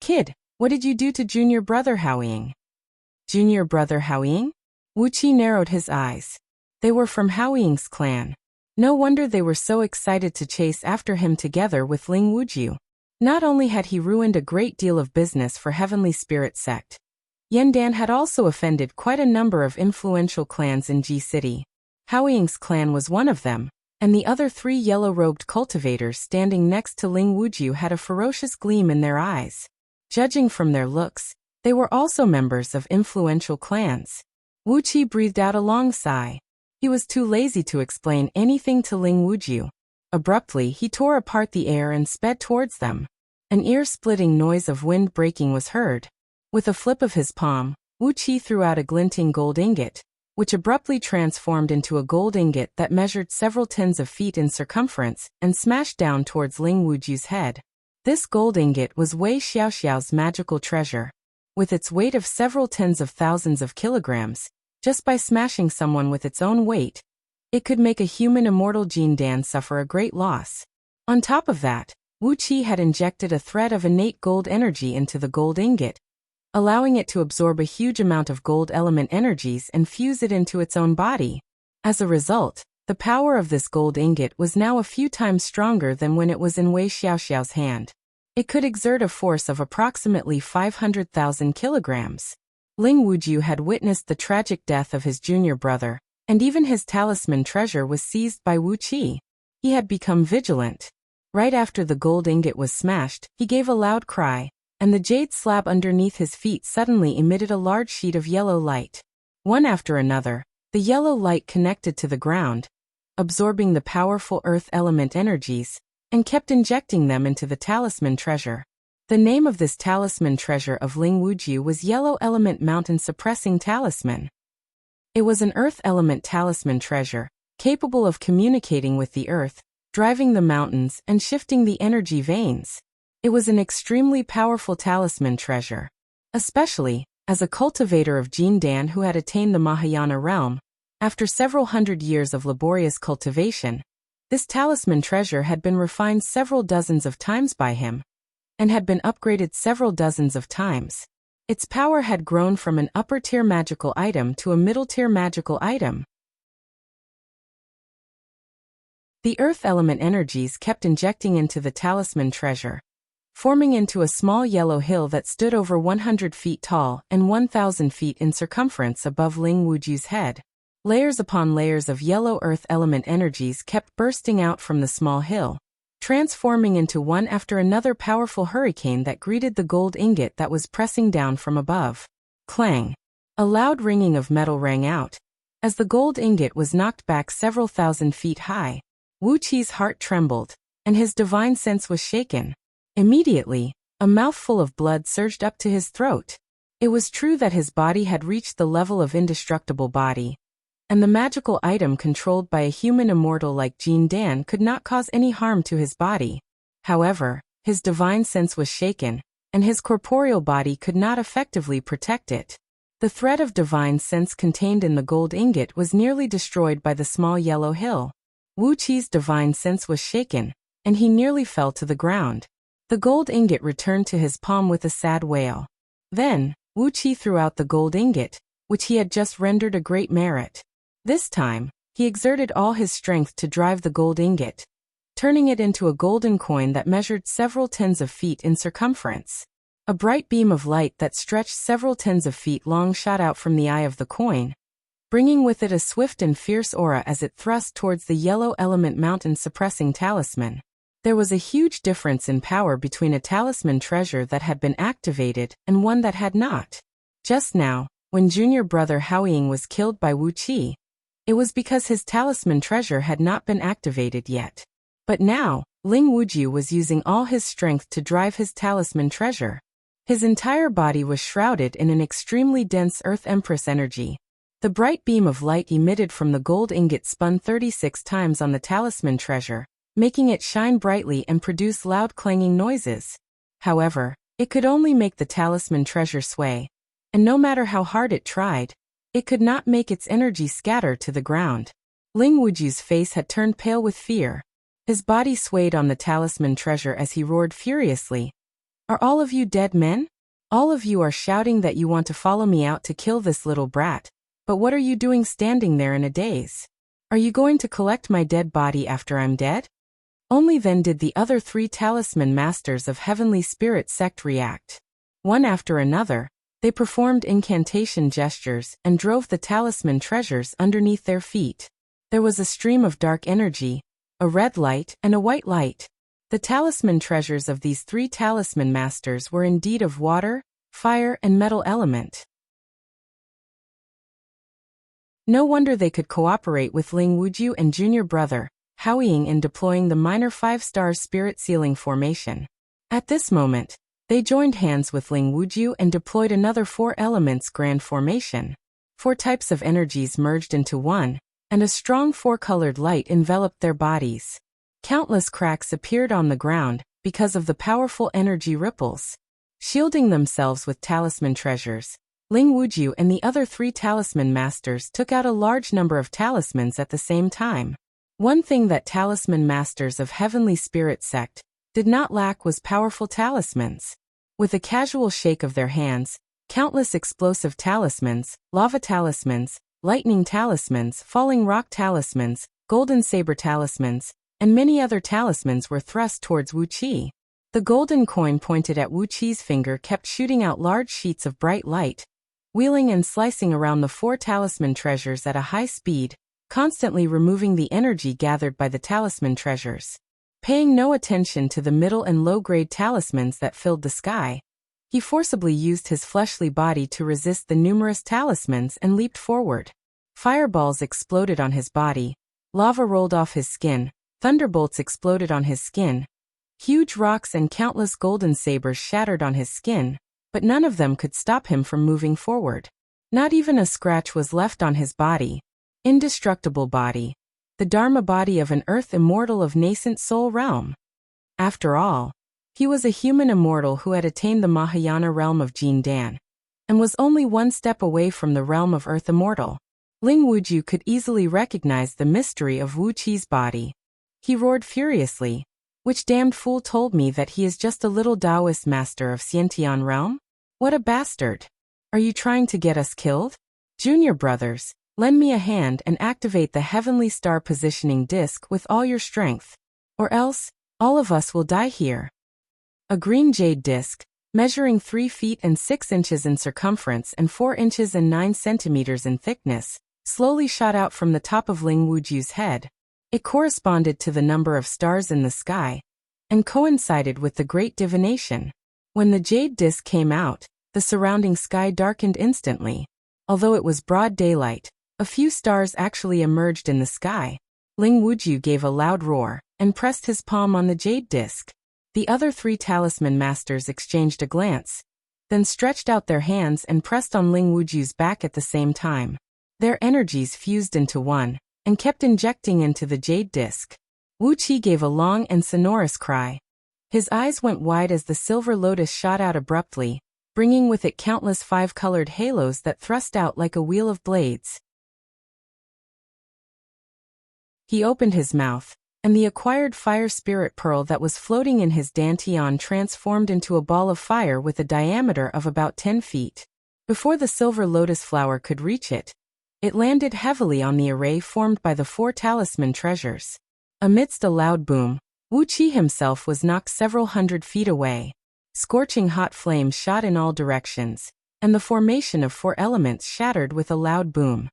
"Kid, what did you do to junior brother Haoying?" Junior brother Haoying? Wuqi narrowed his eyes. They were from Haoying's clan. No wonder they were so excited to chase after him together with Ling Wujiu. Not only had he ruined a great deal of business for Heavenly Spirit sect, Yandan had also offended quite a number of influential clans in Ji City. Haoying's clan was one of them, and the other 3 yellow-robed cultivators standing next to Ling Wujiu had a ferocious gleam in their eyes. Judging from their looks, they were also members of influential clans. Wuqi breathed out a long sigh. He was too lazy to explain anything to Ling Wujiu. Abruptly, he tore apart the air and sped towards them. An ear-splitting noise of wind breaking was heard. With a flip of his palm, Wuqi threw out a glinting gold ingot, which abruptly transformed into a gold ingot that measured several tens of feet in circumference and smashed down towards Ling Wujiu's head. This gold ingot was Wei Xiaoxiao's magical treasure. With its weight of several tens of thousands of kilograms, just by smashing someone with its own weight, it could make a human immortal Jin Dan suffer a great loss. On top of that, Wu Qi had injected a thread of innate gold energy into the gold ingot, allowing it to absorb a huge amount of gold element energies and fuse it into its own body. As a result, the power of this gold ingot was now a few times stronger than when it was in Wei Xiaoxiao's hand. It could exert a force of approximately 500,000 kilograms. Ling Wujiu had witnessed the tragic death of his junior brother, and even his talisman treasure was seized by Wu Qi. He had become vigilant. Right after the gold ingot was smashed, he gave a loud cry, and the jade slab underneath his feet suddenly emitted a large sheet of yellow light. One after another, the yellow light connected to the ground, absorbing the powerful earth element energies, and kept injecting them into the talisman treasure. The name of this talisman treasure of Ling Wujiu was Yellow Element Mountain Suppressing Talisman. It was an earth element talisman treasure, capable of communicating with the earth, driving the mountains and shifting the energy veins. It was an extremely powerful talisman treasure. Especially, as a cultivator of Jin Dan who had attained the Mahayana realm, after several hundred years of laborious cultivation, this talisman treasure had been refined several dozens of times by him, and had been upgraded several dozens of times. Its power had grown from an upper-tier magical item to a middle-tier magical item. The earth element energies kept injecting into the talisman treasure, forming into a small yellow hill that stood over 100 feet tall and 1,000 feet in circumference above Ling Wujiu's head. Layers upon layers of yellow earth element energies kept bursting out from the small hill, transforming into one after another powerful hurricane that greeted the gold ingot that was pressing down from above. Clang! A loud ringing of metal rang out. As the gold ingot was knocked back several thousand feet high, Wu Qi's heart trembled, and his divine sense was shaken. Immediately, a mouthful of blood surged up to his throat. It was true that his body had reached the level of indestructible body, and the magical item controlled by a human immortal like Jin Dan could not cause any harm to his body. However, his divine sense was shaken, and his corporeal body could not effectively protect it. The thread of divine sense contained in the gold ingot was nearly destroyed by the small yellow hill. Wu Qi's divine sense was shaken, and he nearly fell to the ground. The gold ingot returned to his palm with a sad wail. Then, Wu Qi threw out the gold ingot, which he had just rendered a great merit. This time, he exerted all his strength to drive the gold ingot, turning it into a golden coin that measured several tens of feet in circumference. A bright beam of light that stretched several tens of feet long shot out from the eye of the coin, bringing with it a swift and fierce aura as it thrust towards the yellow element mountain suppressing talisman. There was a huge difference in power between a talisman treasure that had been activated and one that had not. Just now, when junior brother Haoying was killed by Wu Qi, it was because his talisman treasure had not been activated yet. But now, Ling Wujiu was using all his strength to drive his talisman treasure. His entire body was shrouded in an extremely dense Earth Empress energy. The bright beam of light emitted from the gold ingot spun 36 times on the talisman treasure, making it shine brightly and produce loud clanging noises. However, it could only make the talisman treasure sway, and no matter how hard it tried, it could not make its energy scatter to the ground. Ling Wujiu's face had turned pale with fear. His body swayed on the talisman treasure as he roared furiously. "Are all of you dead men? All of you are shouting that you want to follow me out to kill this little brat, but what are you doing standing there in a daze? Are you going to collect my dead body after I'm dead?" Only then did the other 3 talisman masters of Heavenly Spirit sect react. One after another, they performed incantation gestures and drove the talisman treasures underneath their feet. There was a stream of dark energy, a red light, and a white light. The talisman treasures of these 3 talisman masters were indeed of water, fire, and metal element. No wonder they could cooperate with Ling Wuju and junior brother, Haoying, in deploying the minor 5-star spirit sealing formation. At this moment, they joined hands with Ling Wuju and deployed another 4 elements grand formation. 4 types of energies merged into one, and a strong 4-colored light enveloped their bodies. Countless cracks appeared on the ground because of the powerful energy ripples. Shielding themselves with talisman treasures, Ling Wuju and the other 3 talisman masters took out a large number of talismans at the same time. One thing that talisman masters of Heavenly Spirit Sect did not lack was powerful talismans. With a casual shake of their hands, countless explosive talismans, lava talismans, lightning talismans, falling rock talismans, golden saber talismans, and many other talismans were thrust towards Wuqi. The golden coin pointed at Wuqi's finger kept shooting out large sheets of bright light, wheeling and slicing around the 4 talisman treasures at a high speed, constantly removing the energy gathered by the talisman treasures. Paying no attention to the middle and low-grade talismans that filled the sky, he forcibly used his fleshly body to resist the numerous talismans and leaped forward. Fireballs exploded on his body, lava rolled off his skin, thunderbolts exploded on his skin, huge rocks and countless golden sabers shattered on his skin, but none of them could stop him from moving forward. Not even a scratch was left on his body. Indestructible body. The Dharma body of an earth immortal of nascent soul realm. After all, he was a human immortal who had attained the Mahayana realm of Jin Dan, and was only 1 step away from the realm of earth immortal. Ling Wuju could easily recognize the mystery of Wuqi's body. He roared furiously. Which damned fool told me that he is just a little Taoist master of Xiantian realm? What a bastard! Are you trying to get us killed? Junior brothers, lend me a hand and activate the heavenly star positioning disc with all your strength. Or else, all of us will die here. A green jade disc, measuring 3 feet and 6 inches in circumference and 4 inches and 9 centimeters in thickness, slowly shot out from the top of Ling Wuju's head. It corresponded to the number of stars in the sky, and coincided with the great divination. When the jade disc came out, the surrounding sky darkened instantly. Although it was broad daylight, a few stars actually emerged in the sky. Ling Wuju gave a loud roar, and pressed his palm on the jade disc. The other 3 talisman masters exchanged a glance, then stretched out their hands and pressed on Ling Wuju's back at the same time. Their energies fused into one, and kept injecting into the jade disc. Wuqi gave a long and sonorous cry. His eyes went wide as the silver lotus shot out abruptly, bringing with it countless 5-colored halos that thrust out like a wheel of blades. He opened his mouth, and the acquired fire spirit pearl that was floating in his dantian transformed into a ball of fire with a diameter of about 10 feet. Before the silver lotus flower could reach it, it landed heavily on the array formed by the 4 talisman treasures. Amidst a loud boom, Wuqi himself was knocked several hundred feet away. Scorching hot flames shot in all directions, and the formation of 4 elements shattered with a loud boom.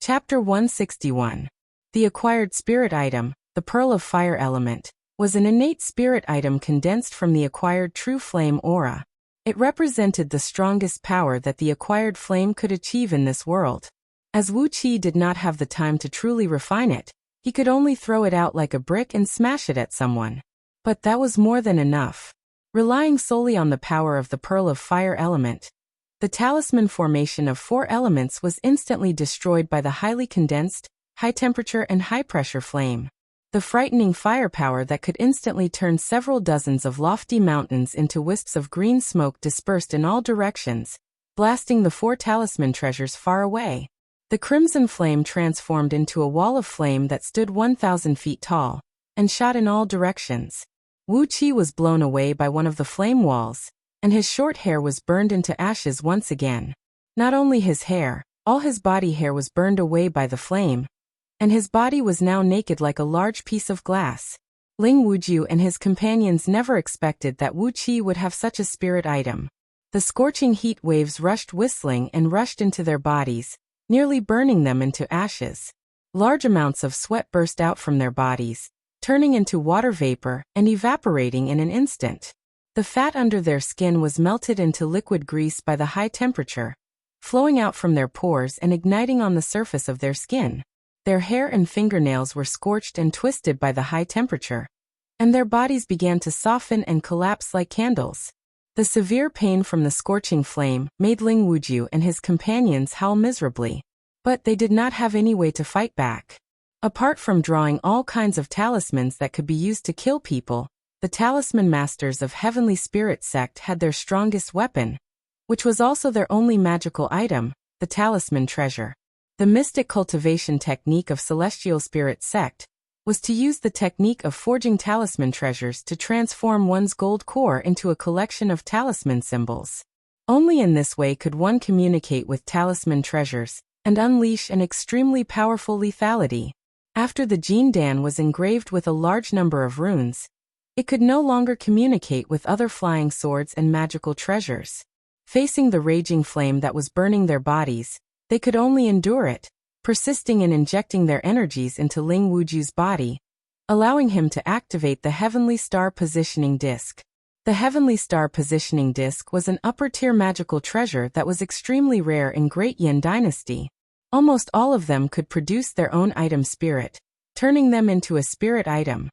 Chapter 161. The acquired spirit item, the Pearl of Fire Element, was an innate spirit item condensed from the acquired true flame aura. It represented the strongest power that the acquired flame could achieve in this world. As Wuqi did not have the time to truly refine it, he could only throw it out like a brick and smash it at someone. But that was more than enough. Relying solely on the power of the Pearl of Fire Element, the talisman formation of 4 elements was instantly destroyed by the highly condensed, high-temperature and high-pressure flame. The frightening firepower that could instantly turn several dozens of lofty mountains into wisps of green smoke dispersed in all directions, blasting the 4 talisman treasures far away. The crimson flame transformed into a wall of flame that stood 1,000 feet tall, and shot in all directions. Wuqi was blown away by one of the flame walls, and his short hair was burned into ashes once again. Not only his hair, all his body hair was burned away by the flame, and his body was now naked like a large piece of glass. Ling Wuju and his companions never expected that Wuqi would have such a spirit item. The scorching heat waves rushed whistling and rushed into their bodies, nearly burning them into ashes. Large amounts of sweat burst out from their bodies, turning into water vapor and evaporating in an instant. The fat under their skin was melted into liquid grease by the high temperature, flowing out from their pores and igniting on the surface of their skin. Their hair and fingernails were scorched and twisted by the high temperature, and their bodies began to soften and collapse like candles. The severe pain from the scorching flame made Ling Wujiu and his companions howl miserably. But they did not have any way to fight back. Apart from drawing all kinds of talismans that could be used to kill people, the talisman masters of Heavenly Spirit Sect had their strongest weapon, which was also their only magical item, the talisman treasure. The mystic cultivation technique of Celestial Spirit Sect was to use the technique of forging talisman treasures to transform one's gold core into a collection of talisman symbols. Only in this way could one communicate with talisman treasures and unleash an extremely powerful lethality. After the Jin Dan was engraved with a large number of runes, it could no longer communicate with other flying swords and magical treasures. Facing the raging flame that was burning their bodies, they could only endure it, persisting in injecting their energies into Ling Wujiu's body, allowing him to activate the Heavenly Star Positioning Disc. The Heavenly Star Positioning Disc was an upper-tier magical treasure that was extremely rare in Great Yin Dynasty. Almost all of them could produce their own item spirit, turning them into a spirit item.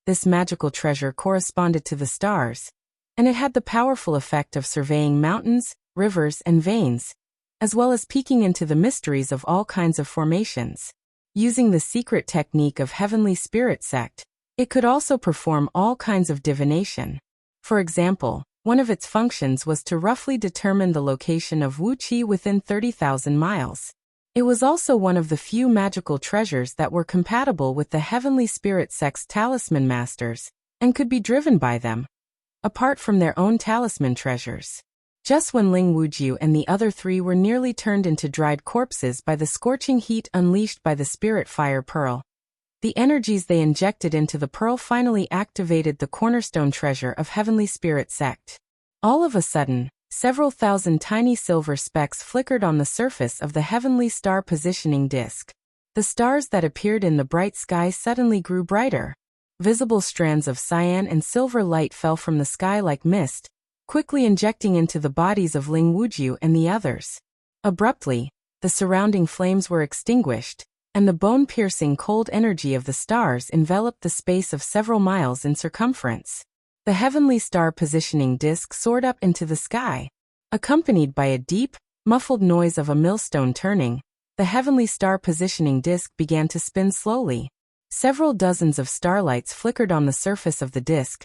This magical treasure corresponded to the stars, and it had the powerful effect of surveying mountains, rivers, and veins, as well as peeking into the mysteries of all kinds of formations. Using the secret technique of Heavenly Spirit Sect, it could also perform all kinds of divination. For example, one of its functions was to roughly determine the location of Wuxia within 30,000 miles. It was also one of the few magical treasures that were compatible with the Heavenly Spirit Sect's talisman masters, and could be driven by them, apart from their own talisman treasures. Just when Ling Wujiu and the other three were nearly turned into dried corpses by the scorching heat unleashed by the spirit fire pearl, the energies they injected into the pearl finally activated the cornerstone treasure of Heavenly Spirit Sect. All of a sudden, several thousand tiny silver specks flickered on the surface of the Heavenly Star Positioning Disc. The stars that appeared in the bright sky suddenly grew brighter. Visible strands of cyan and silver light fell from the sky like mist, quickly injecting into the bodies of Ling Wujiu and the others. Abruptly, the surrounding flames were extinguished, and the bone-piercing cold energy of the stars enveloped the space of several miles in circumference. The Heavenly Star Positioning Disc soared up into the sky. Accompanied by a deep, muffled noise of a millstone turning, the Heavenly Star Positioning Disc began to spin slowly. Several dozens of starlights flickered on the surface of the disc.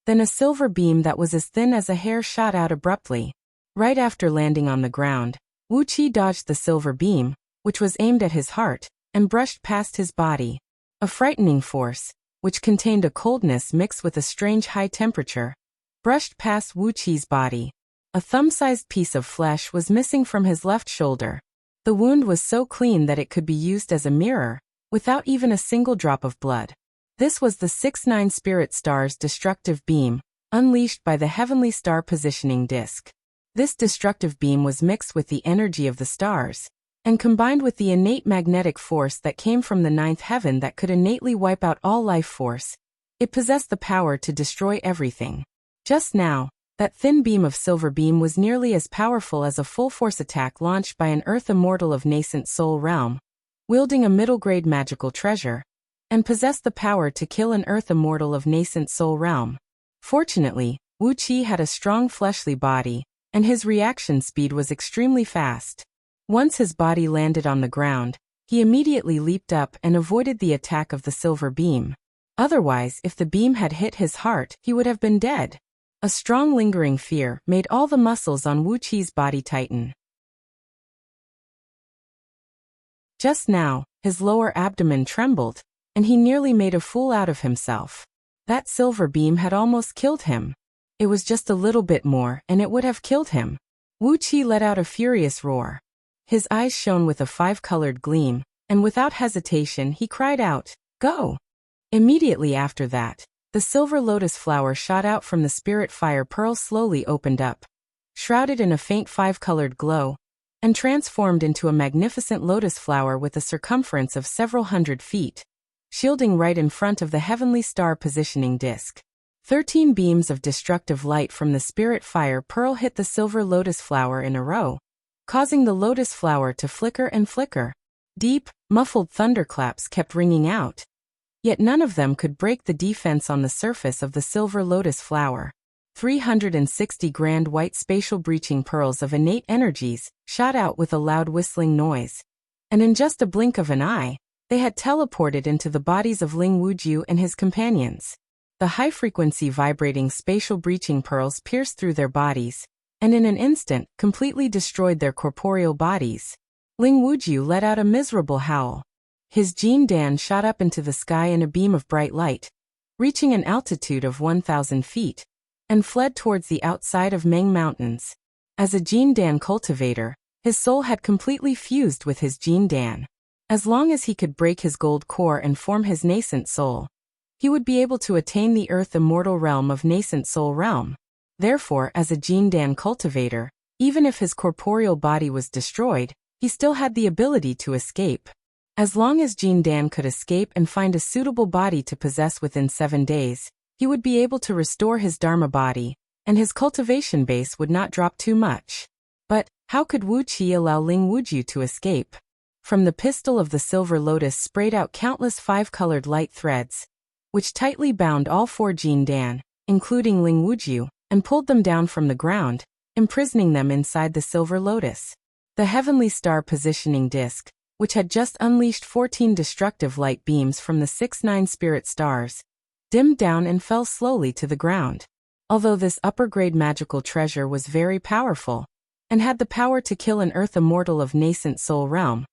Then a silver beam that was as thin as a hair shot out abruptly. Right after landing on the ground, Wuqi dodged the silver beam, which was aimed at his heart, and brushed past his body. A frightening force, which contained a coldness mixed with a strange high temperature, brushed past Wuqi's body. A thumb-sized piece of flesh was missing from his left shoulder. The wound was so clean that it could be used as a mirror, without even a single drop of blood. This was the 6-9 Spirit Star's destructive beam, unleashed by the Heavenly Star Positioning Disc. This destructive beam was mixed with the energy of the stars, and combined with the innate magnetic force that came from the ninth heaven that could innately wipe out all life force. It possessed the power to destroy everything. Just now, that thin beam of silver beam was nearly as powerful as a full-force attack launched by an Earth Immortal of nascent soul realm, wielding a middle-grade magical treasure, and possessed the power to kill an Earth Immortal of nascent soul realm. Fortunately, Wuqi had a strong fleshly body, and his reaction speed was extremely fast. Once his body landed on the ground, he immediately leaped up and avoided the attack of the silver beam. Otherwise, if the beam had hit his heart, he would have been dead. A strong lingering fear made all the muscles on Wuqi's body tighten. Just now, his lower abdomen trembled, and he nearly made a fool out of himself. That silver beam had almost killed him. It was just a little bit more, and it would have killed him. Wuqi let out a furious roar. His eyes shone with a five-colored gleam, and without hesitation he cried out, "Go!" Immediately after that, The silver lotus flower shot out from the spirit fire pearl slowly opened up, shrouded in a faint 5-colored glow, and transformed into a magnificent lotus flower with a circumference of several hundred feet, shielding right in front of the heavenly star positioning disc. 13 beams of destructive light from the spirit fire pearl hit the silver lotus flower in a row, causing the lotus flower to flicker and flicker. Deep, muffled thunderclaps kept ringing out, yet none of them could break the defense on the surface of the silver lotus flower. 360 grand white spatial breaching pearls of innate energies shot out with a loud whistling noise, and in just a blink of an eye, they had teleported into the bodies of Ling Wujiu and his companions. The high-frequency vibrating spatial breaching pearls pierced through their bodies, and in an instant, completely destroyed their corporeal bodies. Ling Wujiu let out a miserable howl. His Jin Dan shot up into the sky in a beam of bright light, reaching an altitude of 1,000 feet, and fled towards the outside of Meng Mountains. As a Jin Dan cultivator, his soul had completely fused with his Jin Dan. As long as he could break his gold core and form his nascent soul, he would be able to attain the earth immortal realm of nascent soul realm. Therefore, as a Jin Dan cultivator, even if his corporeal body was destroyed, he still had the ability to escape. As long as Jin Dan could escape and find a suitable body to possess within 7 days, he would be able to restore his Dharma body, and his cultivation base would not drop too much. But how could Wu Qi allow Ling Wujiu to escape? From the pistol of the silver lotus sprayed out countless 5-colored light threads, which tightly bound all 4 Jin Dan, including Ling Wujiu, and pulled them down from the ground, imprisoning them inside the silver lotus. The heavenly star positioning disc, which had just unleashed 14 destructive light beams from the 6-9 spirit stars, dimmed down and fell slowly to the ground. Although this upper-grade magical treasure was very powerful, and had the power to kill an earth immortal of nascent soul realm,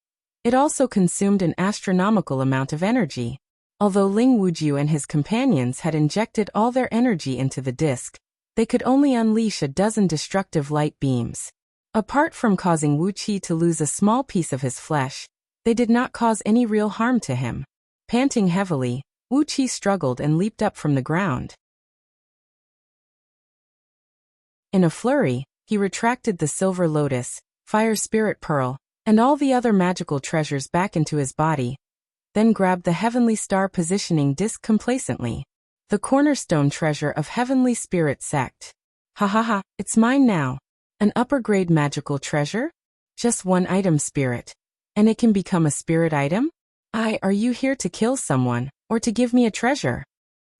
it also consumed an astronomical amount of energy. Although Ling Wujiu and his companions had injected all their energy into the disc, they could only unleash a dozen destructive light beams. Apart from causing Wu Qi to lose a small piece of his flesh, they did not cause any real harm to him. Panting heavily, Wu Qi struggled and leaped up from the ground. In a flurry, he retracted the silver lotus, fire spirit pearl, and all the other magical treasures back into his body, then grabbed the heavenly star positioning disc complacently. The cornerstone treasure of heavenly spirit sect. Ha ha ha, it's mine now. An upper-grade magical treasure? Just one item spirit. And it can become a spirit item? Are you here to kill someone, or to give me a treasure?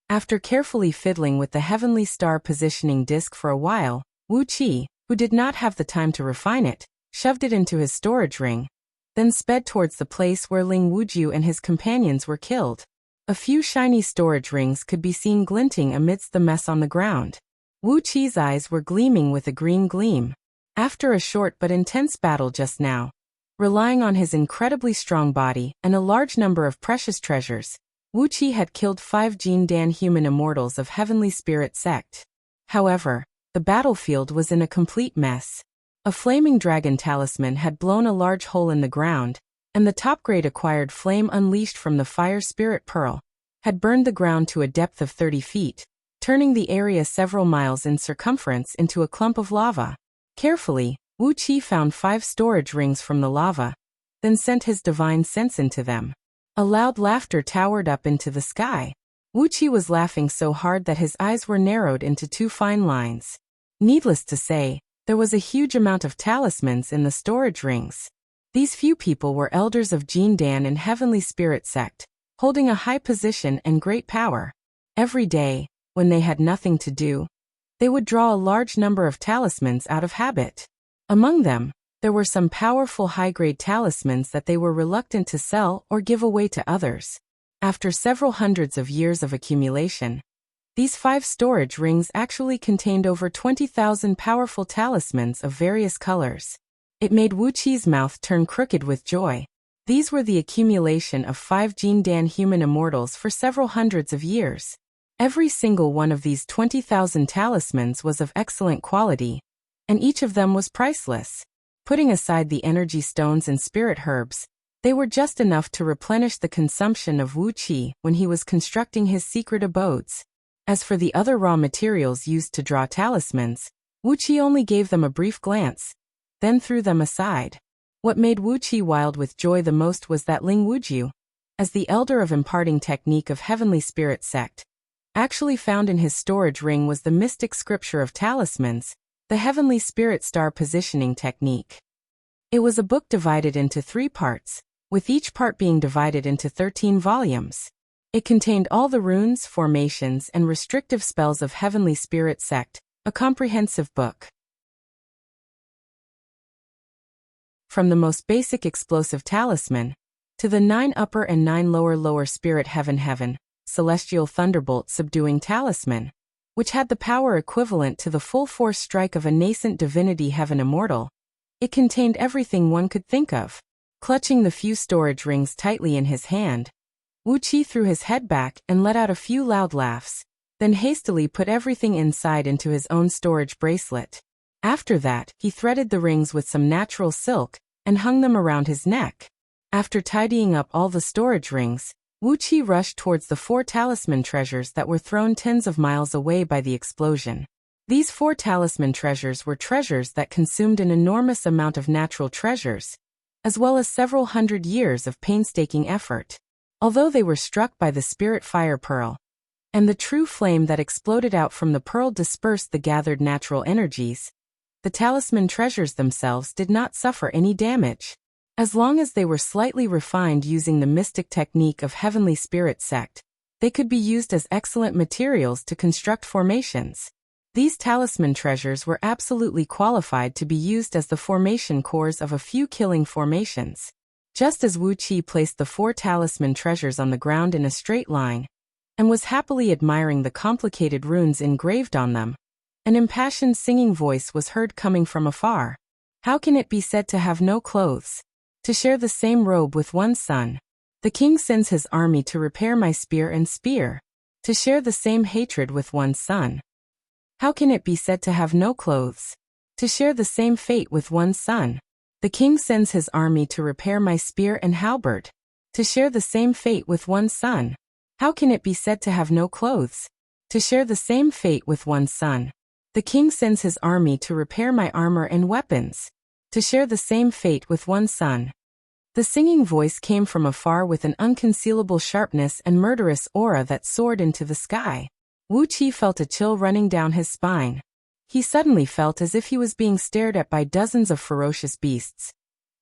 After carefully fiddling with the heavenly star positioning disc for a while, Wu Qi, who did not have the time to refine it, shoved it into his storage ring, then sped towards the place where Ling Wujiu and his companions were killed. A few shiny storage rings could be seen glinting amidst the mess on the ground. Wu Qi's eyes were gleaming with a green gleam. After a short but intense battle just now, relying on his incredibly strong body and a large number of precious treasures, Wu Qi had killed 5 Jin Dan human immortals of heavenly spirit sect. However, the battlefield was in a complete mess. A flaming dragon talisman had blown a large hole in the ground, and the top-grade acquired flame unleashed from the fire spirit pearl had burned the ground to a depth of 30 feet, turning the area several miles in circumference into a clump of lava. Carefully, Wu Qi found 5 storage rings from the lava, then sent his divine sense into them. A loud laughter towered up into the sky. Wu Qi was laughing so hard that his eyes were narrowed into 2 fine lines. Needless to say, there was a huge amount of talismans in the storage rings. These few people were elders of Jin Dan and Heavenly Spirit Sect, holding a high position and great power. Every day, when they had nothing to do, they would draw a large number of talismans out of habit. Among them, there were some powerful high-grade talismans that they were reluctant to sell or give away to others. After several hundreds of years of accumulation, these 5 storage rings actually contained over 20,000 powerful talismans of various colors. It made Wu Qi's mouth turn crooked with joy. These were the accumulation of 5 Jin Dan human immortals for several hundreds of years. Every single one of these 20,000 talismans was of excellent quality, and each of them was priceless. Putting aside the energy stones and spirit herbs, they were just enough to replenish the consumption of Wu Qi when he was constructing his secret abodes. As for the other raw materials used to draw talismans, Wuqi only gave them a brief glance, then threw them aside. What made Wuqi wild with joy the most was that Ling Wujiu, as the elder of imparting technique of heavenly spirit sect, actually found in his storage ring was the mystic scripture of talismans, the heavenly spirit star positioning technique. It was a book divided into 3 parts, with each part being divided into 13 volumes. It contained all the runes, formations, and restrictive spells of heavenly spirit sect, a comprehensive book. From the most basic explosive talisman, to the 9 upper and 9 lower spirit heaven, celestial thunderbolt subduing talisman, which had the power equivalent to the full force strike of a nascent divinity heaven immortal. It contained everything one could think of. Clutching the few storage rings tightly in his hand, Wuqi threw his head back and let out a few loud laughs, then hastily put everything inside into his own storage bracelet. After that, he threaded the rings with some natural silk and hung them around his neck. After tidying up all the storage rings, Wuqi rushed towards the 4 talisman treasures that were thrown tens of miles away by the explosion. These 4 talisman treasures were treasures that consumed an enormous amount of natural treasures, as well as several hundred years of painstaking effort. Although they were struck by the spirit fire pearl, and the true flame that exploded out from the pearl dispersed the gathered natural energies, the talisman treasures themselves did not suffer any damage. As long as they were slightly refined using the mystic technique of heavenly spirit sect, they could be used as excellent materials to construct formations. These talisman treasures were absolutely qualified to be used as the formation cores of a few killing formations. Just as Wuqi placed the 4 talisman treasures on the ground in a straight line, and was happily admiring the complicated runes engraved on them, an impassioned singing voice was heard coming from afar. How can it be said to have no clothes? To share the same robe with one's son? The king sends his army to repair my spear and spear. To share the same hatred with one's son? How can it be said to have no clothes? To share the same fate with one's son? The king sends his army to repair my spear and halberd. To share the same fate with one's son? How can it be said to have no clothes? To share the same fate with one's son? The king sends his army to repair my armor and weapons. To share the same fate with one's son. The singing voice came from afar with an unconcealable sharpness and murderous aura that soared into the sky. Wuqi felt a chill running down his spine. He suddenly felt as if he was being stared at by dozens of ferocious beasts,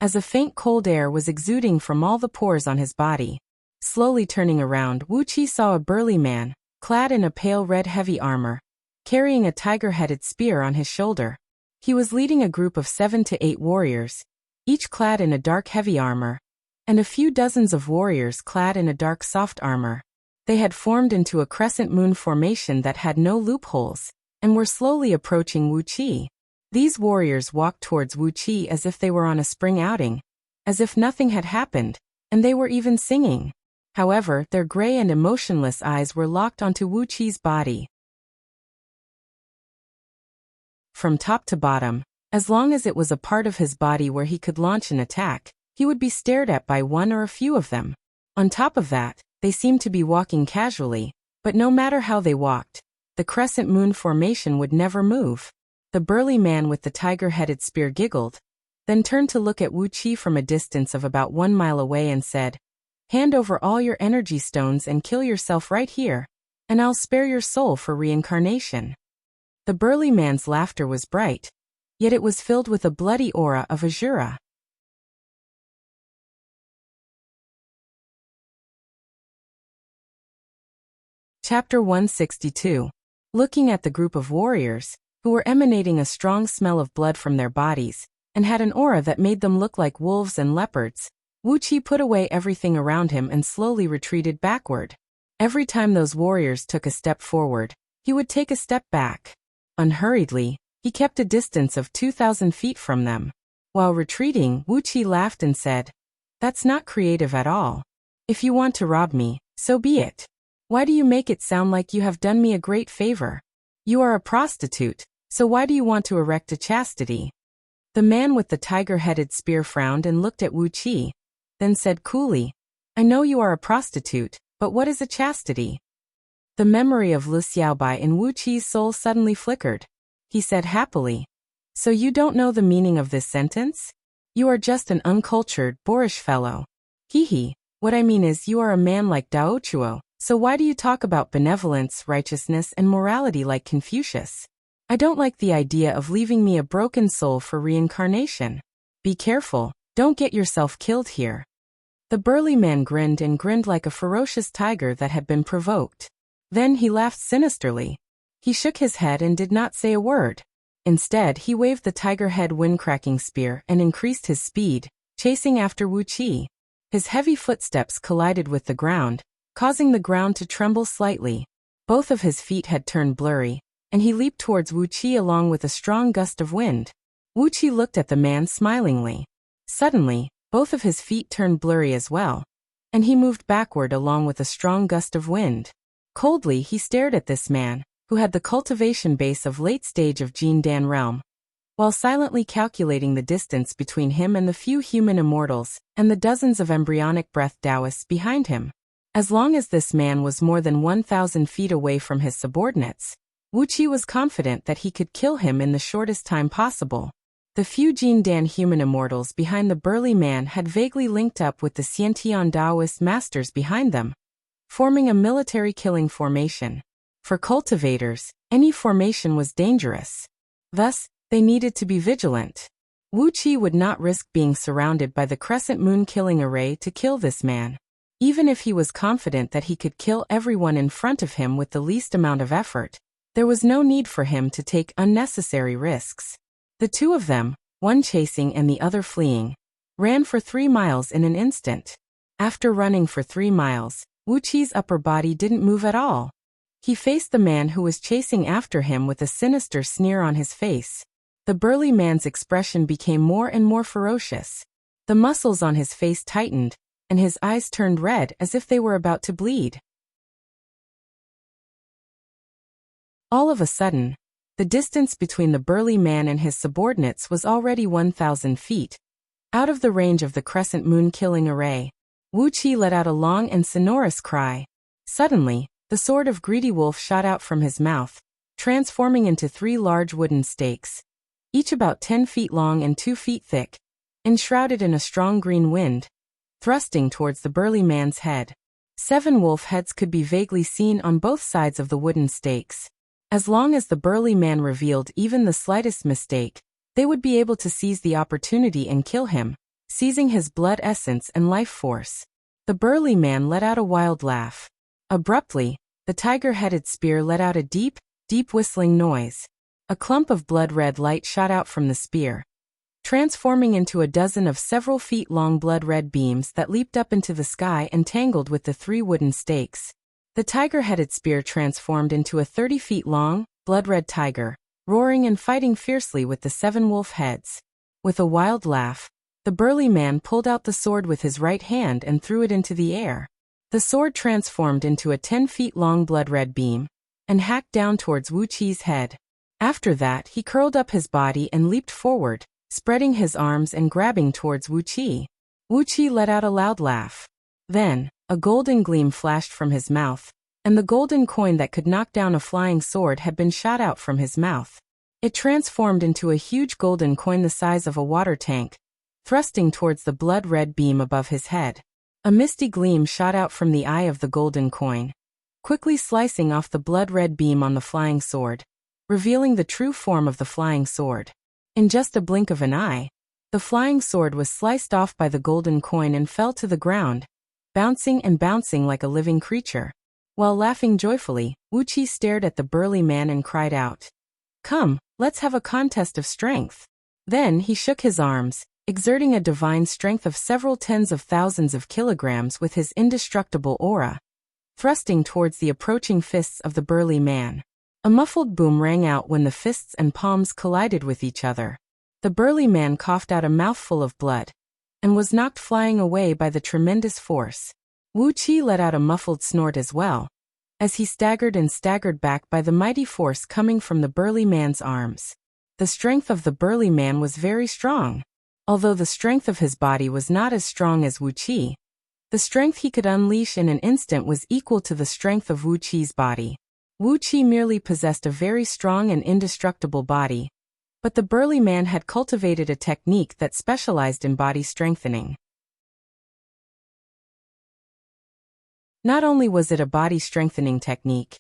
as a faint cold air was exuding from all the pores on his body. Slowly turning around, Wuqi saw a burly man, clad in a pale red heavy armor, carrying a tiger-headed spear on his shoulder. He was leading a group of 7 to 8 warriors, each clad in a dark heavy armor, and a few dozens of warriors clad in a dark soft armor. They had formed into a crescent moon formation that had no loopholes, and were slowly approaching Wuqi. These warriors walked towards Wuqi as if they were on a spring outing, as if nothing had happened, and they were even singing. However, their gray and emotionless eyes were locked onto Wuqi's body. From top to bottom, as long as it was a part of his body where he could launch an attack, he would be stared at by one or a few of them. On top of that, they seemed to be walking casually, but no matter how they walked, the crescent moon formation would never move. The burly man with the tiger-headed spear giggled, then turned to look at Wuqi from a distance of about 1 mile away and said, "Hand over all your energy stones and kill yourself right here, and I'll spare your soul for reincarnation." The burly man's laughter was bright, yet it was filled with a bloody aura of Azura. Chapter 162. Looking at the group of warriors, who were emanating a strong smell of blood from their bodies, and had an aura that made them look like wolves and leopards, Wuqi put away everything around him and slowly retreated backward. Every time those warriors took a step forward, he would take a step back. Unhurriedly, he kept a distance of 2,000 feet from them. While retreating, Wuqi laughed and said, "That's not creative at all. If you want to rob me, so be it. Why do you make it sound like you have done me a great favor? You are a prostitute, so why do you want to erect a chastity?" The man with the tiger-headed spear frowned and looked at Wuqi, then said coolly, "I know you are a prostitute, but what is a chastity?" The memory of Lu Xiaobai in Wu Qi's soul suddenly flickered. He said happily, "So you don't know the meaning of this sentence? You are just an uncultured, boorish fellow. Hee, what I mean is you are a man like Dao Chuo, so why do you talk about benevolence, righteousness and morality like Confucius? I don't like the idea of leaving me a broken soul for reincarnation. Be careful, don't get yourself killed here." The burly man grinned and grinned like a ferocious tiger that had been provoked. Then he laughed sinisterly. He shook his head and did not say a word. Instead, he waved the tiger head wind-cracking spear and increased his speed, chasing after Wu Qi. His heavy footsteps collided with the ground, causing the ground to tremble slightly. Both of his feet had turned blurry, and he leaped towards Wu Qi along with a strong gust of wind. Wu Qi looked at the man smilingly. Suddenly, both of his feet turned blurry as well, and he moved backward along with a strong gust of wind. Coldly, he stared at this man, who had the cultivation base of late stage of Jin Dan realm, while silently calculating the distance between him and the few human immortals and the dozens of embryonic breath Taoists behind him. As long as this man was more than 1,000 feet away from his subordinates, Wu Qi was confident that he could kill him in the shortest time possible. The few Jin Dan human immortals behind the burly man had vaguely linked up with the Xiantian Taoist masters behind them, forming a military killing formation. For cultivators, any formation was dangerous. Thus, they needed to be vigilant. Wu Qi would not risk being surrounded by the crescent moon killing array to kill this man. Even if he was confident that he could kill everyone in front of him with the least amount of effort, there was no need for him to take unnecessary risks. The two of them, one chasing and the other fleeing, ran for 3 miles in an instant. After running for 3 miles, Wu Qi's upper body didn't move at all. He faced the man who was chasing after him with a sinister sneer on his face. The burly man's expression became more and more ferocious. The muscles on his face tightened, and his eyes turned red as if they were about to bleed. All of a sudden, the distance between the burly man and his subordinates was already 1,000 feet, out of the range of the crescent moon killing array. Wu Qi let out a long and sonorous cry. Suddenly, the sword of Greedy Wolf shot out from his mouth, transforming into 3 large wooden stakes, each about 10 feet long and 2 feet thick, enshrouded in a strong green wind, thrusting towards the burly man's head. 7 wolf heads could be vaguely seen on both sides of the wooden stakes. As long as the burly man revealed even the slightest mistake, they would be able to seize the opportunity and kill him, seizing his blood essence and life force. The burly man let out a wild laugh. Abruptly, the tiger-headed spear let out a deep, deep whistling noise. A clump of blood-red light shot out from the spear, transforming into a dozen of several feet long blood-red beams that leaped up into the sky and tangled with the 3 wooden stakes. The tiger-headed spear transformed into a 30 feet long, blood-red tiger, roaring and fighting fiercely with the 7 wolf heads. With a wild laugh, the burly man pulled out the sword with his right hand and threw it into the air. The sword transformed into a 10 feet long blood-red beam and hacked down towards Wu Qi's head. After that, he curled up his body and leaped forward, spreading his arms and grabbing towards Wu Qi. Wu Qi let out a loud laugh. Then, a golden gleam flashed from his mouth, and the golden coin that could knock down a flying sword had been shot out from his mouth. It transformed into a huge golden coin the size of a water tank, thrusting towards the blood-red beam above his head. A misty gleam shot out from the eye of the golden coin, quickly slicing off the blood-red beam on the flying sword, revealing the true form of the flying sword. In just a blink of an eye, the flying sword was sliced off by the golden coin and fell to the ground, bouncing and bouncing like a living creature. While laughing joyfully, Wu Qi stared at the burly man and cried out, "Come, let's have a contest of strength." Then he shook his arms, exerting a divine strength of several tens of thousands of kilograms with his indestructible aura, thrusting towards the approaching fists of the burly man. A muffled boom rang out when the fists and palms collided with each other. The burly man coughed out a mouthful of blood, and was knocked flying away by the tremendous force. Wu Qi let out a muffled snort as well, as he staggered and staggered back by the mighty force coming from the burly man's arms. The strength of the burly man was very strong. Although the strength of his body was not as strong as Wu Qi, The strength he could unleash in an instant was equal to the strength of Wuqi's body. Wuqi merely possessed a very strong and indestructible body, but the burly man had cultivated a technique that specialized in body strengthening. Not only was it a body strengthening technique,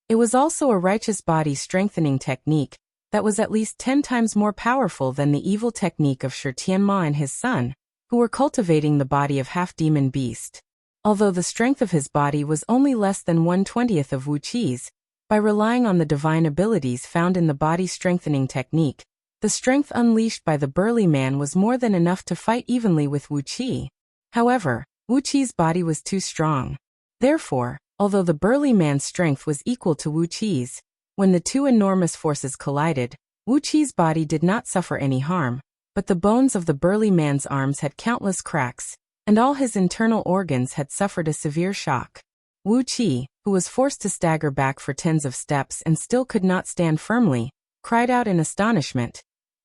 it was also a righteous body strengthening technique that was at least 10 times more powerful than the evil technique of Shi Tianma and his son, who were cultivating the body of half-demon beast. Although the strength of his body was only less than 1/20th of Wuqi's, by relying on the divine abilities found in the body strengthening technique, the strength unleashed by the burly man was more than enough to fight evenly with Wuqi. However, Wuqi's body was too strong. Therefore, although the burly man's strength was equal to Wuqi's, when the two enormous forces collided, Wuqi's body did not suffer any harm, but the bones of the burly man's arms had countless cracks, and all his internal organs had suffered a severe shock. Wuqi, who was forced to stagger back for tens of steps and still could not stand firmly, cried out in astonishment.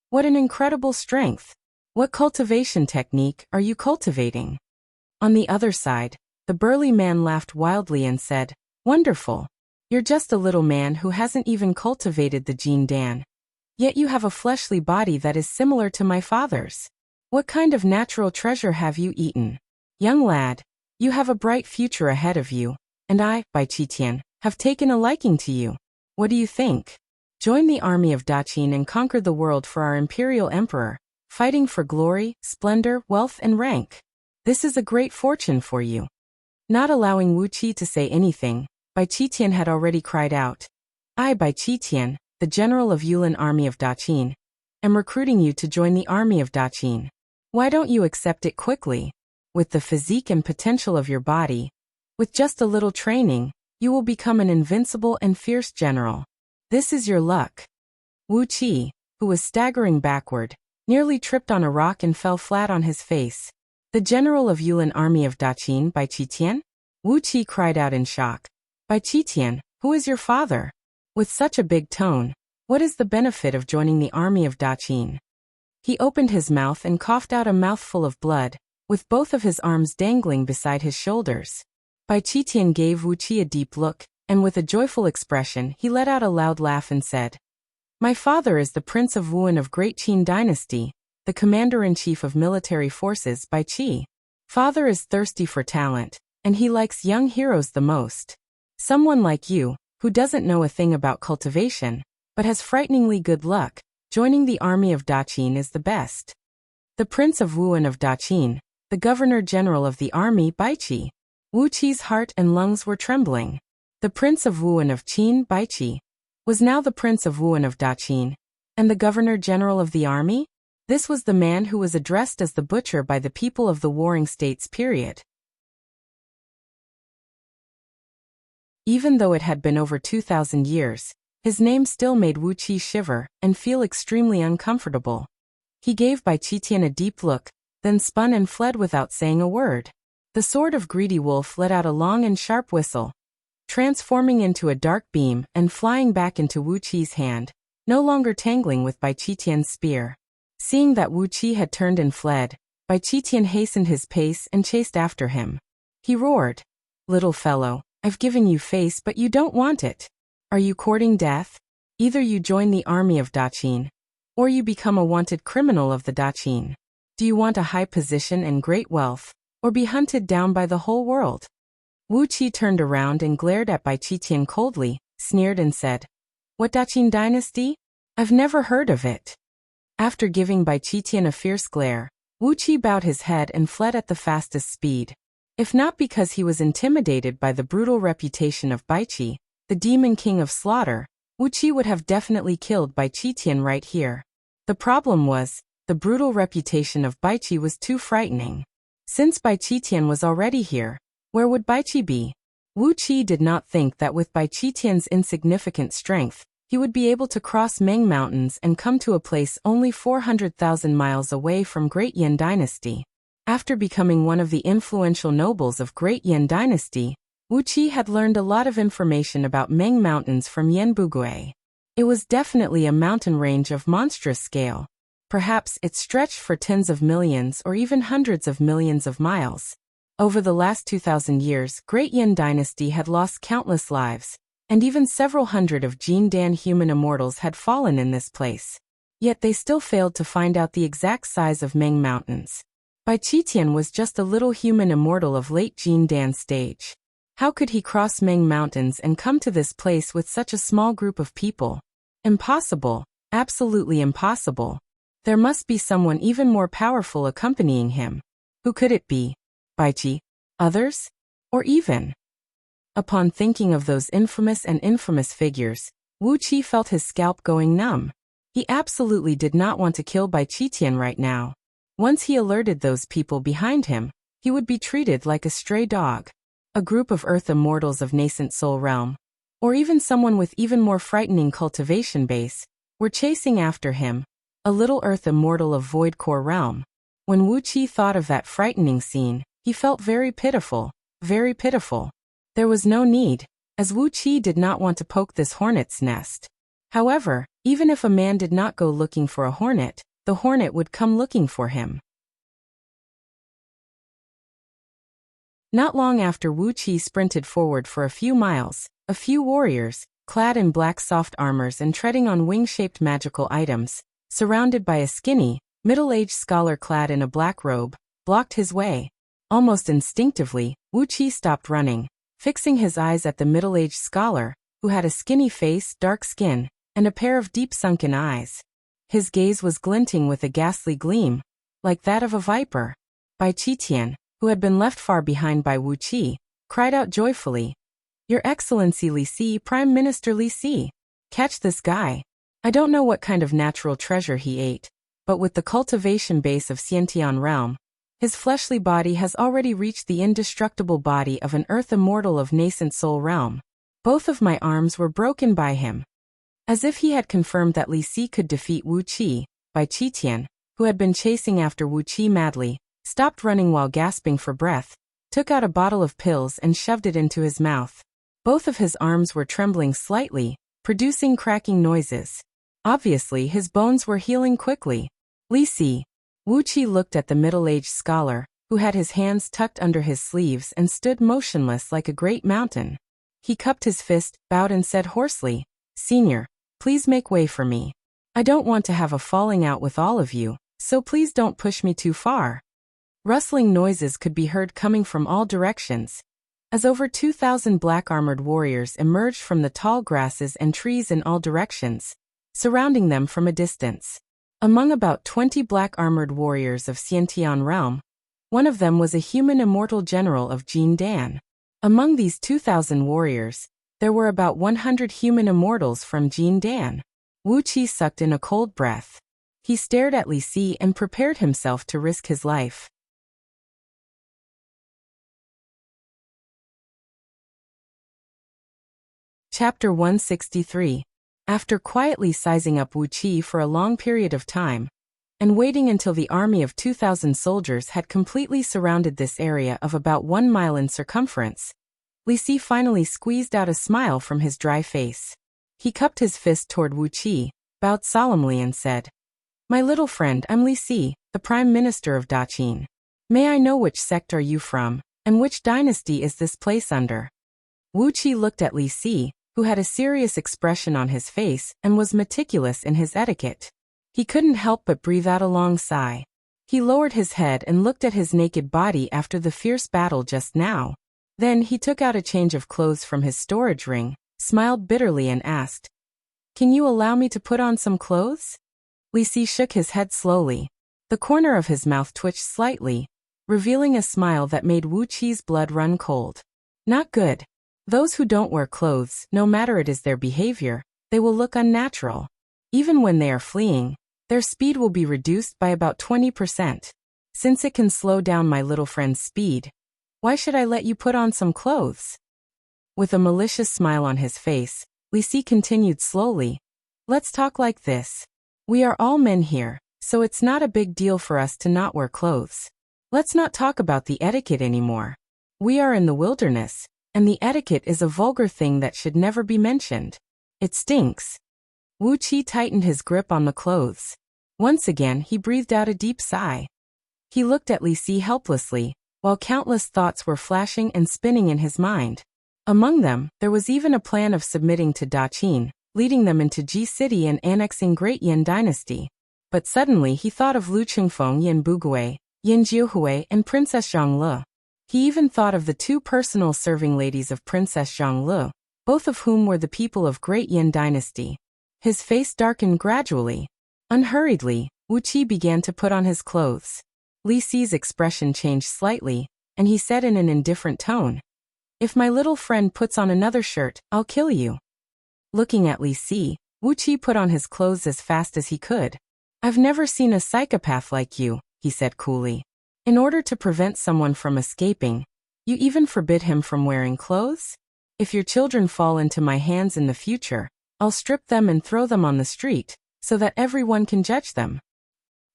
"What an incredible strength! What cultivation technique are you cultivating?" On the other side, the burly man laughed wildly and said, "Wonderful! You're just a little man who hasn't even cultivated the Jin Dan. Yet you have a fleshly body that is similar to my father's. What kind of natural treasure have you eaten? Young lad, you have a bright future ahead of you, and I, Bai Qitian, have taken a liking to you. What do you think? Join the army of Daqin and conquer the world for our imperial emperor, fighting for glory, splendor, wealth, and rank. This is a great fortune for you." Not allowing Wuqi to say anything, Bai Qitian had already cried out, "I, Bai Qitian, the general of Yulin army of Daqin, am recruiting you to join the army of Daqin. Why don't you accept it quickly? With the physique and potential of your body, with just a little training, you will become an invincible and fierce general. This is your luck." Wuqi, who was staggering backward, nearly tripped on a rock and fell flat on his face. "The general of Yulin army of Daqin, Bai Qitian?" Wuqi cried out in shock. "Bai Qitian, who is your father? With such a big tone, what is the benefit of joining the army of Daqin?" He opened his mouth and coughed out a mouthful of blood, with both of his arms dangling beside his shoulders. Bai Qitian gave Wuqi a deep look, and with a joyful expression he let out a loud laugh and said, "My father is the Prince of Wuan of Great Qin Dynasty, the Commander-in-Chief of Military Forces, Bai Qi. Father is thirsty for talent, and he likes young heroes the most. Someone like you, who doesn't know a thing about cultivation, but has frighteningly good luck, joining the army of Daqin is the best." The Prince of Wuan of Daqin, the Governor-General of the army, Bai Qi. Wuqi's heart and lungs were trembling. The Prince of Wuan of Qin, Bai Qi, was now the Prince of Wuan of Daqin, and the Governor-General of the army? This was the man who was addressed as the butcher by the people of the warring states period. Even though it had been over 2,000 years, his name still made Wuqi shiver and feel extremely uncomfortable. He gave Bai Qitian a deep look, then spun and fled without saying a word. The sword of Greedy Wolf let out a long and sharp whistle, transforming into a dark beam and flying back into Wuqi's hand, no longer tangling with Bai Qitian's spear. Seeing that Wuqi had turned and fled, Bai Qitian hastened his pace and chased after him. He roared, "Little fellow, I've given you face but you don't want it. Are you courting death? Either you join the army of Daqin, or you become a wanted criminal of the Daqin. Do you want a high position and great wealth, or be hunted down by the whole world?" Wuqi turned around and glared at Bai Qitian coldly, sneered and said, "What Daqin dynasty? I've never heard of it." After giving Bai Qitian a fierce glare, Wuqi bowed his head and fled at the fastest speed. If not because he was intimidated by the brutal reputation of Bai Qi, the demon king of slaughter, Wuqi would have definitely killed Bai Qitian right here. The problem was, the brutal reputation of Bai Qi was too frightening. Since Bai Qitian was already here, where would Bai Qi be? Wuqi did not think that with Bai Qitian's insignificant strength, he would be able to cross Meng Mountains and come to a place only 400,000 miles away from Great Yan Dynasty. After becoming one of the influential nobles of Great Yan Dynasty, Wuqi had learned a lot of information about Meng Mountains from Yan Bugui. It was definitely a mountain range of monstrous scale. Perhaps it stretched for tens of millions or even hundreds of millions of miles. Over the last 2,000 years, Great Yin Dynasty had lost countless lives, and even several hundred of Jin Dan human immortals had fallen in this place. Yet they still failed to find out the exact size of Meng Mountains. Bai Qitian was just a little human immortal of late Jin Dan stage. How could he cross Meng Mountains and come to this place with such a small group of people? Impossible. Absolutely impossible. There must be someone even more powerful accompanying him. Who could it be? Baiqi? Others? Or even? Upon thinking of those infamous figures, Wu Qi felt his scalp going numb. He absolutely did not want to kill Bai Qitian right now. Once he alerted those people behind him, he would be treated like a stray dog. A group of earth immortals of nascent soul realm, or even someone with even more frightening cultivation base, were chasing after him, a little earth immortal of void core realm. When Wu Qi thought of that frightening scene, he felt very pitiful, very pitiful. There was no need, as Wu Qi did not want to poke this hornet's nest. However, even if a man did not go looking for a hornet, the hornet would come looking for him. Not long after Wu Qi sprinted forward for a few miles, a few warriors, clad in black soft armors and treading on wing-shaped magical items, surrounded by a skinny, middle-aged scholar clad in a black robe, blocked his way. Almost instinctively, Wu Qi stopped running, fixing his eyes at the middle-aged scholar, who had a skinny face, dark skin, and a pair of deep sunken eyes. His gaze was glinting with a ghastly gleam, like that of a viper. Bai Qitian, who had been left far behind by Wu Qi, cried out joyfully, "Your Excellency Li Si, Prime Minister Li Si! Catch this guy. I don't know what kind of natural treasure he ate, but with the cultivation base of Xiantian realm, his fleshly body has already reached the indestructible body of an earth immortal of nascent soul realm. Both of my arms were broken by him." As if he had confirmed that Li Si could defeat Wu Qi, Bai Qitian, who had been chasing after Wu Qi madly, stopped running while gasping for breath, took out a bottle of pills and shoved it into his mouth. Both of his arms were trembling slightly, producing cracking noises. Obviously, his bones were healing quickly. Li Si. Wu Qi looked at the middle-aged scholar, who had his hands tucked under his sleeves and stood motionless like a great mountain. He cupped his fist, bowed and said hoarsely, "Senior, please make way for me. I don't want to have a falling out with all of you, so please don't push me too far." Rustling noises could be heard coming from all directions, as over 2,000 black-armored warriors emerged from the tall grasses and trees in all directions, surrounding them from a distance. Among about 20 black-armored warriors of Xiantian realm, one of them was a human immortal general of Jin Dan. Among these 2,000 warriors, there were about 100 human immortals from Jin Dan. Wu Qi sucked in a cold breath. He stared at Li Si and prepared himself to risk his life. Chapter 163. After quietly sizing up Wu Qi for a long period of time, and waiting until the army of 2,000 soldiers had completely surrounded this area of about 1 mile in circumference, Li Si finally squeezed out a smile from his dry face. He cupped his fist toward Wu Qi, bowed solemnly and said, "My little friend, I'm Li Si, the Prime Minister of Daqin. May I know which sect are you from, and which dynasty is this place under?" Wu Qi looked at Li Si, who had a serious expression on his face and was meticulous in his etiquette. He couldn't help but breathe out a long sigh. He lowered his head and looked at his naked body after the fierce battle just now. Then he took out a change of clothes from his storage ring, smiled bitterly and asked, "Can you allow me to put on some clothes?" Li Si shook his head slowly. The corner of his mouth twitched slightly, revealing a smile that made Wu Qi's blood run cold. Not good. Those who don't wear clothes, no matter it is their behavior, they will look unnatural. Even when they are fleeing, their speed will be reduced by about 20%. Since it can slow down my little friend's speed, why should I let you put on some clothes? With a malicious smile on his face, Li Si continued slowly, "Let's talk like this. We are all men here, so it's not a big deal for us to not wear clothes. Let's not talk about the etiquette anymore. We are in the wilderness, and the etiquette is a vulgar thing that should never be mentioned. It stinks." Wu Qi tightened his grip on the clothes. Once again he breathed out a deep sigh. He looked at Li Si helplessly, while countless thoughts were flashing and spinning in his mind. Among them, there was even a plan of submitting to Daqin, leading them into Ji City and annexing Great Yin Dynasty. But suddenly he thought of Lu Qingfeng, Yin Bugui, Yin Jiuhui, and Princess Zhangli. He even thought of the two personal serving ladies of Princess Zhangli, both of whom were the people of Great Yin Dynasty. His face darkened gradually. Unhurriedly, Wuqi began to put on his clothes. Li Si's expression changed slightly, and he said in an indifferent tone, "If my little friend puts on another shirt, I'll kill you." Looking at Li Si, Wuqi put on his clothes as fast as he could. "I've never seen a psychopath like you," he said coolly. "In order to prevent someone from escaping, you even forbid him from wearing clothes? If your children fall into my hands in the future, I'll strip them and throw them on the street, so that everyone can judge them.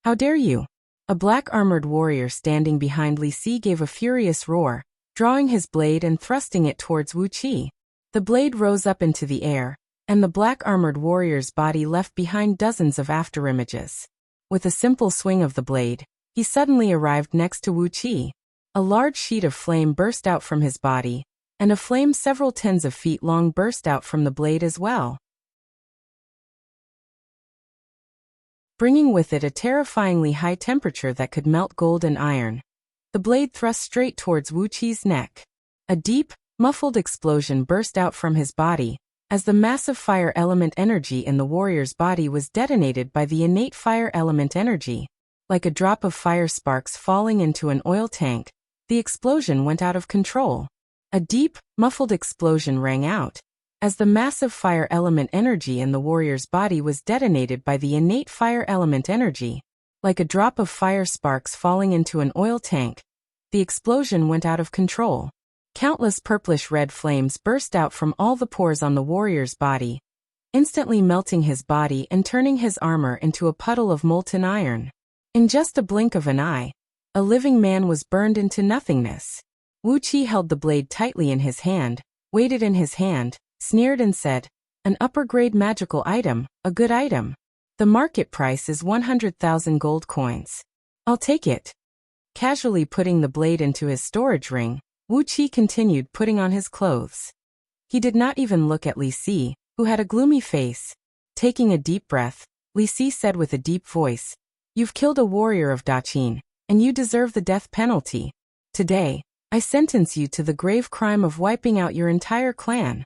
How dare you?" A black armored warrior standing behind Li Si gave a furious roar, drawing his blade and thrusting it towards Wuqi. The blade rose up into the air, and the black armored warrior's body left behind dozens of afterimages. With a simple swing of the blade, he suddenly arrived next to Wuqi. A large sheet of flame burst out from his body, and a flame several tens of feet long burst out from the blade as well, bringing with it a terrifyingly high temperature that could melt gold and iron. The blade thrust straight towards Wuqi's neck. A deep, muffled explosion burst out from his body, as the massive fire element energy in the warrior's body was detonated by the innate fire element energy. Like a drop of fire sparks falling into an oil tank, the explosion went out of control. A deep, muffled explosion rang out, as the massive fire element energy in the warrior's body was detonated by the innate fire element energy. Like a drop of fire sparks falling into an oil tank, the explosion went out of control. Countless purplish-red flames burst out from all the pores on the warrior's body, instantly melting his body and turning his armor into a puddle of molten iron. In just a blink of an eye, a living man was burned into nothingness. Wuqi held the blade tightly in his hand, weighed it in his hand, sneered and said, "An upper-grade magical item, a good item. The market price is 100,000 gold coins. I'll take it." Casually putting the blade into his storage ring, Wuqi continued putting on his clothes. He did not even look at Li Si, who had a gloomy face. Taking a deep breath, Li Si said with a deep voice, "You've killed a warrior of Daqin, and you deserve the death penalty. Today, I sentence you to the grave crime of wiping out your entire clan."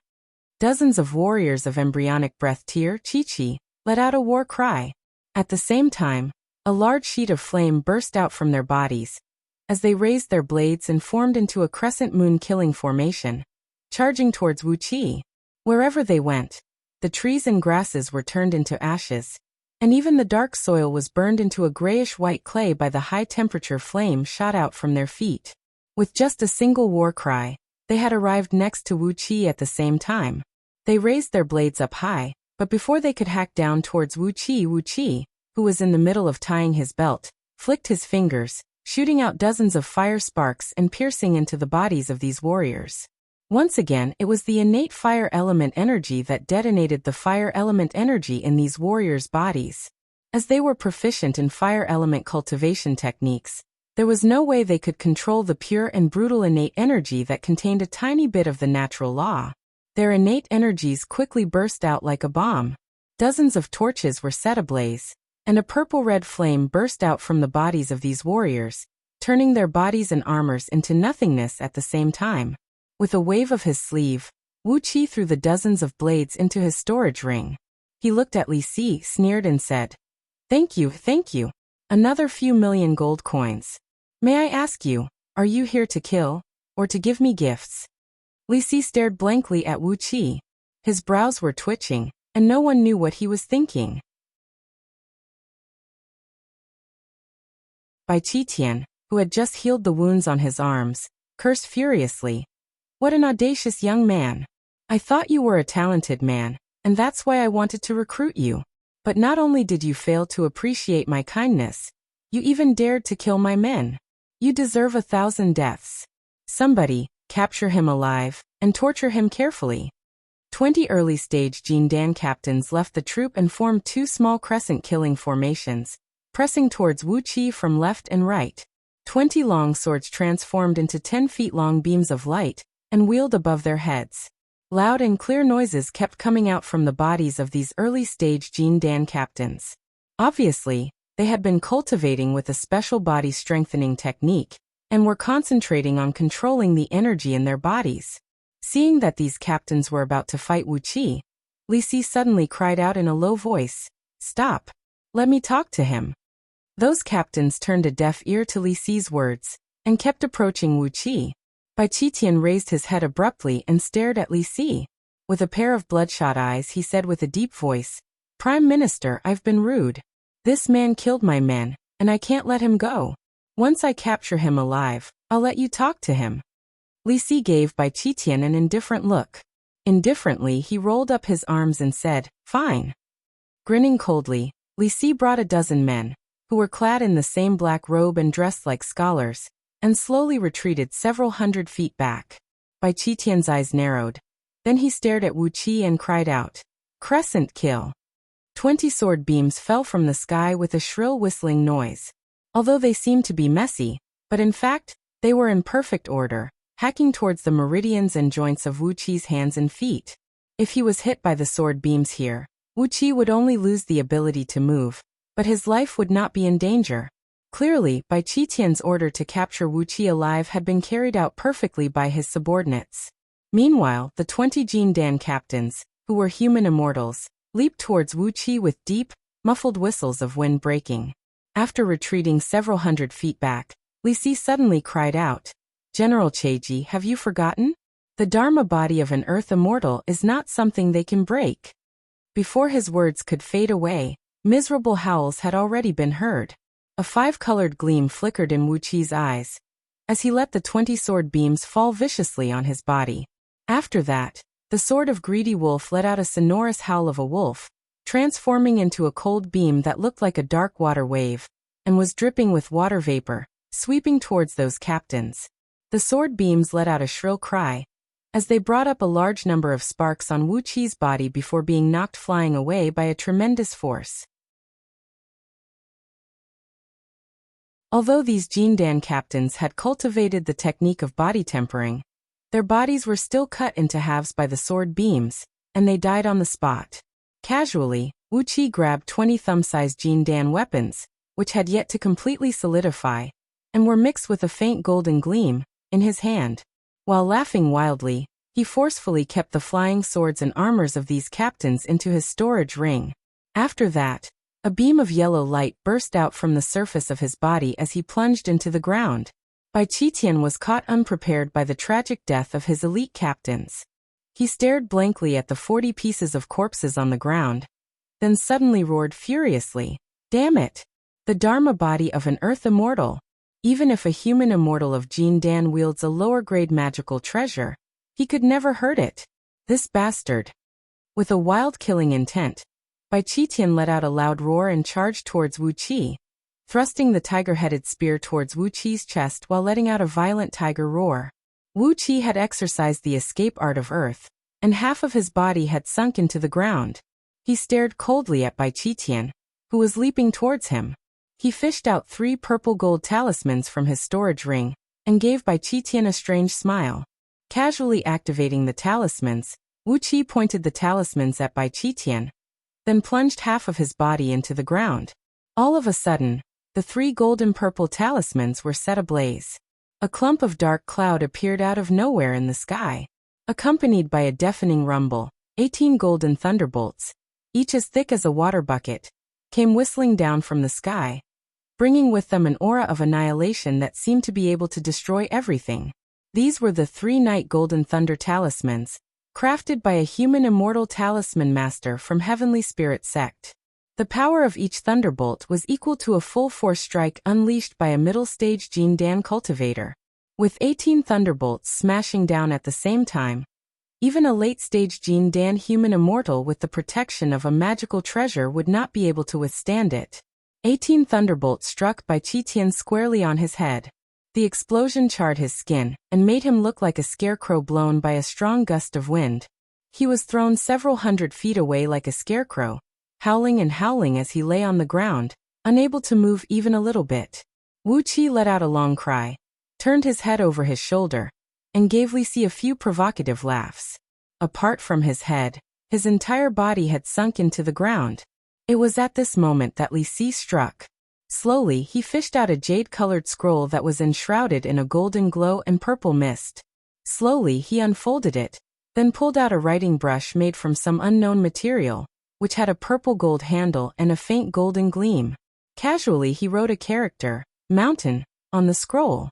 Dozens of warriors of embryonic breath Tier Chi-Chi let out a war cry. At the same time, a large sheet of flame burst out from their bodies, as they raised their blades and formed into a crescent moon killing formation, charging towards Wuqi. Wherever they went, the trees and grasses were turned into ashes, and even the dark soil was burned into a grayish-white clay by the high-temperature flame shot out from their feet. With just a single war cry, they had arrived next to Wuqi at the same time. They raised their blades up high, but before they could hack down towards Wuqi, who was in the middle of tying his belt, flicked his fingers, shooting out dozens of fire sparks and piercing into the bodies of these warriors. Once again, it was the innate fire element energy that detonated the fire element energy in these warriors' bodies. As they were proficient in fire element cultivation techniques, there was no way they could control the pure and brutal innate energy that contained a tiny bit of the natural law. Their innate energies quickly burst out like a bomb. Dozens of torches were set ablaze, and a purple-red flame burst out from the bodies of these warriors, turning their bodies and armors into nothingness at the same time. With a wave of his sleeve, Wuqi threw the dozens of blades into his storage ring. He looked at Li Si, sneered and said, Thank you. Another few million gold coins. May I ask you, are you here to kill, or to give me gifts?" Li Si stared blankly at Wuqi. His brows were twitching, and no one knew what he was thinking. Bai Qitian, who had just healed the wounds on his arms, cursed furiously. "What an audacious young man! I thought you were a talented man, and that's why I wanted to recruit you. But not only did you fail to appreciate my kindness, you even dared to kill my men. You deserve 1,000 deaths. Somebody, capture him alive, and torture him carefully." 20 early-stage Jindan captains left the troop and formed 2 small crescent killing formations, pressing towards Wuqi from left and right. 20 long swords transformed into 10 feet long beams of light and wheeled above their heads. Loud and clear noises kept coming out from the bodies of these early-stage Jin Dan captains. Obviously, they had been cultivating with a special body-strengthening technique and were concentrating on controlling the energy in their bodies. Seeing that these captains were about to fight Wuxia, Li Si suddenly cried out in a low voice, "Stop! Let me talk to him." Those captains turned a deaf ear to Li Si's words and kept approaching Wuxia. Bai Qitian raised his head abruptly and stared at Li Si. With a pair of bloodshot eyes, he said with a deep voice, "Prime Minister, I've been rude. This man killed my men, and I can't let him go. Once I capture him alive, I'll let you talk to him." Li Si gave Bai Qitian an indifferent look. Indifferently, he rolled up his arms and said, "Fine." Grinning coldly, Li Si brought a dozen men, who were clad in the same black robe and dressed like scholars, and slowly retreated several hundred feet back. Bai Qitian's eyes narrowed. Then he stared at Wuxia and cried out, "Crescent kill." 20 sword beams fell from the sky with a shrill whistling noise. Although they seemed to be messy, but in fact, they were in perfect order, hacking towards the meridians and joints of Wuqia's hands and feet. If he was hit by the sword beams here, Wuxia would only lose the ability to move, but his life would not be in danger. Clearly, Bai Qitian's order to capture Wuxia alive had been carried out perfectly by his subordinates. Meanwhile, the 20 Jin Dan captains, who were human immortals, leaped towards Wuxia with deep, muffled whistles of wind breaking. After retreating several hundred feet back, Li Si suddenly cried out, "General Cheiji, have you forgotten? The Dharma body of an earth immortal is not something they can break." Before his words could fade away, miserable howls had already been heard. A five-colored gleam flickered in Wuqia's eyes, as he let the 20 sword beams fall viciously on his body. After that, the sword of greedy wolf let out a sonorous howl of a wolf, transforming into a cold beam that looked like a dark water wave, and was dripping with water vapor, sweeping towards those captains. The sword beams let out a shrill cry, as they brought up a large number of sparks on Wuqia's body before being knocked flying away by a tremendous force. Although these Jin Dan captains had cultivated the technique of body tempering, their bodies were still cut into halves by the sword beams, and they died on the spot. Casually, Wuxia grabbed 20 thumb-sized Jin Dan weapons, which had yet to completely solidify, and were mixed with a faint golden gleam, in his hand. While laughing wildly, he forcefully kept the flying swords and armors of these captains into his storage ring. After that, a beam of yellow light burst out from the surface of his body as he plunged into the ground. Bai Qitian was caught unprepared by the tragic death of his elite captains. He stared blankly at the 40 pieces of corpses on the ground, then suddenly roared furiously, "Damn it! The Dharma body of an earth immortal! Even if a human immortal of Jin Dan wields a lower-grade magical treasure, he could never hurt it. This bastard!" With a wild killing intent, Bai Qitian let out a loud roar and charged towards Wuxia, thrusting the tiger-headed spear towards Wuqia's chest while letting out a violent tiger roar. Wuxia had exercised the escape art of earth, and half of his body had sunk into the ground. He stared coldly at Bai Qitian, who was leaping towards him. He fished out 3 purple gold talismans from his storage ring, and gave Bai Qitian a strange smile. Casually activating the talismans, Wuxia pointed the talismans at Bai Qitian, then plunged half of his body into the ground. All of a sudden, the 3 golden purple talismans were set ablaze. A clump of dark cloud appeared out of nowhere in the sky. Accompanied by a deafening rumble, 18 golden thunderbolts, each as thick as a water bucket, came whistling down from the sky, bringing with them an aura of annihilation that seemed to be able to destroy everything. These were the 3 night golden thunder talismans, crafted by a human immortal talisman master from Heavenly Spirit sect. The power of each thunderbolt was equal to a full force strike unleashed by a middle-stage Jin Dan cultivator. With 18 thunderbolts smashing down at the same time, even a late-stage Jin Dan human immortal with the protection of a magical treasure would not be able to withstand it. 18 thunderbolts struck Bai Qitian squarely on his head. The explosion charred his skin and made him look like a scarecrow blown by a strong gust of wind. He was thrown several hundred feet away like a scarecrow, howling and howling as he lay on the ground, unable to move even a little bit. Wuqi let out a long cry, turned his head over his shoulder, and gave Li Si a few provocative laughs. Apart from his head, his entire body had sunk into the ground. It was at this moment that Li Si struck. Slowly, he fished out a jade-colored scroll that was enshrouded in a golden glow and purple mist. Slowly, he unfolded it, then pulled out a writing brush made from some unknown material, which had a purple-gold handle and a faint golden gleam. Casually, he wrote a character, mountain, on the scroll.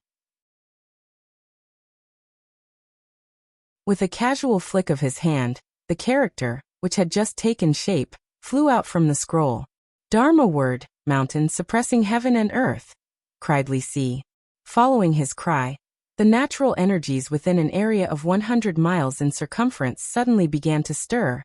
With a casual flick of his hand, the character, which had just taken shape, flew out from the scroll. Dharma word, mountain suppressing heaven and earth, cried Li Si. Following his cry, the natural energies within an area of 100 miles in circumference suddenly began to stir,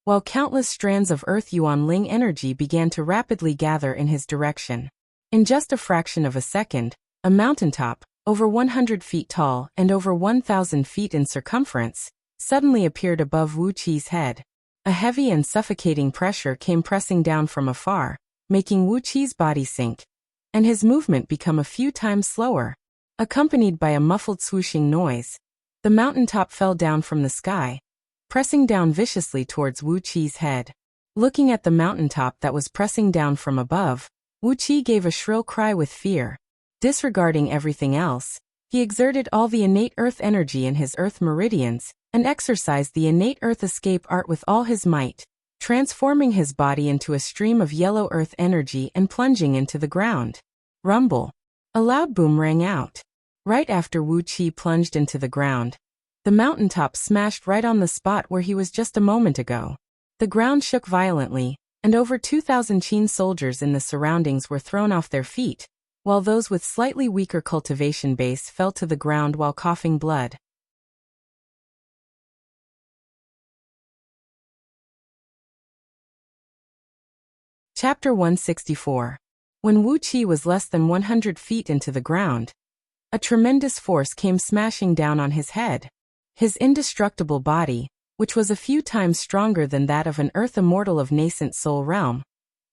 while countless strands of Earth Yuan Ling energy began to rapidly gather in his direction. In just a fraction of a second, a mountaintop, over 100 feet tall and over 1,000 feet in circumference, suddenly appeared above Wu Qi's head. A heavy and suffocating pressure came pressing down from afar, making Wu Qi's body sink, and his movement become a few times slower. Accompanied by a muffled swooshing noise, the mountaintop fell down from the sky, pressing down viciously towards Wu Qi's head. Looking at the mountaintop that was pressing down from above, Wu Qi gave a shrill cry with fear. Disregarding everything else, he exerted all the innate earth energy in his earth meridians, and exercised the innate earth escape art with all his might, transforming his body into a stream of yellow earth energy and plunging into the ground. Rumble. A loud boom rang out. Right after Wu Qi plunged into the ground, the mountaintop smashed right on the spot where he was just a moment ago. The ground shook violently, and over 2,000 Qin soldiers in the surroundings were thrown off their feet, while those with slightly weaker cultivation base fell to the ground while coughing blood. Chapter 164. When Wu Qi was less than 100 feet into the ground, a tremendous force came smashing down on his head. His indestructible body, which was a few times stronger than that of an earth immortal of nascent soul realm,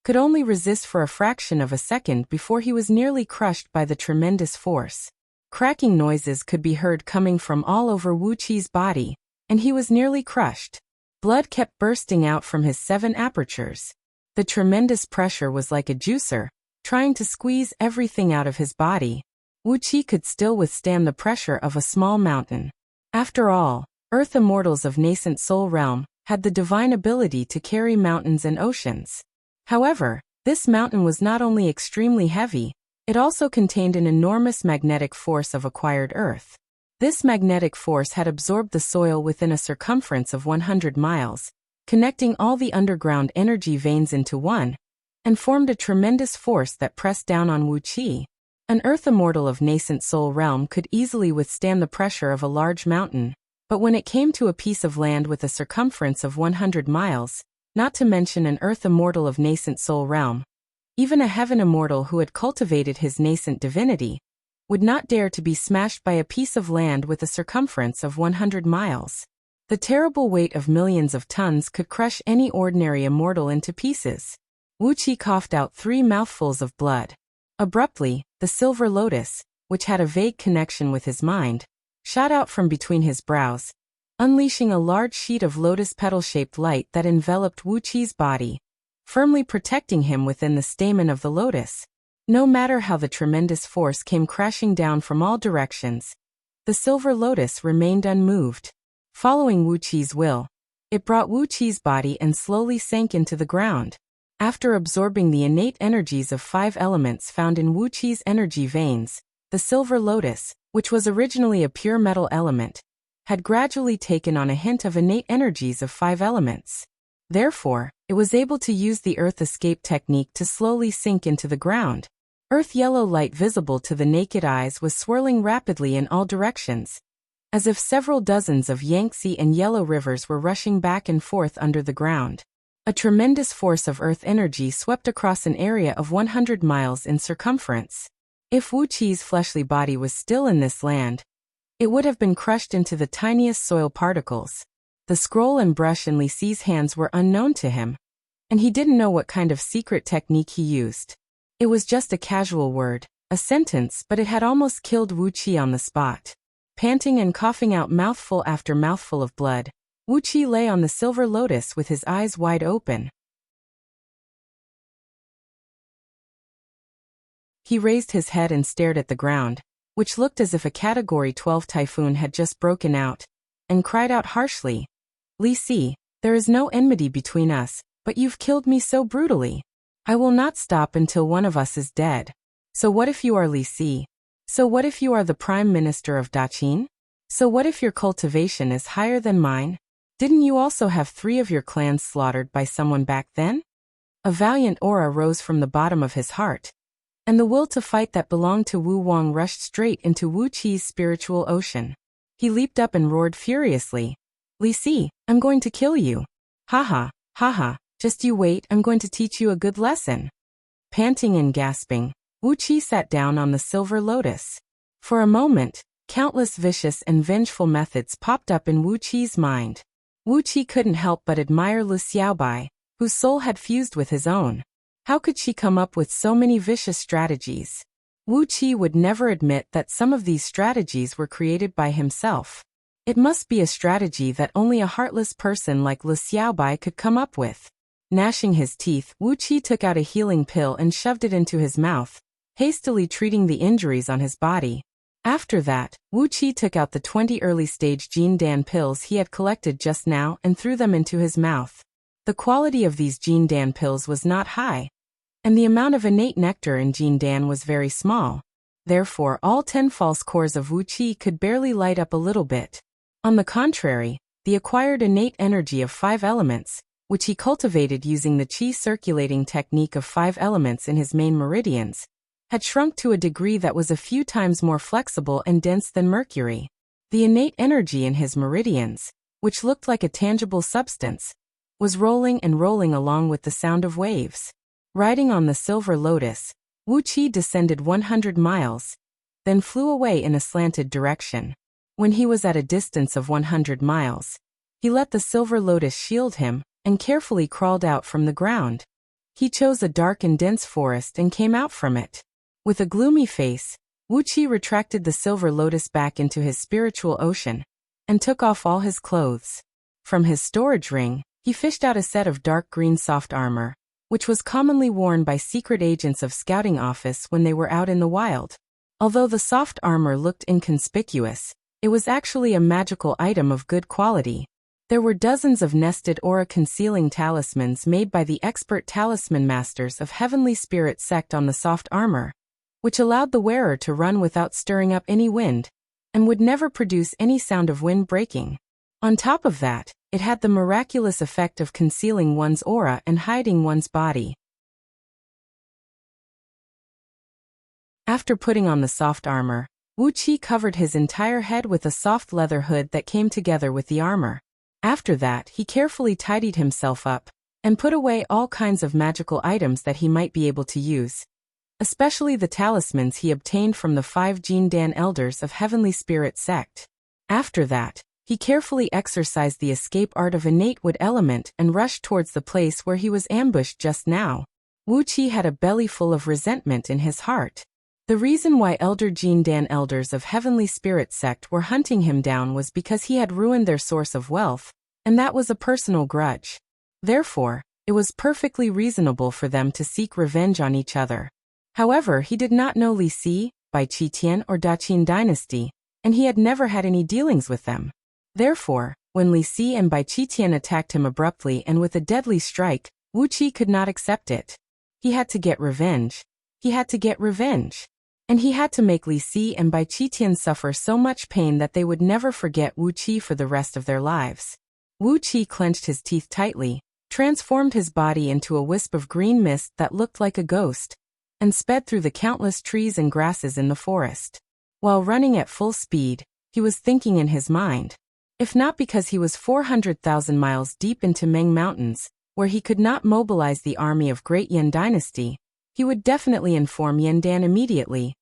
could only resist for a fraction of a second before he was nearly crushed by the tremendous force. Cracking noises could be heard coming from all over Wu Qi's body, and he was nearly crushed. Blood kept bursting out from his 7 apertures. The tremendous pressure was like a juicer, trying to squeeze everything out of his body. Wu Qi could still withstand the pressure of a small mountain. After all, Earth Immortals of nascent soul realm had the divine ability to carry mountains and oceans. However, this mountain was not only extremely heavy, it also contained an enormous magnetic force of acquired Earth. This magnetic force had absorbed the soil within a circumference of 100 miles, connecting all the underground energy veins into one, and formed a tremendous force that pressed down on Wu Qi. An Earth Immortal of nascent soul realm could easily withstand the pressure of a large mountain, but when it came to a piece of land with a circumference of 100 miles, not to mention an Earth Immortal of nascent soul realm, even a Heaven Immortal who had cultivated his nascent divinity, would not dare to be smashed by a piece of land with a circumference of 100 miles. The terrible weight of millions of tons could crush any ordinary immortal into pieces. Wu Qi coughed out 3 mouthfuls of blood. Abruptly, the silver lotus, which had a vague connection with his mind, shot out from between his brows, unleashing a large sheet of lotus petal-shaped light that enveloped Wu Qi's body, firmly protecting him within the stamen of the lotus. No matter how the tremendous force came crashing down from all directions, the silver lotus remained unmoved. Following Wu Qi's will, it brought Wu Qi's body and slowly sank into the ground. After absorbing the innate energies of 5 elements found in Wu Qi's energy veins, the silver lotus, which was originally a pure metal element, had gradually taken on a hint of innate energies of 5 elements. Therefore, it was able to use the earth escape technique to slowly sink into the ground. Earth yellow light visible to the naked eyes was swirling rapidly in all directions, as if several dozens of Yangtze and Yellow rivers were rushing back and forth under the ground. A tremendous force of earth energy swept across an area of 100 miles in circumference. If Wu Qi's fleshly body was still in this land, it would have been crushed into the tiniest soil particles. The scroll and brush in Li Si's hands were unknown to him, and he didn't know what kind of secret technique he used. It was just a casual word, A sentence, but it had almost killed Wuqi on the spot. Panting and coughing out mouthful after mouthful of blood, Wuqi lay on the silver lotus with his eyes wide open. He raised his head and stared at the ground, which looked as if a Category 12 typhoon had just broken out, and cried out harshly, "Li Si, there is no enmity between us, but you've killed me so brutally. I will not stop until one of us is dead. So what if you are Li Si? So what if you are the Prime Minister of Daqin? So what if your cultivation is higher than mine? Didn't you also have 3 of your clans slaughtered by someone back then?" A valiant aura rose from the bottom of his heart, and the will to fight that belonged to Wu Wang rushed straight into Wu Qi's spiritual ocean. He leaped up and roared furiously, "Li Si, I'm going to kill you. Ha ha, just you wait, I'm going to teach you a good lesson." Panting and gasping, Wu Qi sat down on the silver lotus. For a moment, countless vicious and vengeful methods popped up in Wu Qi's mind. Wu Qi couldn't help but admire Lu Xiaobai, whose soul had fused with his own. How could she come up with so many vicious strategies? Wu Qi would never admit that some of these strategies were created by himself. It must be a strategy that only a heartless person like Lu Xiaobai could come up with. Gnashing his teeth, Wu Qi took out a healing pill and shoved it into his mouth, hastily treating the injuries on his body. After that, Wu Qi took out the 20 early-stage Jin Dan pills he had collected just now and threw them into his mouth. The quality of these Jin Dan pills was not high, and the amount of innate nectar in Jin Dan was very small. Therefore, all 10 false cores of Wu Qi could barely light up a little bit. On the contrary, the acquired innate energy of 5 elements, which he cultivated using the Qi circulating technique of 5 elements in his main meridians, had shrunk to a degree that was a few times more flexible and dense than mercury. The innate energy in his meridians, which looked like a tangible substance, was rolling and rolling along with the sound of waves. Riding on the silver lotus, Wu Qi descended 100 miles, then flew away in a slanted direction. When he was at a distance of 100 miles, he let the silver lotus shield him and carefully crawled out from the ground. He chose a dark and dense forest and came out from it. With a gloomy face, Wu Qi retracted the silver lotus back into his spiritual ocean and took off all his clothes. From his storage ring, he fished out a set of dark green soft armor, which was commonly worn by secret agents of scouting office when they were out in the wild. Although the soft armor looked inconspicuous, it was actually a magical item of good quality. There were dozens of nested aura-concealing talismans made by the expert talisman masters of Heavenly Spirit sect on the soft armor, which allowed the wearer to run without stirring up any wind, and would never produce any sound of wind breaking. On top of that, it had the miraculous effect of concealing one's aura and hiding one's body. After putting on the soft armor, Wu Qi covered his entire head with a soft leather hood that came together with the armor. After that, he carefully tidied himself up and put away all kinds of magical items that he might be able to use, especially the talismans he obtained from the 5 Jin Dan elders of Heavenly Spirit sect. After that, he carefully exercised the escape art of innate wood element and rushed towards the place where he was ambushed just now. Wu Qi had a belly full of resentment in his heart. The reason why Elder Jin Dan elders of Heavenly Spirit sect were hunting him down was because he had ruined their source of wealth, and that was a personal grudge. Therefore, it was perfectly reasonable for them to seek revenge on each other. However, he did not know Li Si, Bai Qitian or Daqin dynasty, and he had never had any dealings with them. Therefore, when Li Si and Bai Qitian attacked him abruptly and with a deadly strike, Wu Qi could not accept it. He had to get revenge. He had to get revenge. And he had to make Li Si and Bai Qitian suffer so much pain that they would never forget Wu Qi for the rest of their lives. Wu Qi clenched his teeth tightly, transformed his body into a wisp of green mist that looked like a ghost, and sped through the countless trees and grasses in the forest. While running at full speed, he was thinking in his mind. If not because he was 400,000 miles deep into Meng Mountains, where he could not mobilize the army of Great Yan Dynasty, he would definitely inform Yandan immediately,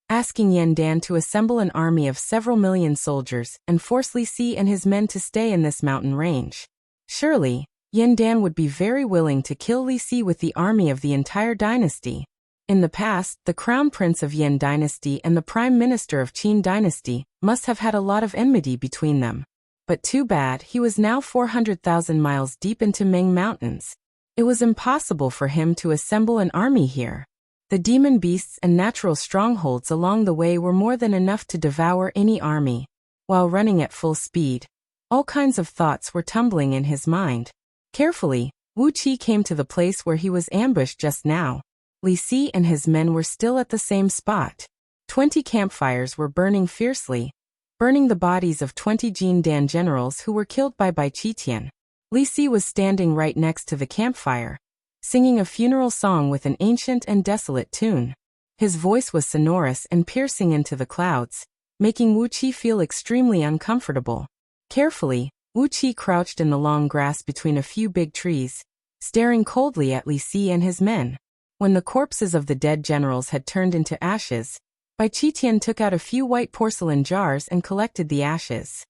asking Yandan to assemble an army of several million soldiers and force Li Si and his men to stay in this mountain range. Surely, Yandan would be very willing to kill Li Si with the army of the entire dynasty. In the past, the crown prince of Yan dynasty and the prime minister of Qin dynasty must have had a lot of enmity between them. But too bad, he was now 400,000 miles deep into Ming Mountains. It was impossible for him to assemble an army here. The demon beasts and natural strongholds along the way were more than enough to devour any army. While running at full speed, all kinds of thoughts were tumbling in his mind. Carefully, Wuxia came to the place where he was ambushed just now. Li Si and his men were still at the same spot. 20 campfires were burning fiercely, burning the bodies of 20 Jin Dan generals who were killed by Bai Qitian. Li Si was standing right next to the campfire, singing a funeral song with an ancient and desolate tune. His voice was sonorous and piercing into the clouds, making Wuxia feel extremely uncomfortable. Carefully, Wuxia crouched in the long grass between a few big trees, staring coldly at Li Si and his men. When the corpses of the dead generals had turned into ashes, Bai Qitian took out a few white porcelain jars and collected the ashes.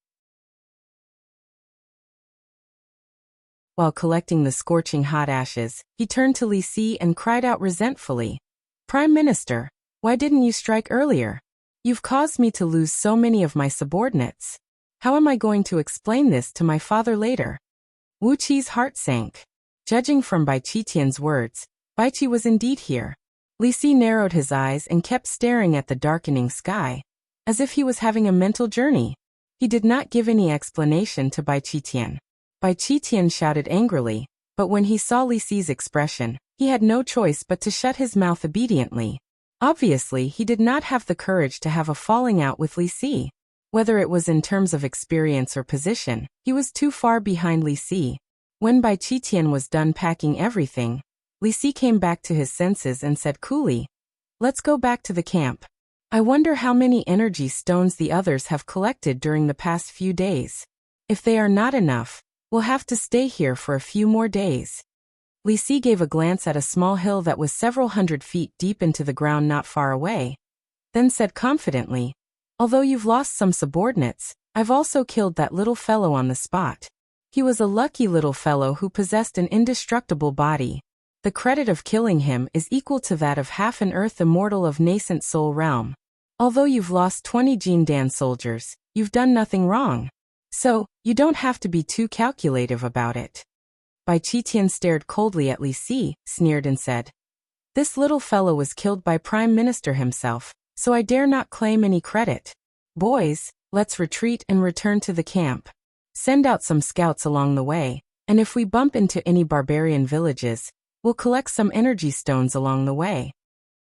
While collecting the scorching hot ashes, he turned to Li Si and cried out resentfully, "Prime Minister, why didn't you strike earlier? You've caused me to lose so many of my subordinates. How am I going to explain this to my father later?" Wuqi's heart sank. Judging from Bai Qitian's words, Bai Qi was indeed here. Li Si narrowed his eyes and kept staring at the darkening sky, as if he was having a mental journey. He did not give any explanation to Bai Qitian. Bai Qitian shouted angrily, but when he saw Li Si's expression, he had no choice but to shut his mouth obediently. Obviously, he did not have the courage to have a falling out with Li Si. Whether it was in terms of experience or position, he was too far behind Li Si. When Bai Qitian was done packing everything, Li Si came back to his senses and said coolly, "Let's go back to the camp. I wonder how many energy stones the others have collected during the past few days. If they are not enough, we'll have to stay here for a few more days." Li Si gave a glance at a small hill that was several hundred feet deep into the ground not far away, then said confidently, "Although you've lost some subordinates, I've also killed that little fellow on the spot. He was a lucky little fellow who possessed an indestructible body. The credit of killing him is equal to that of half an earth immortal of nascent soul realm. Although you've lost 20 Jin Dan soldiers, you've done nothing wrong. So, you don't have to be too calculative about it." Bai Qitian stared coldly at Li Si, sneered and said, "This little fellow was killed by Prime Minister himself, so I dare not claim any credit. Boys, let's retreat and return to the camp. Send out some scouts along the way, and if we bump into any barbarian villages, we'll collect some energy stones along the way."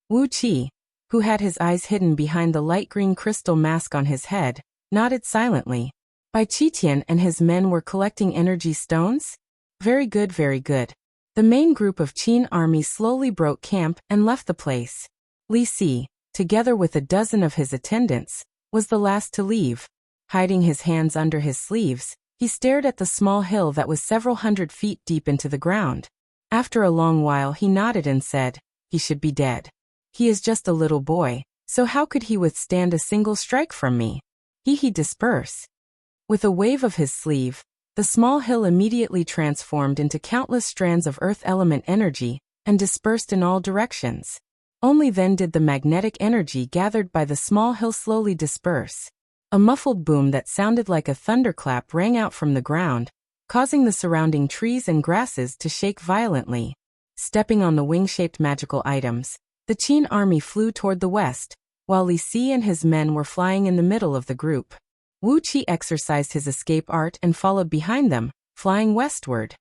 Wu Qi, who had his eyes hidden behind the light green crystal mask on his head, nodded silently. Bai Qitian and his men were collecting energy stones? Very good, very good. The main group of Qin army slowly broke camp and left the place. Li Si, together with a dozen of his attendants, was the last to leave. Hiding his hands under his sleeves, he stared at the small hill that was several hundred feet deep into the ground. After a long while he nodded and said, "He should be dead. He is just a little boy, so how could he withstand a single strike from me? He disperse." With a wave of his sleeve, the small hill immediately transformed into countless strands of earth element energy and dispersed in all directions. Only then did the magnetic energy gathered by the small hill slowly disperse. A muffled boom that sounded like a thunderclap rang out from the ground, causing the surrounding trees and grasses to shake violently. Stepping on the wing-shaped magical items, the Qin army flew toward the west, while Li Si and his men were flying in the middle of the group. Wu Qi exercised his escape art and followed behind them, flying westward.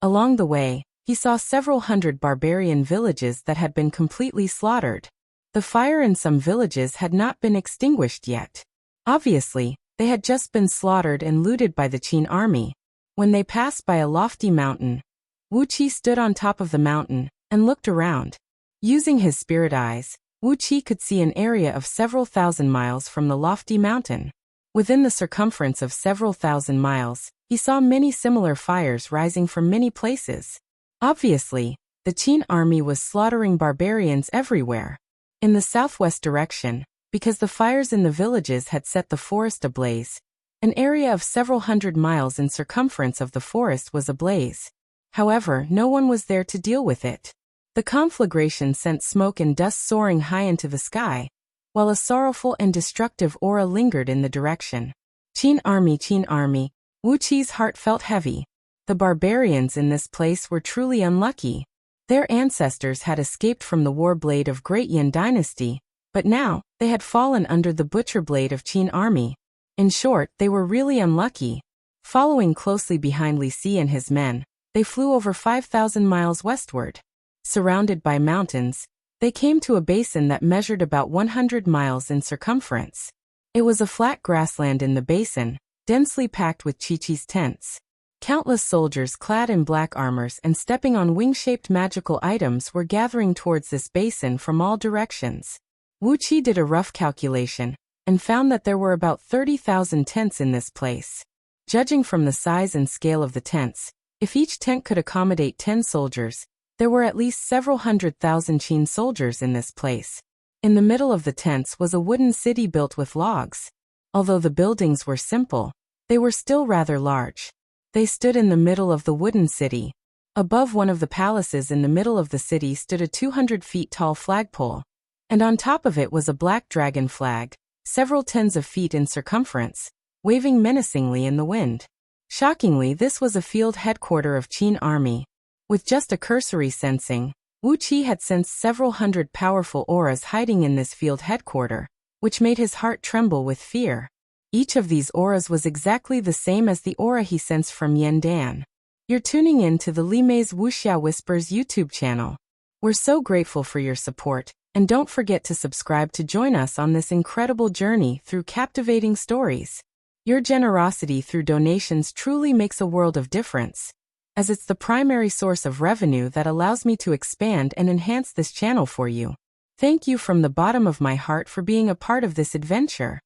Along the way, he saw several hundred barbarian villages that had been completely slaughtered. The fire in some villages had not been extinguished yet. Obviously, they had just been slaughtered and looted by the Qin army. When they passed by a lofty mountain, Wu Qi stood on top of the mountain and looked around. Using his spirit eyes, Wu Qi could see an area of several thousand miles from the lofty mountain. Within the circumference of several thousand miles, he saw many similar fires rising from many places. Obviously, the Qin army was slaughtering barbarians everywhere. In the southwest direction, because the fires in the villages had set the forest ablaze, an area of several hundred miles in circumference of the forest was ablaze. However, no one was there to deal with it. The conflagration sent smoke and dust soaring high into the sky, while a sorrowful and destructive aura lingered in the direction. Qin army. Wuqi's heart felt heavy. The barbarians in this place were truly unlucky. Their ancestors had escaped from the war blade of Great Yin Dynasty, but now, they had fallen under the butcher blade of Qin army. In short, they were really unlucky. Following closely behind Li Si and his men, they flew over 5,000 miles westward. Surrounded by mountains, they came to a basin that measured about 100 miles in circumference. It was a flat grassland in the basin, densely packed with Chi-Chi's tents. Countless soldiers clad in black armors and stepping on wing-shaped magical items were gathering towards this basin from all directions. Wuqi did a rough calculation, and found that there were about 30,000 tents in this place. Judging from the size and scale of the tents, if each tent could accommodate 10 soldiers, there were at least several 100,000 Qin soldiers in this place. In the middle of the tents was a wooden city built with logs. Although the buildings were simple, they were still rather large. They stood in the middle of the wooden city. Above one of the palaces in the middle of the city stood a 200 feet tall flagpole, and on top of it was a black dragon flag, several tens of feet in circumference, waving menacingly in the wind. Shockingly, this was a field headquarters of Qin army. With just a cursory sensing, Wu Qi had sensed several hundred powerful auras hiding in this field headquarters, which made his heart tremble with fear. Each of these auras was exactly the same as the aura he sensed from Yen Dan. You're tuning in to the Li Mei's Wuxia Whispers YouTube channel. We're so grateful for your support, and don't forget to subscribe to join us on this incredible journey through captivating stories. Your generosity through donations truly makes a world of difference, as it's the primary source of revenue that allows me to expand and enhance this channel for you. Thank you from the bottom of my heart for being a part of this adventure.